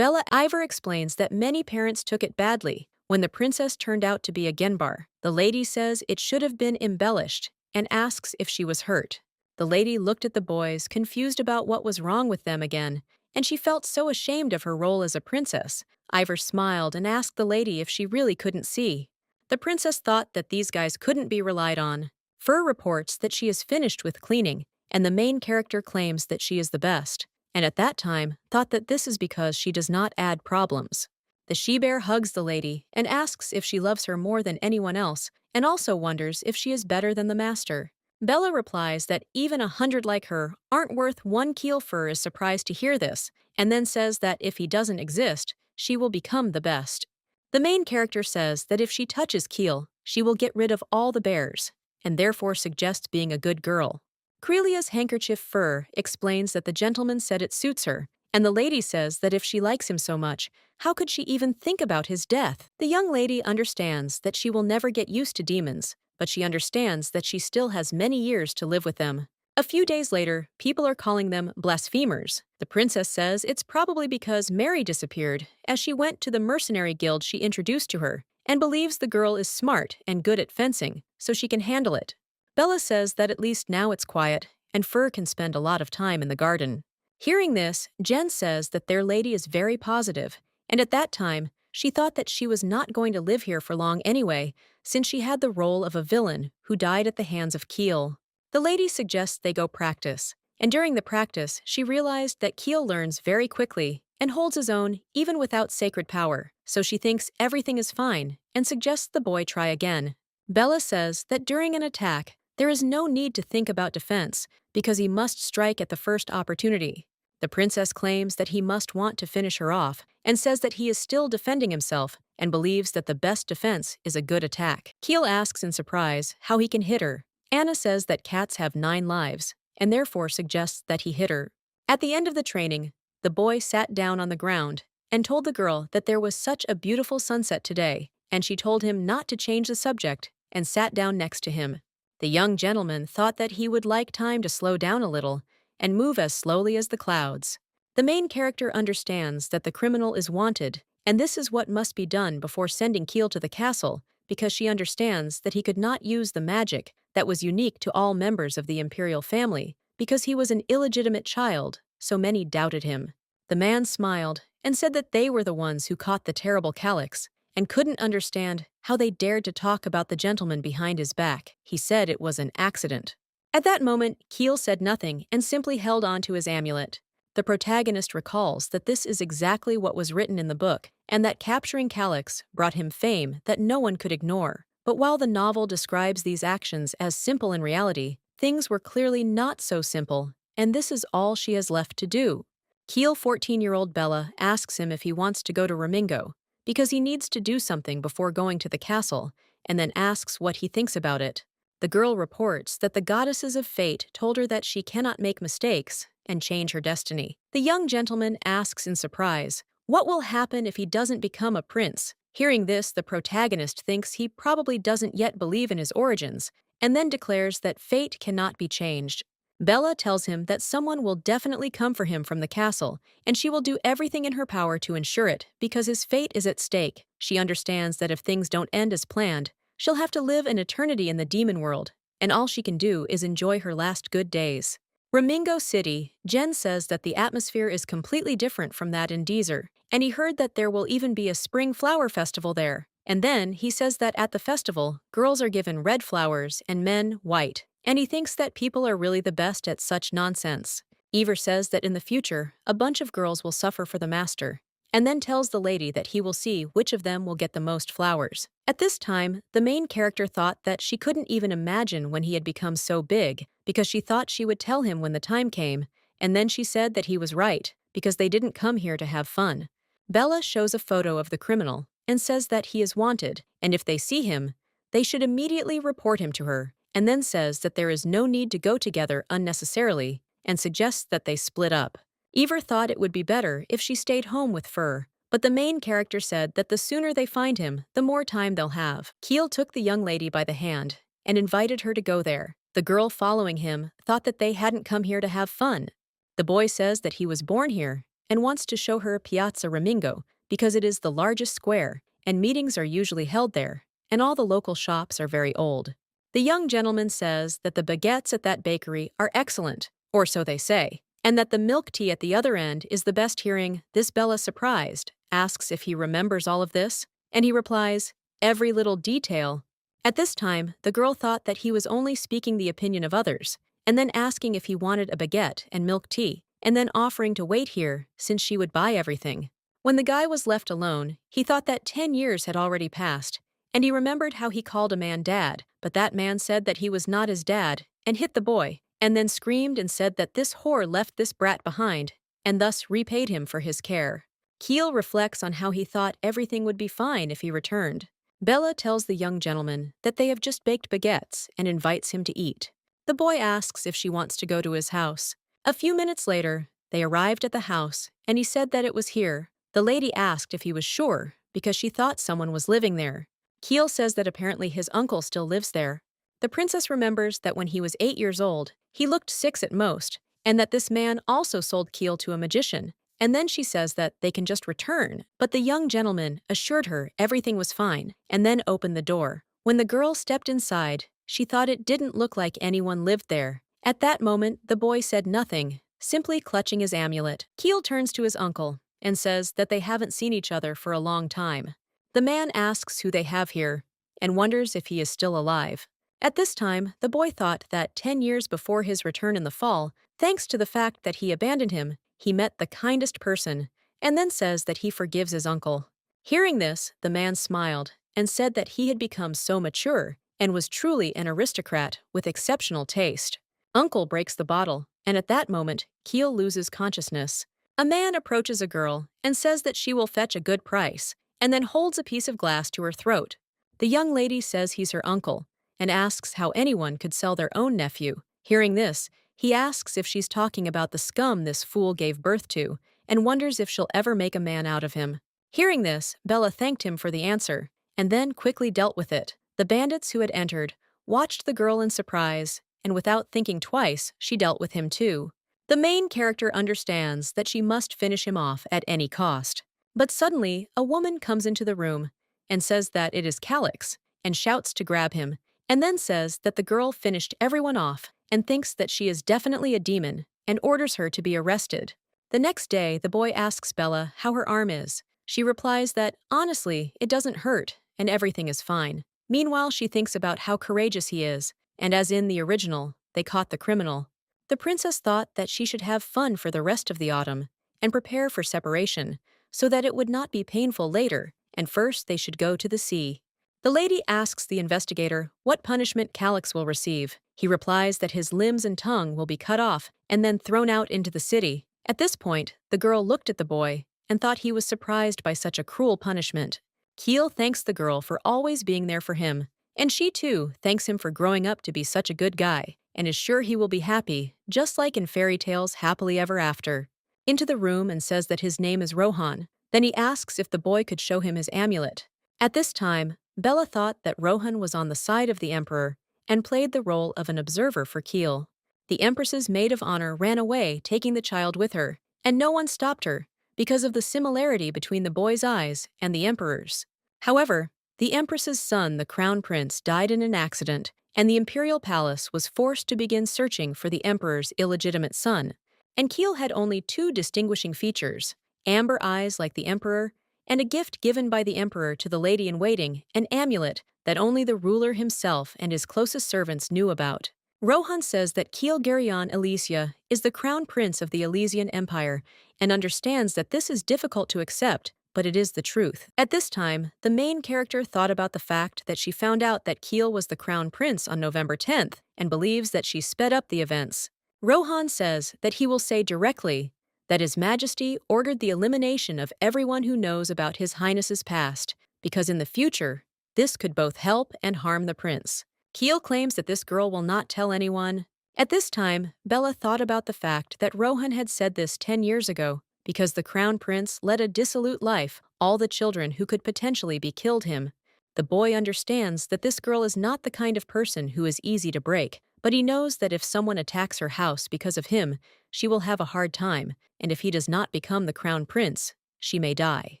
Ivor explains that many parents took it badly when the princess turned out to be a Genbar. The lady says it should have been embellished and asks if she was hurt. The lady looked at the boys, confused about what was wrong with them again, and she felt so ashamed of her role as a princess. Ivor smiled and asked the lady if she really couldn't see. The princess thought that these guys couldn't be relied on. Fur reports that she is finished with cleaning, and the main character claims that she is the best, and at that time thought that this is because she does not add problems. The she-bear hugs the lady and asks if she loves her more than anyone else, and also wonders if she is better than the master. Bella replies that even 100 like her aren't worth one. Keel Fur is surprised to hear this, and then says that if he doesn't exist, she will become the best. The main character says that if she touches Keel, she will get rid of all the bears, and therefore suggests being a good girl. Crelia's handkerchief fur explains that the gentleman said it suits her, and the lady says that if she likes him so much, how could she even think about his death? The young lady understands that she will never get used to demons, but she understands that she still has many years to live with them. A few days later, people are calling them blasphemers. The princess says it's probably because Mary disappeared, as she went to the mercenary guild she introduced to her, and believes the girl is smart and good at fencing, so she can handle it. Bella says that at least now it's quiet, and Fur can spend a lot of time in the garden. Hearing this, Jen says that their lady is very positive, and at that time, she thought that she was not going to live here for long anyway, since she had the role of a villain who died at the hands of Keel. The lady suggests they go practice, and during the practice, she realized that Keel learns very quickly and holds his own even without sacred power, so she thinks everything is fine and suggests the boy try again. Bella says that during an attack, there is no need to think about defense because he must strike at the first opportunity. The princess claims that he must want to finish her off and says that he is still defending himself and believes that the best defense is a good attack. Keel asks in surprise how he can hit her. Anna says that cats have 9 lives and therefore suggests that he hit her. At the end of the training, the boy sat down on the ground and told the girl that there was such a beautiful sunset today, and she told him not to change the subject and sat down next to him. The young gentleman thought that he would like time to slow down a little and move as slowly as the clouds. The main character understands that the criminal is wanted, and this is what must be done before sending Keel to the castle, because she understands that he could not use the magic that was unique to all members of the imperial family, because he was an illegitimate child, so many doubted him. The man smiled and said that they were the ones who caught the terrible calyx, and couldn't understand how they dared to talk about the gentleman behind his back. He said it was an accident. At that moment, Keel said nothing and simply held on to his amulet. The protagonist recalls that this is exactly what was written in the book, and that capturing calyx brought him fame that no one could ignore. But while the novel describes these actions as simple in reality, things were clearly not so simple, and this is all she has left to do. Keel 14-year-old Bella asks him if he wants to go to Ramingo, because he needs to do something before going to the castle, and then asks what he thinks about it. The girl reports that the goddesses of fate told her that she cannot make mistakes and change her destiny. The young gentleman asks in surprise, what will happen if he doesn't become a prince? Hearing this, the protagonist thinks he probably doesn't yet believe in his origins, and then declares that fate cannot be changed. Bella tells him that someone will definitely come for him from the castle, and she will do everything in her power to ensure it, because his fate is at stake. She understands that if things don't end as planned, she'll have to live an eternity in the demon world, and all she can do is enjoy her last good days. Ramingo City, Jen says that the atmosphere is completely different from that in Deezer, and he heard that there will even be a spring flower festival there. And then he says that at the festival, girls are given red flowers and men white, and he thinks that people are really the best at such nonsense. Ever says that in the future, a bunch of girls will suffer for the master, and then tells the lady that he will see which of them will get the most flowers. At this time, the main character thought that she couldn't even imagine when he had become so big, because she thought she would tell him when the time came, and then she said that he was right, because they didn't come here to have fun. Bella shows a photo of the criminal and says that he is wanted, and if they see him, they should immediately report him to her, and then says that there is no need to go together unnecessarily, and suggests that they split up. Ever thought it would be better if she stayed home with Fur, but the main character said that the sooner they find him, the more time they'll have. Keel took the young lady by the hand and invited her to go there. The girl following him thought that they hadn't come here to have fun. The boy says that he was born here and wants to show her Piazza Ramingo because it is the largest square, and meetings are usually held there, and all the local shops are very old. The young gentleman says that the baguettes at that bakery are excellent, or so they say, and that the milk tea at the other end is the best. Hearing this, Bella, surprised, asks if he remembers all of this, and he replies, every little detail. At this time, the girl thought that he was only speaking the opinion of others, and then asking if he wanted a baguette and milk tea, and then offering to wait here since she would buy everything. When the guy was left alone, he thought that 10 years had already passed, and he remembered how he called a man dad, but that man said that he was not his dad, and hit the boy, and then screamed and said that this whore left this brat behind, and thus repaid him for his care. Keel reflects on how he thought everything would be fine if he returned. Bella tells the young gentleman that they have just baked baguettes and invites him to eat. The boy asks if she wants to go to his house. A few minutes later, they arrived at the house, and he said that it was here. The lady asked if he was sure, because she thought someone was living there. Keel says that apparently his uncle still lives there. The princess remembers that when he was 8 years old, he looked 6 at most, and that this man also sold Keel to a magician. And then she says that they can just return, but the young gentleman assured her everything was fine, and then opened the door. When the girl stepped inside, she thought it didn't look like anyone lived there. At that moment, the boy said nothing, simply clutching his amulet. Keel turns to his uncle and says that they haven't seen each other for a long time. The man asks who they have here and wonders if he is still alive. At this time, the boy thought that 10 years before his return in the fall, thanks to the fact that he abandoned him, he met the kindest person, and then says that he forgives his uncle. Hearing this, the man smiled and said that he had become so mature and was truly an aristocrat with exceptional taste. Uncle breaks the bottle, and at that moment, Keel loses consciousness. A man approaches a girl and says that she will fetch a good price, and then holds a piece of glass to her throat. The young lady says he's her uncle, and asks how anyone could sell their own nephew. Hearing this, he asks if she's talking about the scum this fool gave birth to, and wonders if she'll ever make a man out of him. Hearing this, Bella thanked him for the answer, and then quickly dealt with it. The bandits who had entered watched the girl in surprise, and without thinking twice, she dealt with him too. The main character understands that she must finish him off at any cost. But suddenly, a woman comes into the room and says that it is Calix, and shouts to grab him, and then says that the girl finished everyone off and thinks that she is definitely a demon, and orders her to be arrested. The next day, the boy asks Bella how her arm is. She replies that, honestly, it doesn't hurt, and everything is fine. Meanwhile, she thinks about how courageous he is, and as in the original, they caught the criminal. The princess thought that she should have fun for the rest of the autumn, and prepare for separation, so that it would not be painful later, and first they should go to the sea. The lady asks the investigator what punishment Calix will receive. He replies that his limbs and tongue will be cut off and then thrown out into the city. At this point, the girl looked at the boy and thought he was surprised by such a cruel punishment. Keel thanks the girl for always being there for him, and she too thanks him for growing up to be such a good guy, and is sure he will be happy, just like in fairy tales happily ever after. Into the room and says that his name is Rohan. Then he asks if the boy could show him his amulet. At this time, Bella thought that Rohan was on the side of the emperor and played the role of an observer for Keel. The empress's maid of honor ran away, taking the child with her, and no one stopped her because of the similarity between the boy's eyes and the emperor's. However, the empress's son, the crown prince, died in an accident, and the imperial palace was forced to begin searching for the emperor's illegitimate son. And Keel had only 2 distinguishing features: amber eyes like the emperor, and a gift given by the emperor to the lady-in-waiting, an amulet that only the ruler himself and his closest servants knew about. Rohan says that Keel Geryon Elysia is the crown prince of the Elysian Empire and understands that this is difficult to accept, but it is the truth. At this time, the main character thought about the fact that she found out that Keel was the crown prince on November 10th and believes that she sped up the events. Rohan says that he will say directly that His Majesty ordered the elimination of everyone who knows about His Highness's past, because in the future, this could both help and harm the prince. Keel claims that this girl will not tell anyone. At this time, Bella thought about the fact that Rohan had said this 10 years ago, because the crown prince led a dissolute life, all the children who could potentially be killed him. The boy understands that this girl is not the kind of person who is easy to break, but he knows that if someone attacks her house because of him, she will have a hard time, and if he does not become the crown prince, she may die.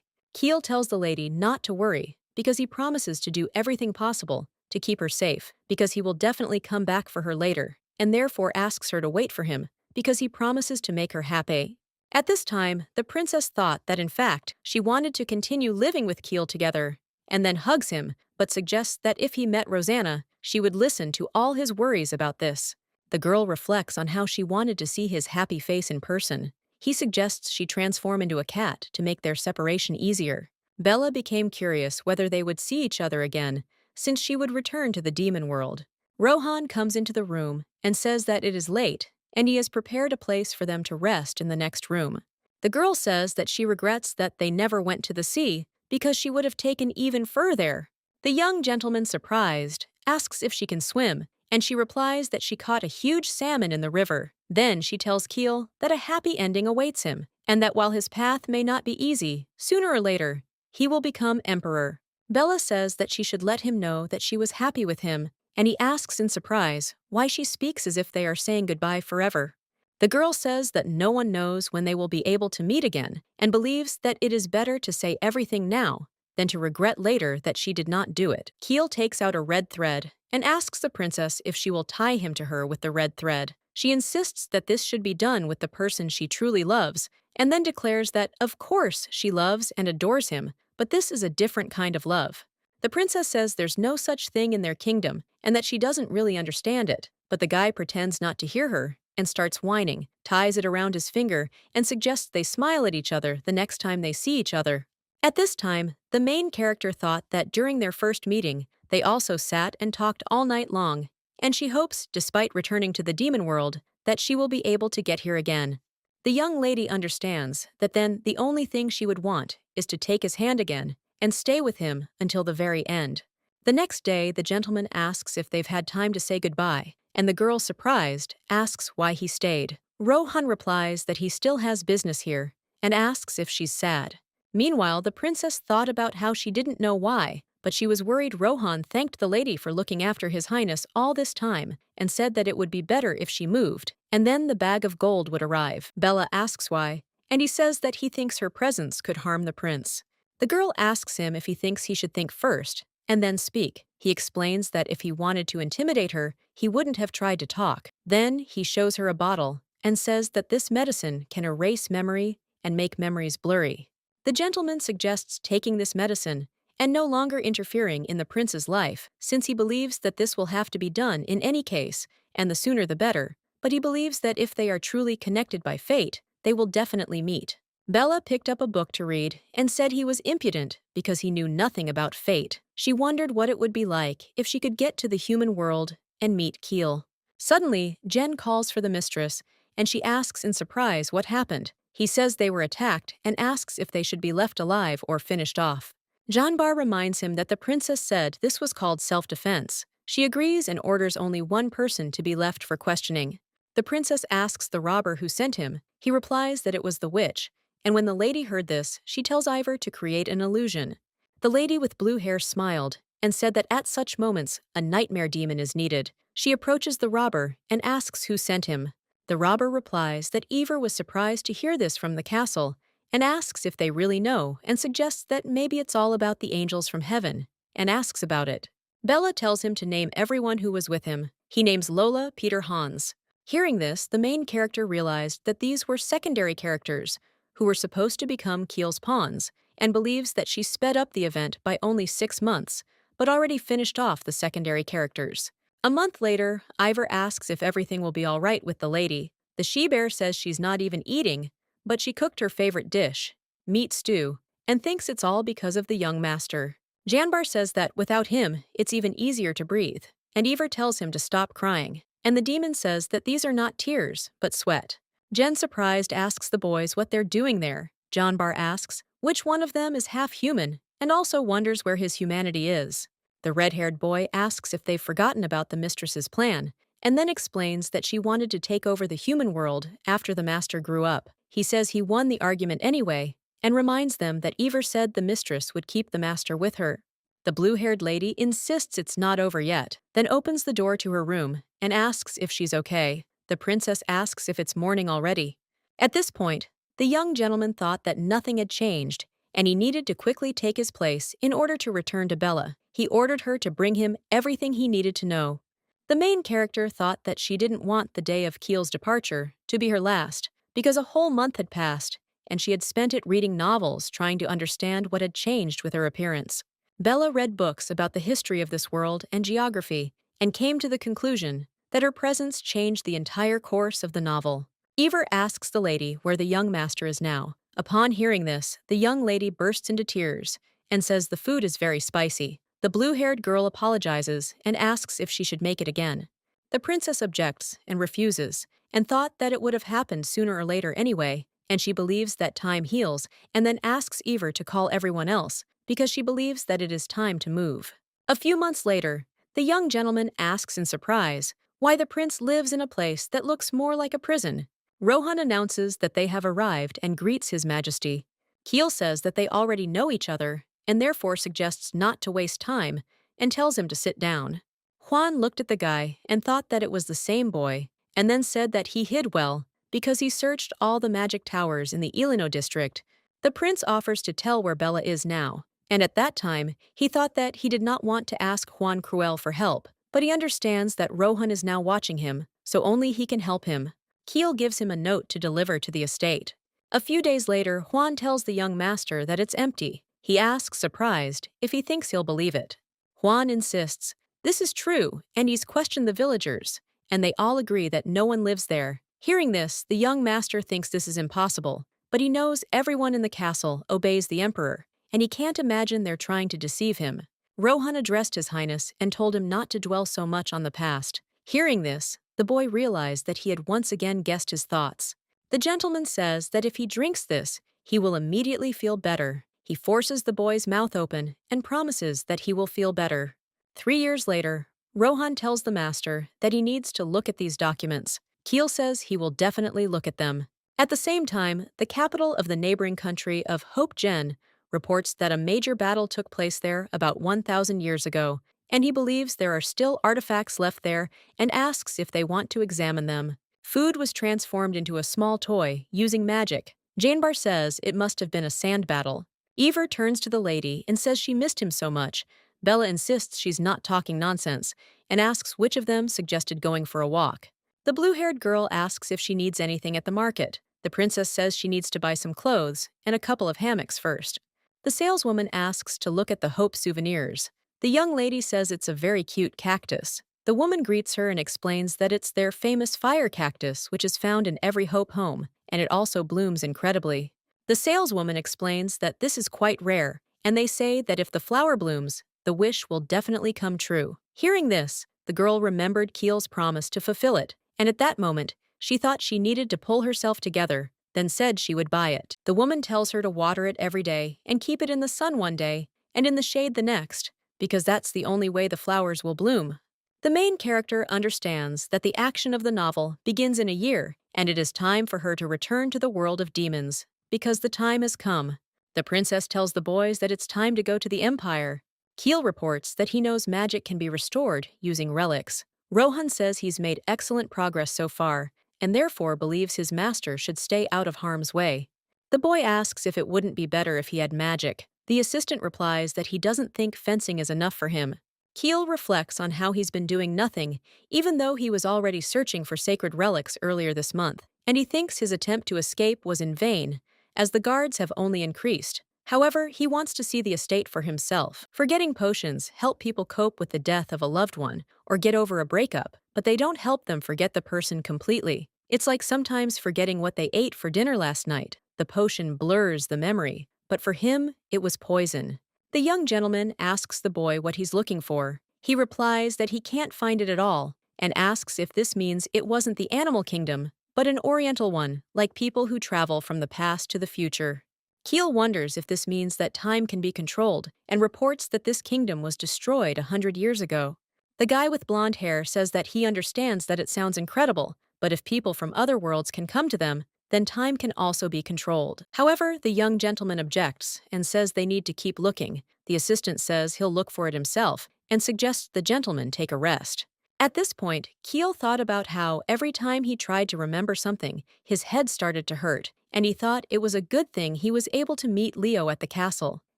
Keel tells the lady not to worry, because he promises to do everything possible to keep her safe, because he will definitely come back for her later, and therefore asks her to wait for him, because he promises to make her happy. At this time, the princess thought that in fact, she wanted to continue living with Keel together, and then hugs him, but suggests that if he met Rosanna, she would listen to all his worries about this. The girl reflects on how she wanted to see his happy face in person. He suggests she transform into a cat to make their separation easier. Bella became curious whether they would see each other again, since she would return to the demon world. Rohan comes into the room and says that it is late, and he has prepared a place for them to rest in the next room. The girl says that she regrets that they never went to the sea because she would have taken even further. The young gentleman, surprised, asks if she can swim, and she replies that she caught a huge salmon in the river. Then she tells Keel that a happy ending awaits him, and that while his path may not be easy, sooner or later, he will become emperor. Bella says that she should let him know that she was happy with him, and he asks in surprise why she speaks as if they are saying goodbye forever. The girl says that no one knows when they will be able to meet again, and believes that it is better to say everything now than to regret later that she did not do it. Keel takes out a red thread and asks the princess if she will tie him to her with the red thread. She insists that this should be done with the person she truly loves, and then declares that, of course, she loves and adores him, but this is a different kind of love. The princess says there's no such thing in their kingdom and that she doesn't really understand it, but the guy pretends not to hear her and starts whining, ties it around his finger, and suggests they smile at each other the next time they see each other. At this time, the main character thought that during their first meeting, they also sat and talked all night long, and she hopes, despite returning to the demon world, that she will be able to get here again. The young lady understands that then the only thing she would want is to take his hand again and stay with him until the very end. The next day, the gentleman asks if they've had time to say goodbye, and the girl, surprised, asks why he stayed. Rohan replies that he still has business here and asks if she's sad. Meanwhile, the princess thought about how she didn't know why, but she was worried Rohan thanked the lady for looking after His Highness all this time and said that it would be better if she moved, and then the bag of gold would arrive. Bella asks why, and he says that he thinks her presence could harm the prince. The girl asks him if he thinks he should think first and then speak. He explains that if he wanted to intimidate her, he wouldn't have tried to talk. Then he shows her a bottle and says that this medicine can erase memory and make memories blurry. The gentleman suggests taking this medicine and no longer interfering in the prince's life, since he believes that this will have to be done in any case, and the sooner the better, but he believes that if they are truly connected by fate, they will definitely meet. Bella picked up a book to read and said he was impudent because he knew nothing about fate. She wondered what it would be like if she could get to the human world and meet Keel. Suddenly, Jen calls for the mistress, and she asks in surprise what happened. He says they were attacked and asks if they should be left alive or finished off. Janbar reminds him that the princess said this was called self-defense. She agrees and orders only one person to be left for questioning. The princess asks the robber who sent him. He replies that it was the witch, and when the lady heard this, she tells Ivor to create an illusion. The lady with blue hair smiled and said that at such moments, a nightmare demon is needed. She approaches the robber and asks who sent him. The robber replies that Ivor was surprised to hear this from the castle and asks if they really know and suggests that maybe it's all about the angels from heaven and asks about it. Bella tells him to name everyone who was with him. He names Lola, Peter, Hans. Hearing this, the main character realized that these were secondary characters who were supposed to become Keel's pawns, and believes that she sped up the event by only 6 months, but already finished off the secondary characters. A month later, Ivor asks if everything will be all right with the lady. The she-bear says she's not even eating, but she cooked her favorite dish, meat stew, and thinks it's all because of the young master. Janbar says that without him, it's even easier to breathe, and Ivor tells him to stop crying, and the demon says that these are not tears, but sweat. Jen, surprised, asks the boys what they're doing there. Janbar asks which one of them is half human and also wonders where his humanity is. The red-haired boy asks if they've forgotten about the mistress's plan, and then explains that she wanted to take over the human world after the master grew up. He says he won the argument anyway, and reminds them that Ivor said the mistress would keep the master with her. The blue-haired lady insists it's not over yet, then opens the door to her room and asks if she's okay. The princess asks if it's morning already. At this point, the young gentleman thought that nothing had changed, and he needed to quickly take his place in order to return to Bella. He ordered her to bring him everything he needed to know. The main character thought that she didn't want the day of Keel's departure to be her last, because a whole month had passed, and she had spent it reading novels trying to understand what had changed with her appearance. Bella read books about the history of this world and geography, and came to the conclusion that her presence changed the entire course of the novel. Ivor asks the lady where the young master is now. Upon hearing this, the young lady bursts into tears and says the food is very spicy. The blue-haired girl apologizes and asks if she should make it again. The princess objects and refuses, and thought that it would have happened sooner or later anyway, and she believes that time heals, and then asks Ever to call everyone else because she believes that it is time to move. A few months later, the young gentleman asks in surprise why the prince lives in a place that looks more like a prison. Rohan announces that they have arrived and greets His Majesty. Keel says that they already know each other and therefore suggests not to waste time and tells him to sit down. Juan looked at the guy and thought that it was the same boy, and then said that he hid well because he searched all the magic towers in the Ilino district. The prince offers to tell where Bella is now, and at that time, he thought that he did not want to ask Juan Cruel for help, but he understands that Rohan is now watching him, so only he can help him. Keel gives him a note to deliver to the estate. A few days later, Juan tells the young master that it's empty. He asks, surprised, if he thinks he'll believe it. Juan insists this is true, and he's questioned the villagers, and they all agree that no one lives there. Hearing this, the young master thinks this is impossible, but he knows everyone in the castle obeys the emperor, and he can't imagine they're trying to deceive him. Rohan addressed His Highness and told him not to dwell so much on the past. Hearing this, the boy realized that he had once again guessed his thoughts. The gentleman says that if he drinks this, he will immediately feel better. He forces the boy's mouth open and promises that he will feel better. 3 years later, Rohan tells the master that he needs to look at these documents. Keel says he will definitely look at them. At the same time, the capital of the neighboring country of Hope Gen reports that a major battle took place there about 1,000 years ago, and he believes there are still artifacts left there and asks if they want to examine them. Food was transformed into a small toy using magic. Janebar says it must have been a sand battle. Ever turns to the lady and says she missed him so much. Bella insists she's not talking nonsense and asks which of them suggested going for a walk. The blue-haired girl asks if she needs anything at the market. The princess says she needs to buy some clothes and a couple of hammocks first. The saleswoman asks to look at the Hope souvenirs. The young lady says it's a very cute cactus. The woman greets her and explains that it's their famous fire cactus, which is found in every Hope home, and it also blooms incredibly. The saleswoman explains that this is quite rare, and they say that if the flower blooms, the wish will definitely come true. Hearing this, the girl remembered Keel's promise to fulfill it, and at that moment, she thought she needed to pull herself together, then said she would buy it. The woman tells her to water it every day and keep it in the sun one day and in the shade the next, because that's the only way the flowers will bloom. The main character understands that the action of the novel begins in a year, and it is time for her to return to the world of demons, because the time has come. The princess tells the boys that it's time to go to the Empire. Keel reports that he knows magic can be restored using relics. Rohan says he's made excellent progress so far, and therefore believes his master should stay out of harm's way. The boy asks if it wouldn't be better if he had magic. The assistant replies that he doesn't think fencing is enough for him. Keel reflects on how he's been doing nothing, even though he was already searching for sacred relics earlier this month, and he thinks his attempt to escape was in vain, as the guards have only increased. However, he wants to see the estate for himself. Forgetting potions help people cope with the death of a loved one or get over a breakup, but they don't help them forget the person completely. It's like sometimes forgetting what they ate for dinner last night. The potion blurs the memory, but for him, it was poison. The young gentleman asks the boy what he's looking for. He replies that he can't find it at all and asks if this means it wasn't the animal kingdom, but an oriental one, like people who travel from the past to the future. Keel wonders if this means that time can be controlled and reports that this kingdom was destroyed 100 years ago. The guy with blonde hair says that he understands that it sounds incredible, but if people from other worlds can come to them, then time can also be controlled. However, the young gentleman objects and says they need to keep looking. The assistant says he'll look for it himself and suggests the gentleman take a rest. At this point, Keel thought about how every time he tried to remember something, his head started to hurt, and he thought it was a good thing he was able to meet Leo at the castle.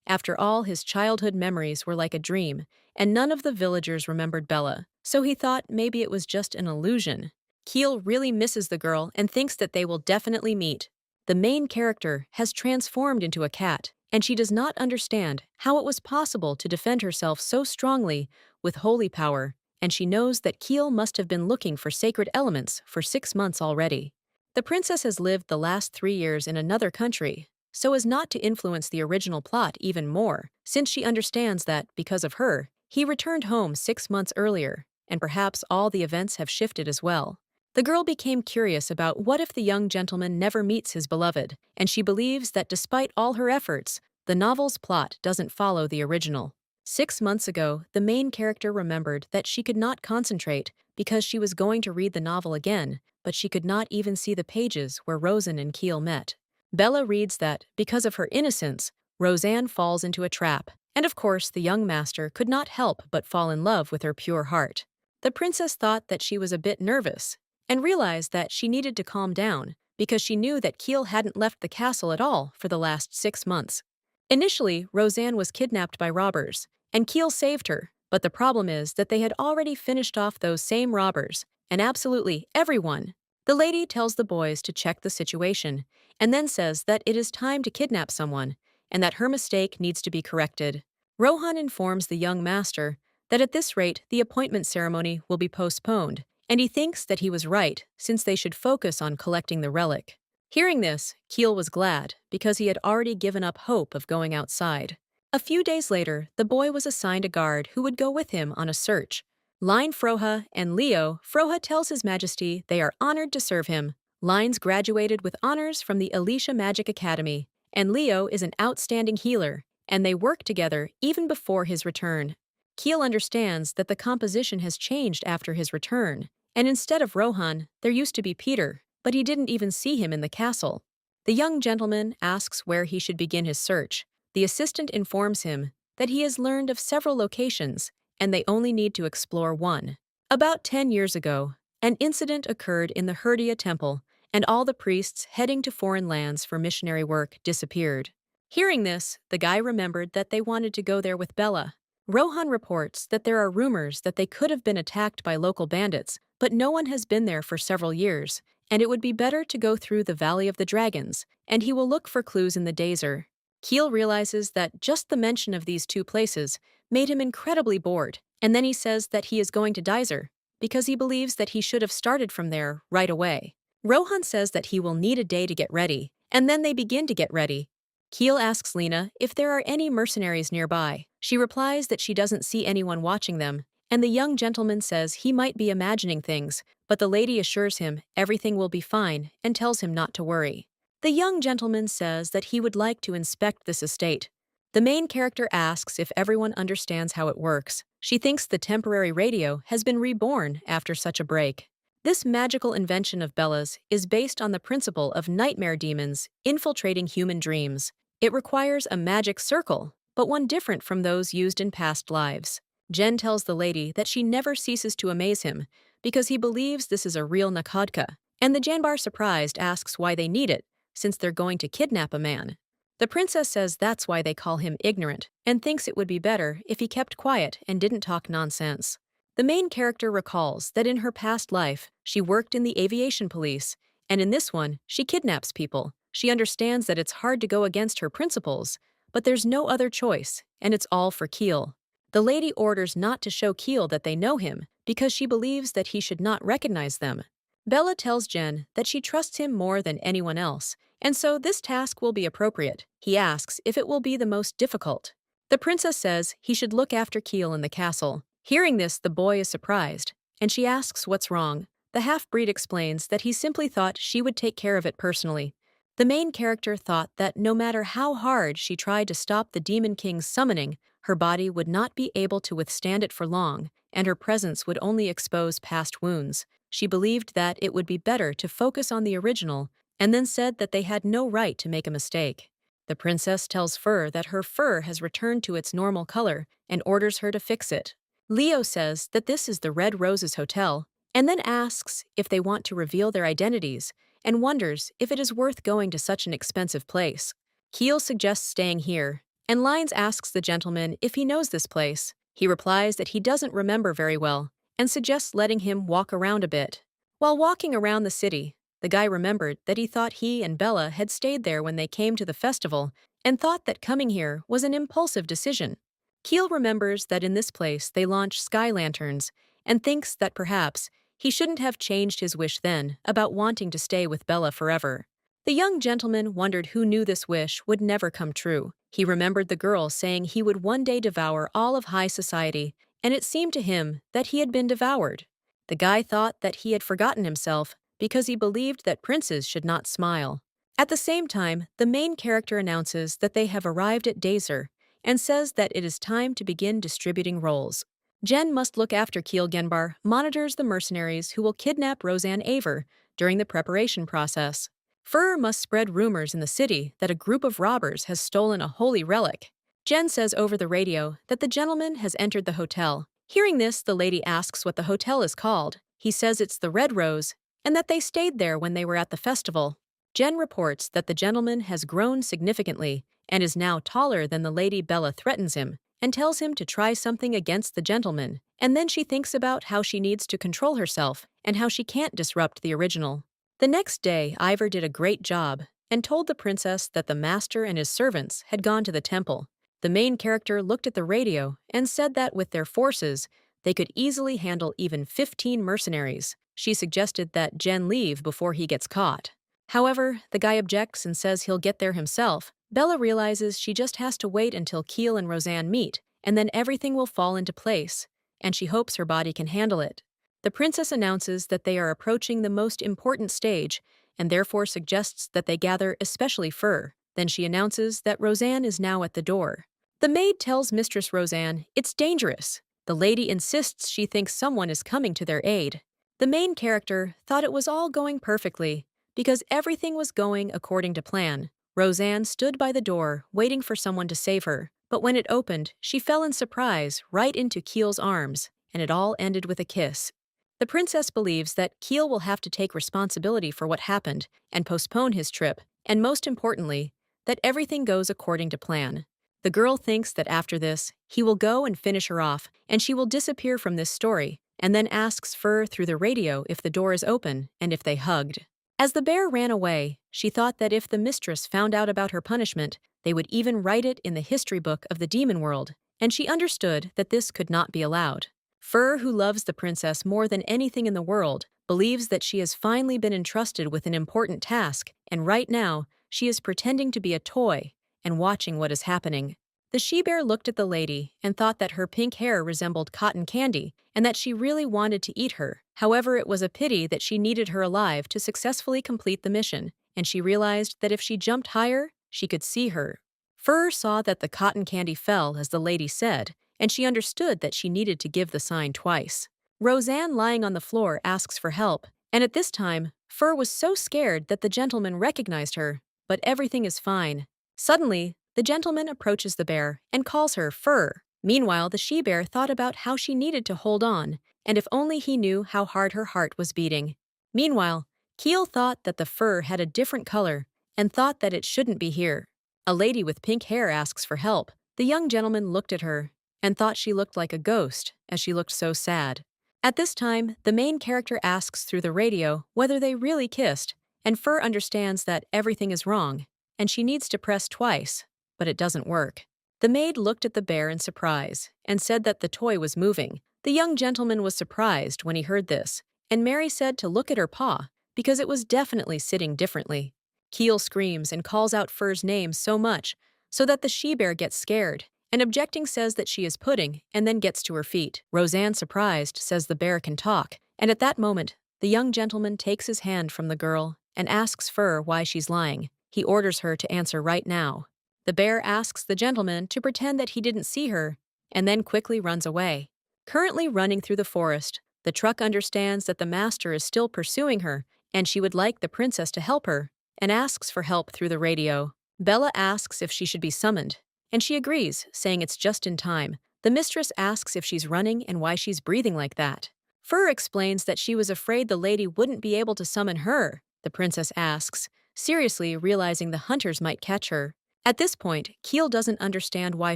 After all, his childhood memories were like a dream, and none of the villagers remembered Bella, so he thought maybe it was just an illusion. Keel really misses the girl and thinks that they will definitely meet. The main character has transformed into a cat, and she does not understand how it was possible to defend herself so strongly with holy power, and she knows that Keel must have been looking for sacred elements for 6 months already. The princess has lived the last 3 years in another country, so as not to influence the original plot even more, since she understands that, because of her, he returned home 6 months earlier, and perhaps all the events have shifted as well. The girl became curious about what if the young gentleman never meets his beloved, and she believes that despite all her efforts, the novel's plot doesn't follow the original. 6 months ago, the main character remembered that she could not concentrate because she was going to read the novel again, but she could not even see the pages where Rosen and Keel met. Bella reads that, because of her innocence, Roseanne falls into a trap, and of course the young master could not help but fall in love with her pure heart. The princess thought that she was a bit nervous, and realized that she needed to calm down because she knew that Keel hadn't left the castle at all for the last 6 months. Initially, Roseanne was kidnapped by robbers, and Keel saved her, but the problem is that they had already finished off those same robbers, and absolutely everyone. The lady tells the boys to check the situation, and then says that it is time to kidnap someone, and that her mistake needs to be corrected. Rohan informs the young master that at this rate the appointment ceremony will be postponed, and he thinks that he was right since they should focus on collecting the relic. Hearing this, Keel was glad because he had already given up hope of going outside. A few days later, the boy was assigned a guard who would go with him on a search. Line Froha and Leo, Froha tells His Majesty they are honored to serve him. Lines graduated with honors from the Alicia Magic Academy, and Leo is an outstanding healer, and they work together even before his return. Keel understands that the composition has changed after his return, and instead of Rohan, there used to be Peter, but he didn't even see him in the castle. The young gentleman asks where he should begin his search. The assistant informs him that he has learned of several locations, and they only need to explore one. About 10 years ago, an incident occurred in the Herdia temple, and all the priests heading to foreign lands for missionary work disappeared. Hearing this, the guy remembered that they wanted to go there with Bella. Rohan reports that there are rumors that they could have been attacked by local bandits, but no one has been there for several years, and it would be better to go through the Valley of the Dragons, and he will look for clues in the Dazer. Keel realizes that just the mention of these two places made him incredibly bored, and then he says that he is going to Dazer because he believes that he should have started from there right away. Rohan says that he will need a day to get ready, and then they begin to get ready. Keel asks Lena if there are any mercenaries nearby. She replies that she doesn't see anyone watching them, and the young gentleman says he might be imagining things, but the lady assures him everything will be fine and tells him not to worry. The young gentleman says that he would like to inspect this estate. The main character asks if everyone understands how it works. She thinks the temporary radio has been reborn after such a break. This magical invention of Bella's is based on the principle of nightmare demons infiltrating human dreams. It requires a magic circle, but one different from those used in past lives. Jen tells the lady that she never ceases to amaze him because he believes this is a real Nakhodka, and the Janbar, surprised, asks why they need it, since they're going to kidnap a man. The princess says that's why they call him ignorant, and thinks it would be better if he kept quiet and didn't talk nonsense. The main character recalls that in her past life, she worked in the aviation police, and in this one, she kidnaps people. She understands that it's hard to go against her principles, but there's no other choice, and it's all for Keel. The lady orders not to show Keel that they know him because she believes that he should not recognize them. Bella tells Jen that she trusts him more than anyone else, and so this task will be appropriate. He asks if it will be the most difficult. The princess says he should look after Keel in the castle. Hearing this, the boy is surprised, and she asks what's wrong. The half-breed explains that he simply thought she would take care of it personally. The main character thought that no matter how hard she tried to stop the Demon King's summoning, her body would not be able to withstand it for long, and her presence would only expose past wounds. She believed that it would be better to focus on the original, and then said that they had no right to make a mistake. The princess tells Fur that her fur has returned to its normal color and orders her to fix it. Leo says that this is the Red Roses Hotel, and then asks if they want to reveal their identities, and wonders if it is worth going to such an expensive place. Keel suggests staying here, and Lines asks the gentleman if he knows this place. He replies that he doesn't remember very well, and suggests letting him walk around a bit. While walking around the city, the guy remembered that he thought he and Bella had stayed there when they came to the festival, and thought that coming here was an impulsive decision. Keel remembers that in this place they launch sky lanterns, and thinks that perhaps he shouldn't have changed his wish then about wanting to stay with Bella forever. The young gentleman wondered who knew this wish would never come true. He remembered the girl saying he would one day devour all of high society, and it seemed to him that he had been devoured. The guy thought that he had forgotten himself because he believed that princes should not smile. At the same time, the main character announces that they have arrived at Dazer and says that it is time to begin distributing roles. Jen must look after Kiel Genbar, monitors the mercenaries who will kidnap Roseanne Aver during the preparation process. Fur must spread rumors in the city that a group of robbers has stolen a holy relic. Jen says over the radio that the gentleman has entered the hotel. Hearing this, the lady asks what the hotel is called. He says it's the Red Rose, and that they stayed there when they were at the festival. Jen reports that the gentleman has grown significantly and is now taller than the lady. Bella threatens him and tells him to try something against the gentleman, and then she thinks about how she needs to control herself and how she can't disrupt the original. The next day, Ivor did a great job and told the princess that the master and his servants had gone to the temple. The main character looked at the radio and said that with their forces, they could easily handle even 15 mercenaries. She suggested that Jen leave before he gets caught. However, the guy objects and says he'll get there himself. Bella realizes she just has to wait until Kiel and Roseanne meet, and then everything will fall into place, and she hopes her body can handle it. The princess announces that they are approaching the most important stage, and therefore suggests that they gather especially Fur. Then she announces that Roseanne is now at the door. The maid tells Mistress Roseanne it's dangerous. The lady insists she thinks someone is coming to their aid. The main character thought it was all going perfectly, because everything was going according to plan. Roseanne stood by the door, waiting for someone to save her, but when it opened, she fell in surprise right into Kiel's arms, and it all ended with a kiss. The princess believes that Kiel will have to take responsibility for what happened and postpone his trip, and most importantly, that everything goes according to plan. The girl thinks that after this, he will go and finish her off, and she will disappear from this story, and then asks Fur through the radio if the door is open and if they hugged. As the bear ran away, she thought that if the mistress found out about her punishment, they would even write it in the history book of the demon world, and she understood that this could not be allowed. Fur, who loves the princess more than anything in the world, believes that she has finally been entrusted with an important task, and right now, she is pretending to be a toy and watching what is happening. The she-bear looked at the lady and thought that her pink hair resembled cotton candy and that she really wanted to eat her. However, it was a pity that she needed her alive to successfully complete the mission, and she realized that if she jumped higher, she could see her. Fur saw that the cotton candy fell as the lady said, and she understood that she needed to give the sign twice. Roseanne, lying on the floor, asks for help, and at this time, Fur was so scared that the gentleman recognized her, but everything is fine. Suddenly, the gentleman approaches the bear and calls her Fur. Meanwhile, the she-bear thought about how she needed to hold on, and if only he knew how hard her heart was beating. Meanwhile, Kiel thought that the fur had a different color and thought that it shouldn't be here. A lady with pink hair asks for help. The young gentleman looked at her and thought she looked like a ghost, as she looked so sad. At this time, the main character asks through the radio whether they really kissed, and Fur understands that everything is wrong, and she needs to press twice, but it doesn't work. The maid looked at the bear in surprise and said that the toy was moving. The young gentleman was surprised when he heard this, and Mary said to look at her paw because it was definitely sitting differently. Kiel screams and calls out Fur's name so much so that the she-bear gets scared, and objecting says that she is pudding and then gets to her feet. Roseanne, surprised, says the bear can talk, and at that moment, the young gentleman takes his hand from the girl and asks Fur why she's lying. He orders her to answer right now. The bear asks the gentleman to pretend that he didn't see her and then quickly runs away. Currently running through the forest, the truck understands that the master is still pursuing her and she would like the princess to help her and asks for help through the radio. Bella asks if she should be summoned, and she agrees, saying it's just in time. The mistress asks if she's running and why she's breathing like that. Fur explains that she was afraid the lady wouldn't be able to summon her. The princess asks, seriously realizing the hunters might catch her. At this point, Kiel doesn't understand why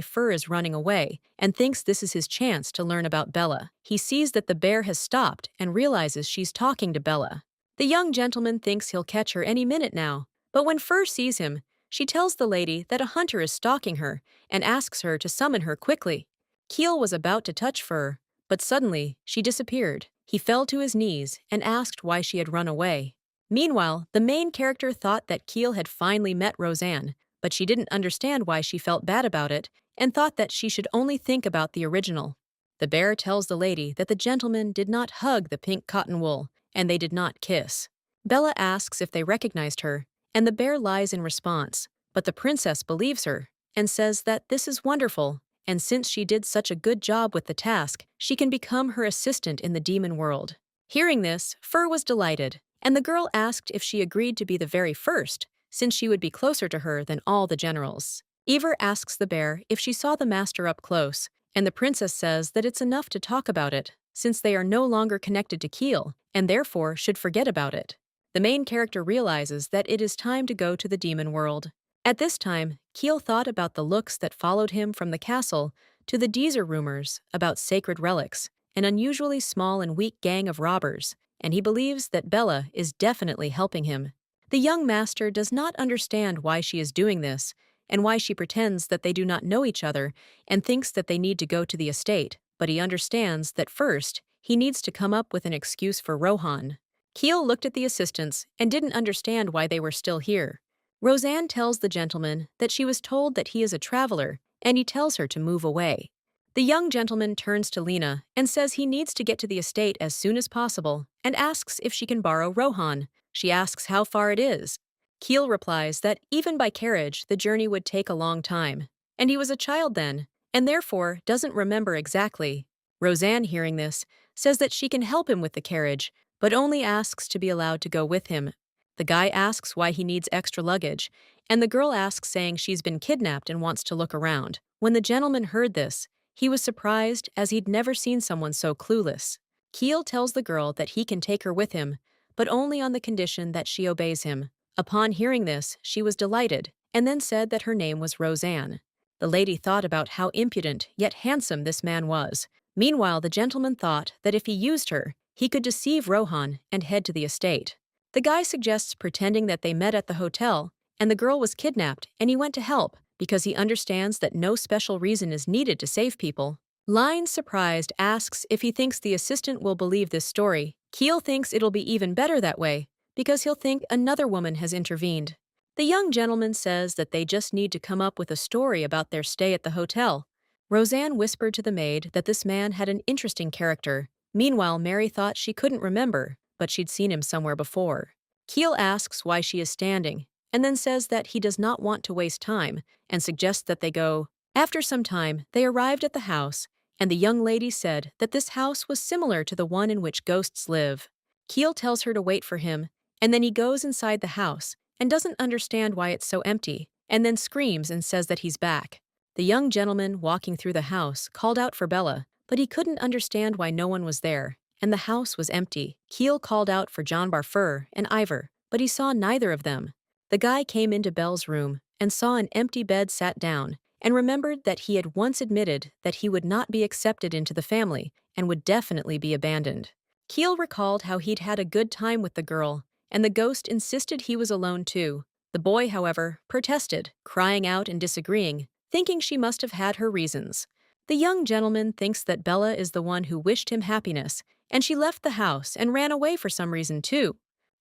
Fur is running away and thinks this is his chance to learn about Bella. He sees that the bear has stopped and realizes she's talking to Bella. The young gentleman thinks he'll catch her any minute now, but when Fur sees him, she tells the lady that a hunter is stalking her and asks her to summon her quickly. Kiel was about to touch Fur, but suddenly she disappeared. He fell to his knees and asked why she had run away. Meanwhile, the main character thought that Kiel had finally met Roseanne, but she didn't understand why she felt bad about it and thought that she should only think about the original. The bear tells the lady that the gentleman did not hug the pink cotton wool, and they did not kiss. Bella asks if they recognized her, and the bear lies in response, but the princess believes her and says that this is wonderful, and since she did such a good job with the task, she can become her assistant in the demon world. Hearing this, Fur was delighted, and the girl asked if she agreed to be the very first, since she would be closer to her than all the generals. Ever asks the bear if she saw the master up close, and the princess says that it's enough to talk about it, since they are no longer connected to Keel, and therefore should forget about it. The main character realizes that it is time to go to the demon world. At this time, Keel thought about the looks that followed him from the castle to the Deezer rumors about sacred relics, an unusually small and weak gang of robbers, and he believes that Bella is definitely helping him. The young master does not understand why she is doing this, and why she pretends that they do not know each other and thinks that they need to go to the estate, but he understands that first, he needs to come up with an excuse for Rohan. Keel looked at the assistants and didn't understand why they were still here. Roseanne tells the gentleman that she was told that he is a traveler, and he tells her to move away. The young gentleman turns to Lena and says he needs to get to the estate as soon as possible and asks if she can borrow Rohan. She asks how far it is. Keel replies that even by carriage, the journey would take a long time, and he was a child then, and therefore doesn't remember exactly. Roseanne, hearing this, says that she can help him with the carriage, but only asks to be allowed to go with him. The guy asks why he needs extra luggage, and the girl asks saying she's been kidnapped and wants to look around. When the gentleman heard this, he was surprised as he'd never seen someone so clueless. Keel tells the girl that he can take her with him, but only on the condition that she obeys him. Upon hearing this, she was delighted, and then said that her name was Roseanne. The lady thought about how impudent yet handsome this man was. Meanwhile, the gentleman thought that if he used her, he could deceive Rohan and head to the estate. The guy suggests pretending that they met at the hotel, and the girl was kidnapped, and he went to help, because he understands that no special reason is needed to save people. Line, surprised, asks if he thinks the assistant will believe this story. Keel thinks it'll be even better that way, because he'll think another woman has intervened. The young gentleman says that they just need to come up with a story about their stay at the hotel. Roseanne whispered to the maid that this man had an interesting character. Meanwhile, Mary thought she couldn't remember, but she'd seen him somewhere before. Keel asks why she is standing, and then says that he does not want to waste time, and suggests that they go. After some time, they arrived at the house, and the young lady said that this house was similar to the one in which ghosts live. Keel tells her to wait for him, and then he goes inside the house and doesn't understand why it's so empty, and then screams and says that he's back. The young gentleman walking through the house called out for Bella, but he couldn't understand why no one was there, and the house was empty. Keel called out for John Barfur and Ivor, but he saw neither of them. The guy came into Belle's room and saw an empty bed, sat down, and remembered that he had once admitted that he would not be accepted into the family and would definitely be abandoned. Keel recalled how he'd had a good time with the girl, and the ghost insisted he was alone too. The boy, however, protested, crying out and disagreeing, thinking she must have had her reasons. The young gentleman thinks that Bella is the one who wished him happiness, and she left the house and ran away for some reason too.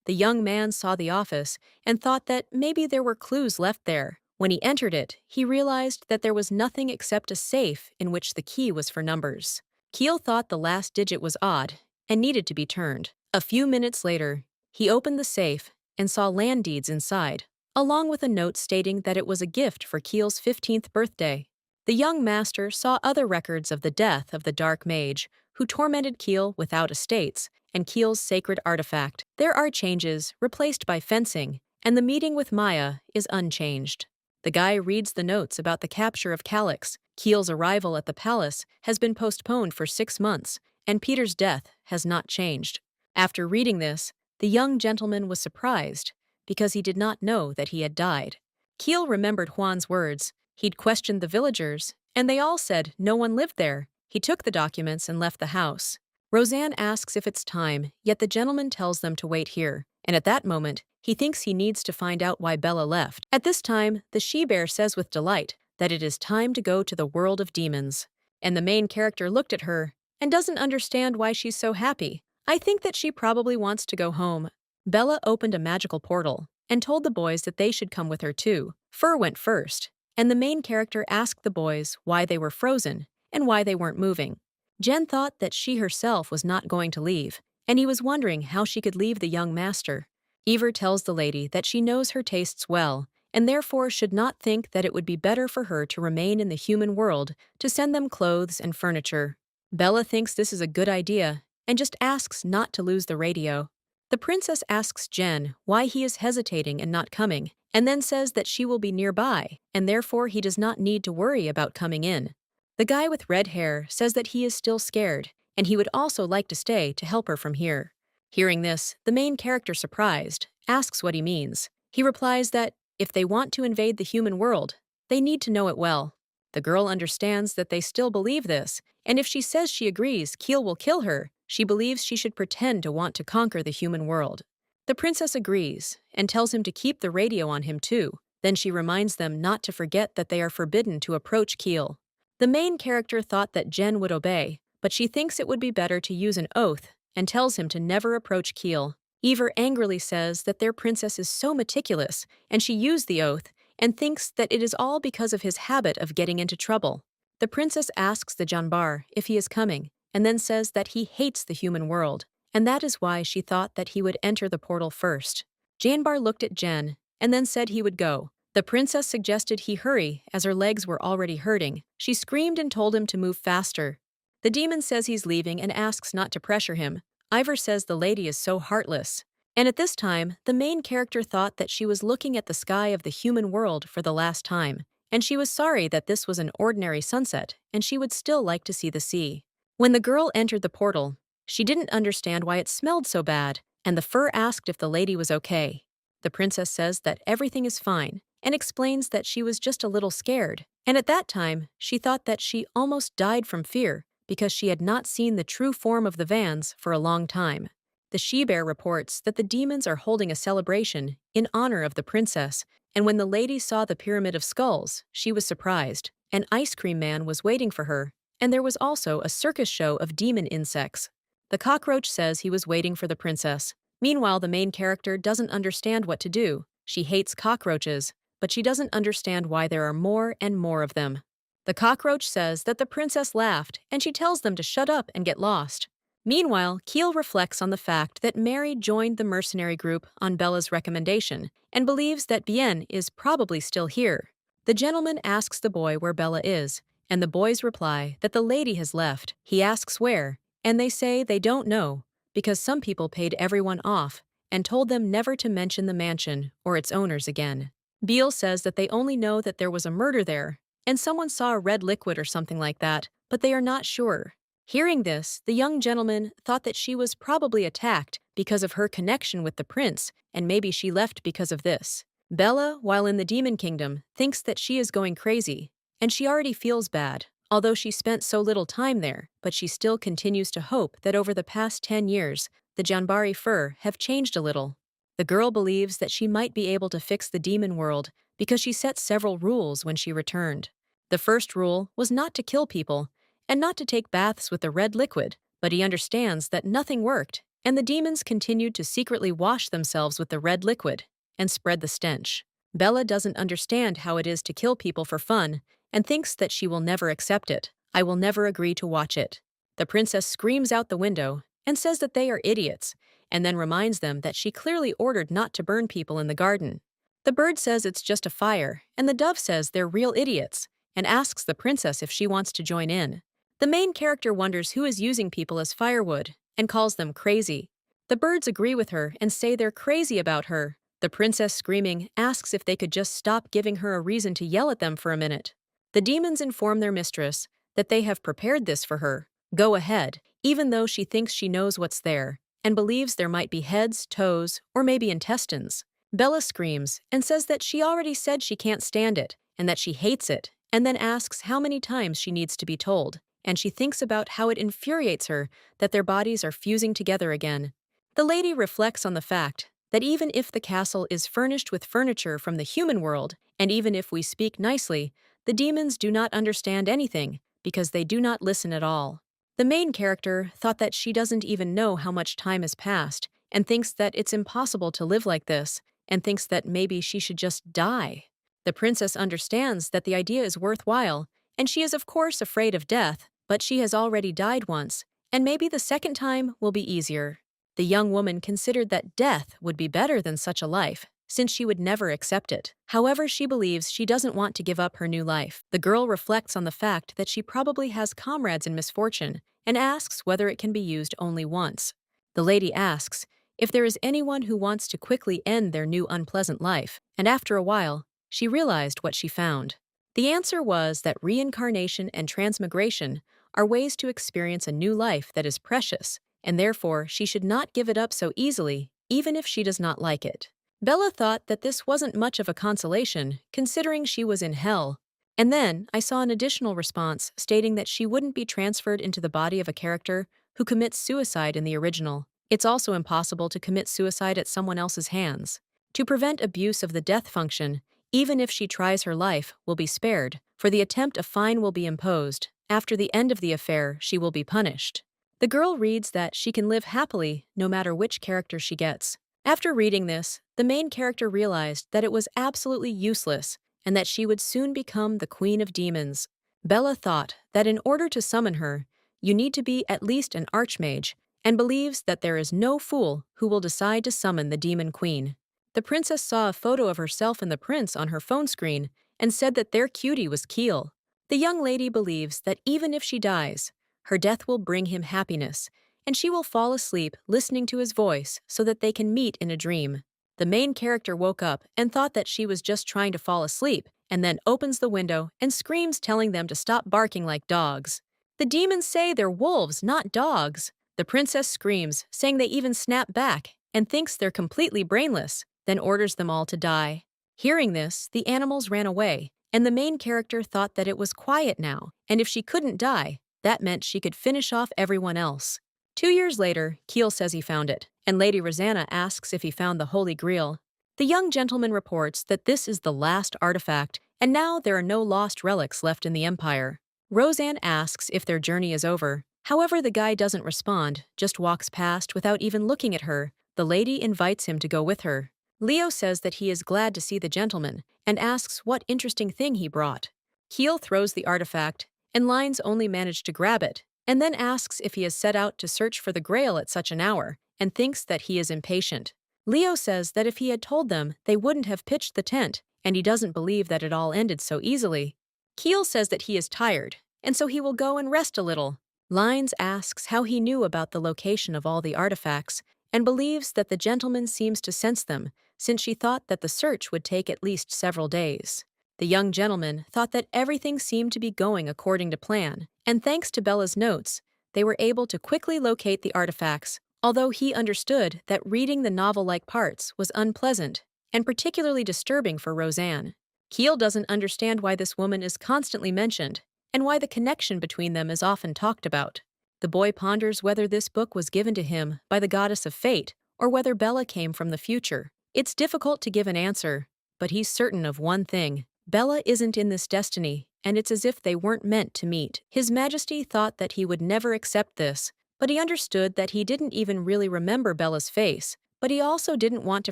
The young man saw the office and thought that maybe there were clues left there. When he entered it, he realized that there was nothing except a safe in which the key was for numbers. Keel thought the last digit was odd and needed to be turned. A few minutes later, he opened the safe and saw land deeds inside, along with a note stating that it was a gift for Keel's 15th birthday. The young master saw other records of the death of the Dark Mage, who tormented Keel without estates, and Keel's sacred artifact. There are changes, replaced by fencing, and the meeting with Maya is unchanged. The guy reads the notes about the capture of Calix. Keel's arrival at the palace has been postponed for 6 months, and Peter's death has not changed. After reading this, the young gentleman was surprised, because he did not know that he had died. Keel remembered Juan's words. He'd questioned the villagers, and they all said no one lived there. He took the documents and left the house. Roseanne asks if it's time, yet the gentleman tells them to wait here, and at that moment, he thinks he needs to find out why Bella left. At this time, the she-bear says with delight that it is time to go to the world of demons, and the main character looked at her and doesn't understand why she's so happy. I think that she probably wants to go home. Bella opened a magical portal and told the boys that they should come with her too. Fur went first, and the main character asked the boys why they were frozen and why they weren't moving. Jen thought that she herself was not going to leave, and he was wondering how she could leave the young master. Ever tells the lady that she knows her tastes well, and therefore should not think that it would be better for her to remain in the human world to send them clothes and furniture. Bella thinks this is a good idea and just asks not to lose the radio. The princess asks Jen why he is hesitating and not coming, and then says that she will be nearby, and therefore he does not need to worry about coming in. The guy with red hair says that he is still scared, and he would also like to stay to help her from here. Hearing this, the main character, surprised, asks what he means. He replies that if they want to invade the human world, they need to know it well. The girl understands that they still believe this, and if she says she agrees Keel will kill her, she believes she should pretend to want to conquer the human world. The princess agrees and tells him to keep the radio on him too. Then she reminds them not to forget that they are forbidden to approach Keel. The main character thought that Jen would obey, but she thinks it would be better to use an oath and tells him to never approach Keel. Ever angrily says that their princess is so meticulous, and she used the oath, and thinks that it is all because of his habit of getting into trouble. The princess asks the Janbar if he is coming, and then says that he hates the human world, and that is why she thought that he would enter the portal first. Janbar looked at Jen, and then said he would go. The princess suggested he hurry, as her legs were already hurting. She screamed and told him to move faster. The demon says he's leaving and asks not to pressure him. Ivor says the lady is so heartless. And at this time, the main character thought that she was looking at the sky of the human world for the last time, and she was sorry that this was an ordinary sunset, and she would still like to see the sea. When the girl entered the portal, she didn't understand why it smelled so bad, and the fur asked if the lady was okay. The princess says that everything is fine, and explains that she was just a little scared, and at that time, she thought that she almost died from fear because she had not seen the true form of the Vans for a long time. The she-bear reports that the demons are holding a celebration in honor of the princess, and when the lady saw the Pyramid of Skulls, she was surprised. An ice cream man was waiting for her, and there was also a circus show of demon insects. The cockroach says he was waiting for the princess. Meanwhile, the main character doesn't understand what to do. She hates cockroaches, but she doesn't understand why there are more and more of them. The cockroach says that the princess laughed, and she tells them to shut up and get lost. Meanwhile, Keel reflects on the fact that Mary joined the mercenary group on Bella's recommendation and believes that Bien is probably still here. The gentleman asks the boy where Bella is, and the boys reply that the lady has left. He asks where, and they say they don't know, because some people paid everyone off and told them never to mention the mansion or its owners again. Beale says that they only know that there was a murder there, and someone saw a red liquid or something like that, but they are not sure. Hearing this, the young gentleman thought that she was probably attacked because of her connection with the prince, and maybe she left because of this. Bella, while in the demon kingdom, thinks that she is going crazy, and she already feels bad, although she spent so little time there, but she still continues to hope that over the past 10 years, the Janbari fur have changed a little. The girl believes that she might be able to fix the demon world because she set several rules when she returned. The first rule was not to kill people and not to take baths with the red liquid, but he understands that nothing worked, and the demons continued to secretly wash themselves with the red liquid and spread the stench. Bella doesn't understand how it is to kill people for fun and thinks that she will never accept it. I will never agree to watch it. The princess screams out the window and says that they are idiots, and then reminds them that she clearly ordered not to burn people in the garden. The bird says it's just a fire, and the dove says they're real idiots, and asks the princess if she wants to join in. The main character wonders who is using people as firewood, and calls them crazy. The birds agree with her and say they're crazy about her. The princess, screaming, asks if they could just stop giving her a reason to yell at them for a minute. The demons inform their mistress that they have prepared this for her. Go ahead, even though she thinks she knows what's there, and believes there might be heads, toes, or maybe intestines. Bella screams and says that she already said she can't stand it, and that she hates it, and then asks how many times she needs to be told, and she thinks about how it infuriates her that their bodies are fusing together again. The lady reflects on the fact that even if the castle is furnished with furniture from the human world, and even if we speak nicely, the demons do not understand anything because they do not listen at all. The main character thought that she doesn't even know how much time has passed and thinks that it's impossible to live like this and thinks that maybe she should just die. The princess understands that the idea is worthwhile, and she is of course afraid of death, but she has already died once, and maybe the second time will be easier. The young woman considered that death would be better than such a life, since she would never accept it. However, she believes she doesn't want to give up her new life. The girl reflects on the fact that she probably has comrades in misfortune and asks whether it can be used only once. The lady asks if there is anyone who wants to quickly end their new unpleasant life, and after a while, she realized what she found. The answer was that reincarnation and transmigration are ways to experience a new life that is precious, and therefore she should not give it up so easily, even if she does not like it. Bella thought that this wasn't much of a consolation, considering she was in hell. And then I saw an additional response stating that she wouldn't be transferred into the body of a character who commits suicide in the original. It's also impossible to commit suicide at someone else's hands. To prevent abuse of the death function, even if she tries her life, will be spared. For the attempt, a fine will be imposed. After the end of the affair, she will be punished. The girl reads that she can live happily no matter which character she gets. After reading this, the main character realized that it was absolutely useless and that she would soon become the queen of demons. Bella thought that in order to summon her, you need to be at least an archmage, and believes that there is no fool who will decide to summon the demon queen. The princess saw a photo of herself and the prince on her phone screen and said that their cutie was Keel. The young lady believes that even if she dies, her death will bring him happiness, and she will fall asleep listening to his voice so that they can meet in a dream. The main character woke up and thought that she was just trying to fall asleep, and then opens the window and screams, telling them to stop barking like dogs. The demons say they're wolves, not dogs. The princess screams, saying they even snap back, and thinks they're completely brainless, then orders them all to die. Hearing this, the animals ran away, and the main character thought that it was quiet now, and if she couldn't die, that meant she could finish off everyone else. 2 years later, Keel says he found it, and Lady Rosanna asks if he found the Holy Grail. The young gentleman reports that this is the last artifact, and now there are no lost relics left in the Empire. Roseanne asks if their journey is over. However, the guy doesn't respond, just walks past without even looking at her. The lady invites him to go with her. Leo says that he is glad to see the gentleman and asks what interesting thing he brought. Keel throws the artifact, and Lines only manage to grab it, and then asks if he has set out to search for the Grail at such an hour, and thinks that he is impatient. Leo says that if he had told them, they wouldn't have pitched the tent, and he doesn't believe that it all ended so easily. Keel says that he is tired, and so he will go and rest a little. Lines asks how he knew about the location of all the artifacts, and believes that the gentleman seems to sense them, since she thought that the search would take at least several days. The young gentleman thought that everything seemed to be going according to plan, and thanks to Bella's notes, they were able to quickly locate the artifacts, although he understood that reading the novel-like parts was unpleasant and particularly disturbing for Roseanne. Keel doesn't understand why this woman is constantly mentioned, and why the connection between them is often talked about. The boy ponders whether this book was given to him by the goddess of fate, or whether Bella came from the future. It's difficult to give an answer, but he's certain of one thing. Bella isn't in this destiny, and it's as if they weren't meant to meet. His Majesty thought that he would never accept this, but he understood that he didn't even really remember Bella's face, but he also didn't want to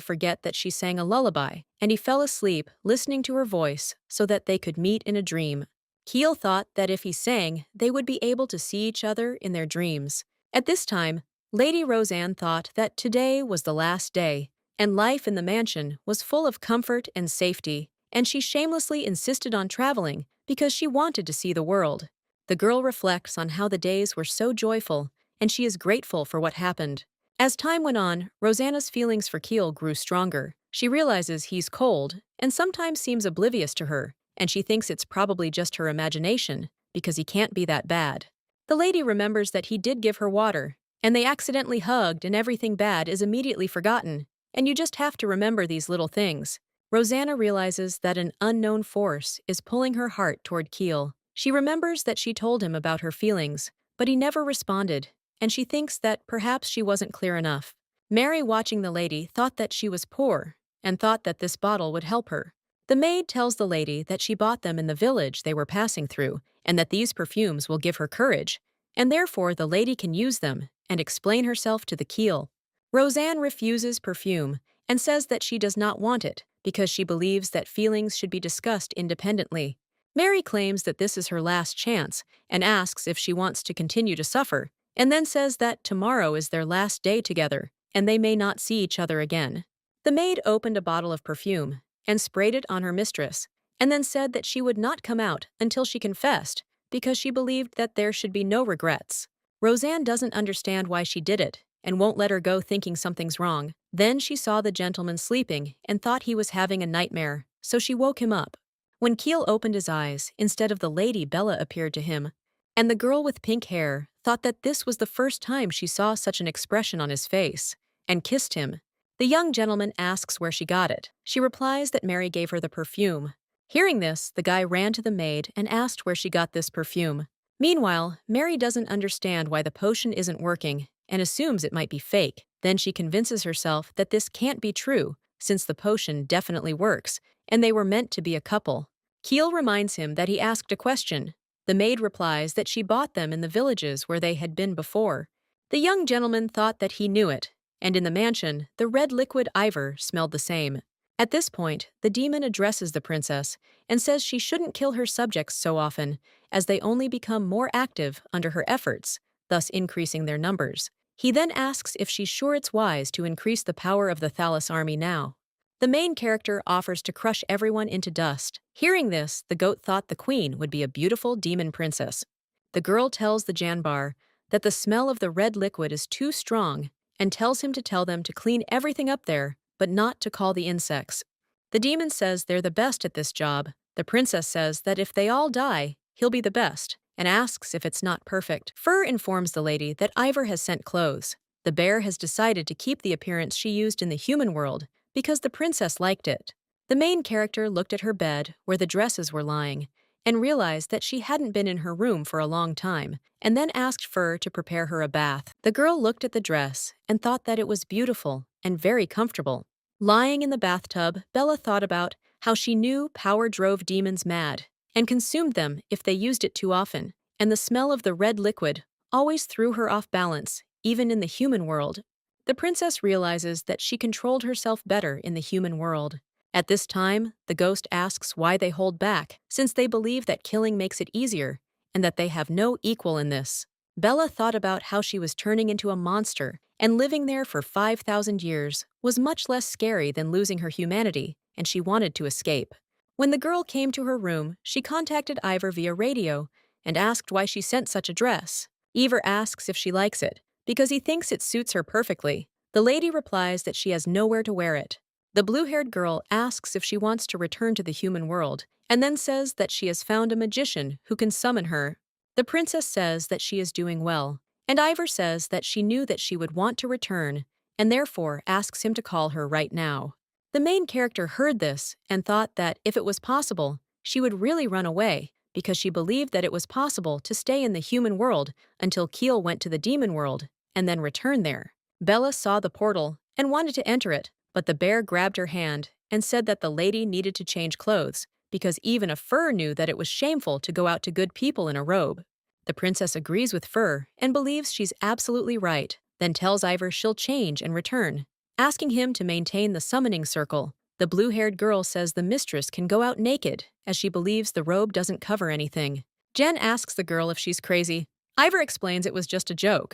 forget that she sang a lullaby, and he fell asleep listening to her voice so that they could meet in a dream. Keel thought that if he sang, they would be able to see each other in their dreams. At this time, Lady Roseanne thought that today was the last day, and life in the mansion was full of comfort and safety, and she shamelessly insisted on traveling because she wanted to see the world. The girl reflects on how the days were so joyful, and she is grateful for what happened. As time went on, Rosanna's feelings for Keel grew stronger. She realizes he's cold and sometimes seems oblivious to her, and she thinks it's probably just her imagination, because he can't be that bad. The lady remembers that he did give her water, and they accidentally hugged, and everything bad is immediately forgotten, and you just have to remember these little things. Rosanna realizes that an unknown force is pulling her heart toward Keel. She remembers that she told him about her feelings, but he never responded, and she thinks that perhaps she wasn't clear enough. Mary, watching the lady, thought that she was poor, and thought that this bottle would help her. The maid tells the lady that she bought them in the village they were passing through, and that these perfumes will give her courage, and therefore the lady can use them and explain herself to the Keel. Roseanne refuses perfume and says that she does not want it because she believes that feelings should be discussed independently. Mary claims that this is her last chance and asks if she wants to continue to suffer, and then says that tomorrow is their last day together and they may not see each other again. The maid opened a bottle of perfume and sprayed it on her mistress, and then said that she would not come out until she confessed because she believed that there should be no regrets. Roseanne doesn't understand why she did it and won't let her go thinking something's wrong. Then she saw the gentleman sleeping and thought he was having a nightmare, so she woke him up. When Keel opened his eyes, instead of the lady, Bella appeared to him, and the girl with pink hair thought that this was the first time she saw such an expression on his face, and kissed him. The young gentleman asks where she got it. She replies that Mary gave her the perfume. Hearing this, the guy ran to the maid and asked where she got this perfume. Meanwhile, Mary doesn't understand why the potion isn't working and assumes it might be fake. Then she convinces herself that this can't be true, since the potion definitely works, and they were meant to be a couple. Keel reminds him that he asked a question. The maid replies that she bought them in the villages where they had been before. The young gentleman thought that he knew it, and in the mansion, the red liquid Ivor smelled the same. At this point, the demon addresses the princess and says she shouldn't kill her subjects so often, as they only become more active under her efforts, thus increasing their numbers. He then asks if she's sure it's wise to increase the power of the Thalas army now. The main character offers to crush everyone into dust. Hearing this, the goat thought the queen would be a beautiful demon princess. The girl tells the Janbar that the smell of the red liquid is too strong and tells him to tell them to clean everything up there, but not to call the insects. The demon says they're the best at this job. The princess says that if they all die, he'll be the best, and asks if it's not perfect. Fur informs the lady that Ivor has sent clothes. The bear has decided to keep the appearance she used in the human world because the princess liked it. The main character looked at her bed, where the dresses were lying, and realized that she hadn't been in her room for a long time, and then asked Fur to prepare her a bath. The girl looked at the dress and thought that it was beautiful and very comfortable. Lying in the bathtub, Bella thought about how she knew power drove demons mad and consumed them if they used it too often, and the smell of the red liquid always threw her off balance, even in the human world. The princess realizes that she controlled herself better in the human world. At this time, the ghost asks why they hold back, since they believe that killing makes it easier and that they have no equal in this. Bella thought about how she was turning into a monster, and living there for 5,000 years was much less scary than losing her humanity, and she wanted to escape. When the girl came to her room, she contacted Ivor via radio and asked why she sent such a dress. Ivor asks if she likes it, because he thinks it suits her perfectly. The lady replies that she has nowhere to wear it. The blue-haired girl asks if she wants to return to the human world, and then says that she has found a magician who can summon her. The princess says that she is doing well, and Ivor says that she knew that she would want to return, and therefore asks him to call her right now. The main character heard this and thought that if it was possible, she would really run away, because she believed that it was possible to stay in the human world until Keel went to the demon world and then return there. Bella saw the portal and wanted to enter it, but the bear grabbed her hand and said that the lady needed to change clothes, because even a Fur knew that it was shameful to go out to good people in a robe. The princess agrees with Fur and believes she's absolutely right, then tells Ivor she'll change and return, asking him to maintain the summoning circle. The blue-haired girl says the mistress can go out naked, as she believes the robe doesn't cover anything. Jen asks the girl if she's crazy. Ivor explains it was just a joke.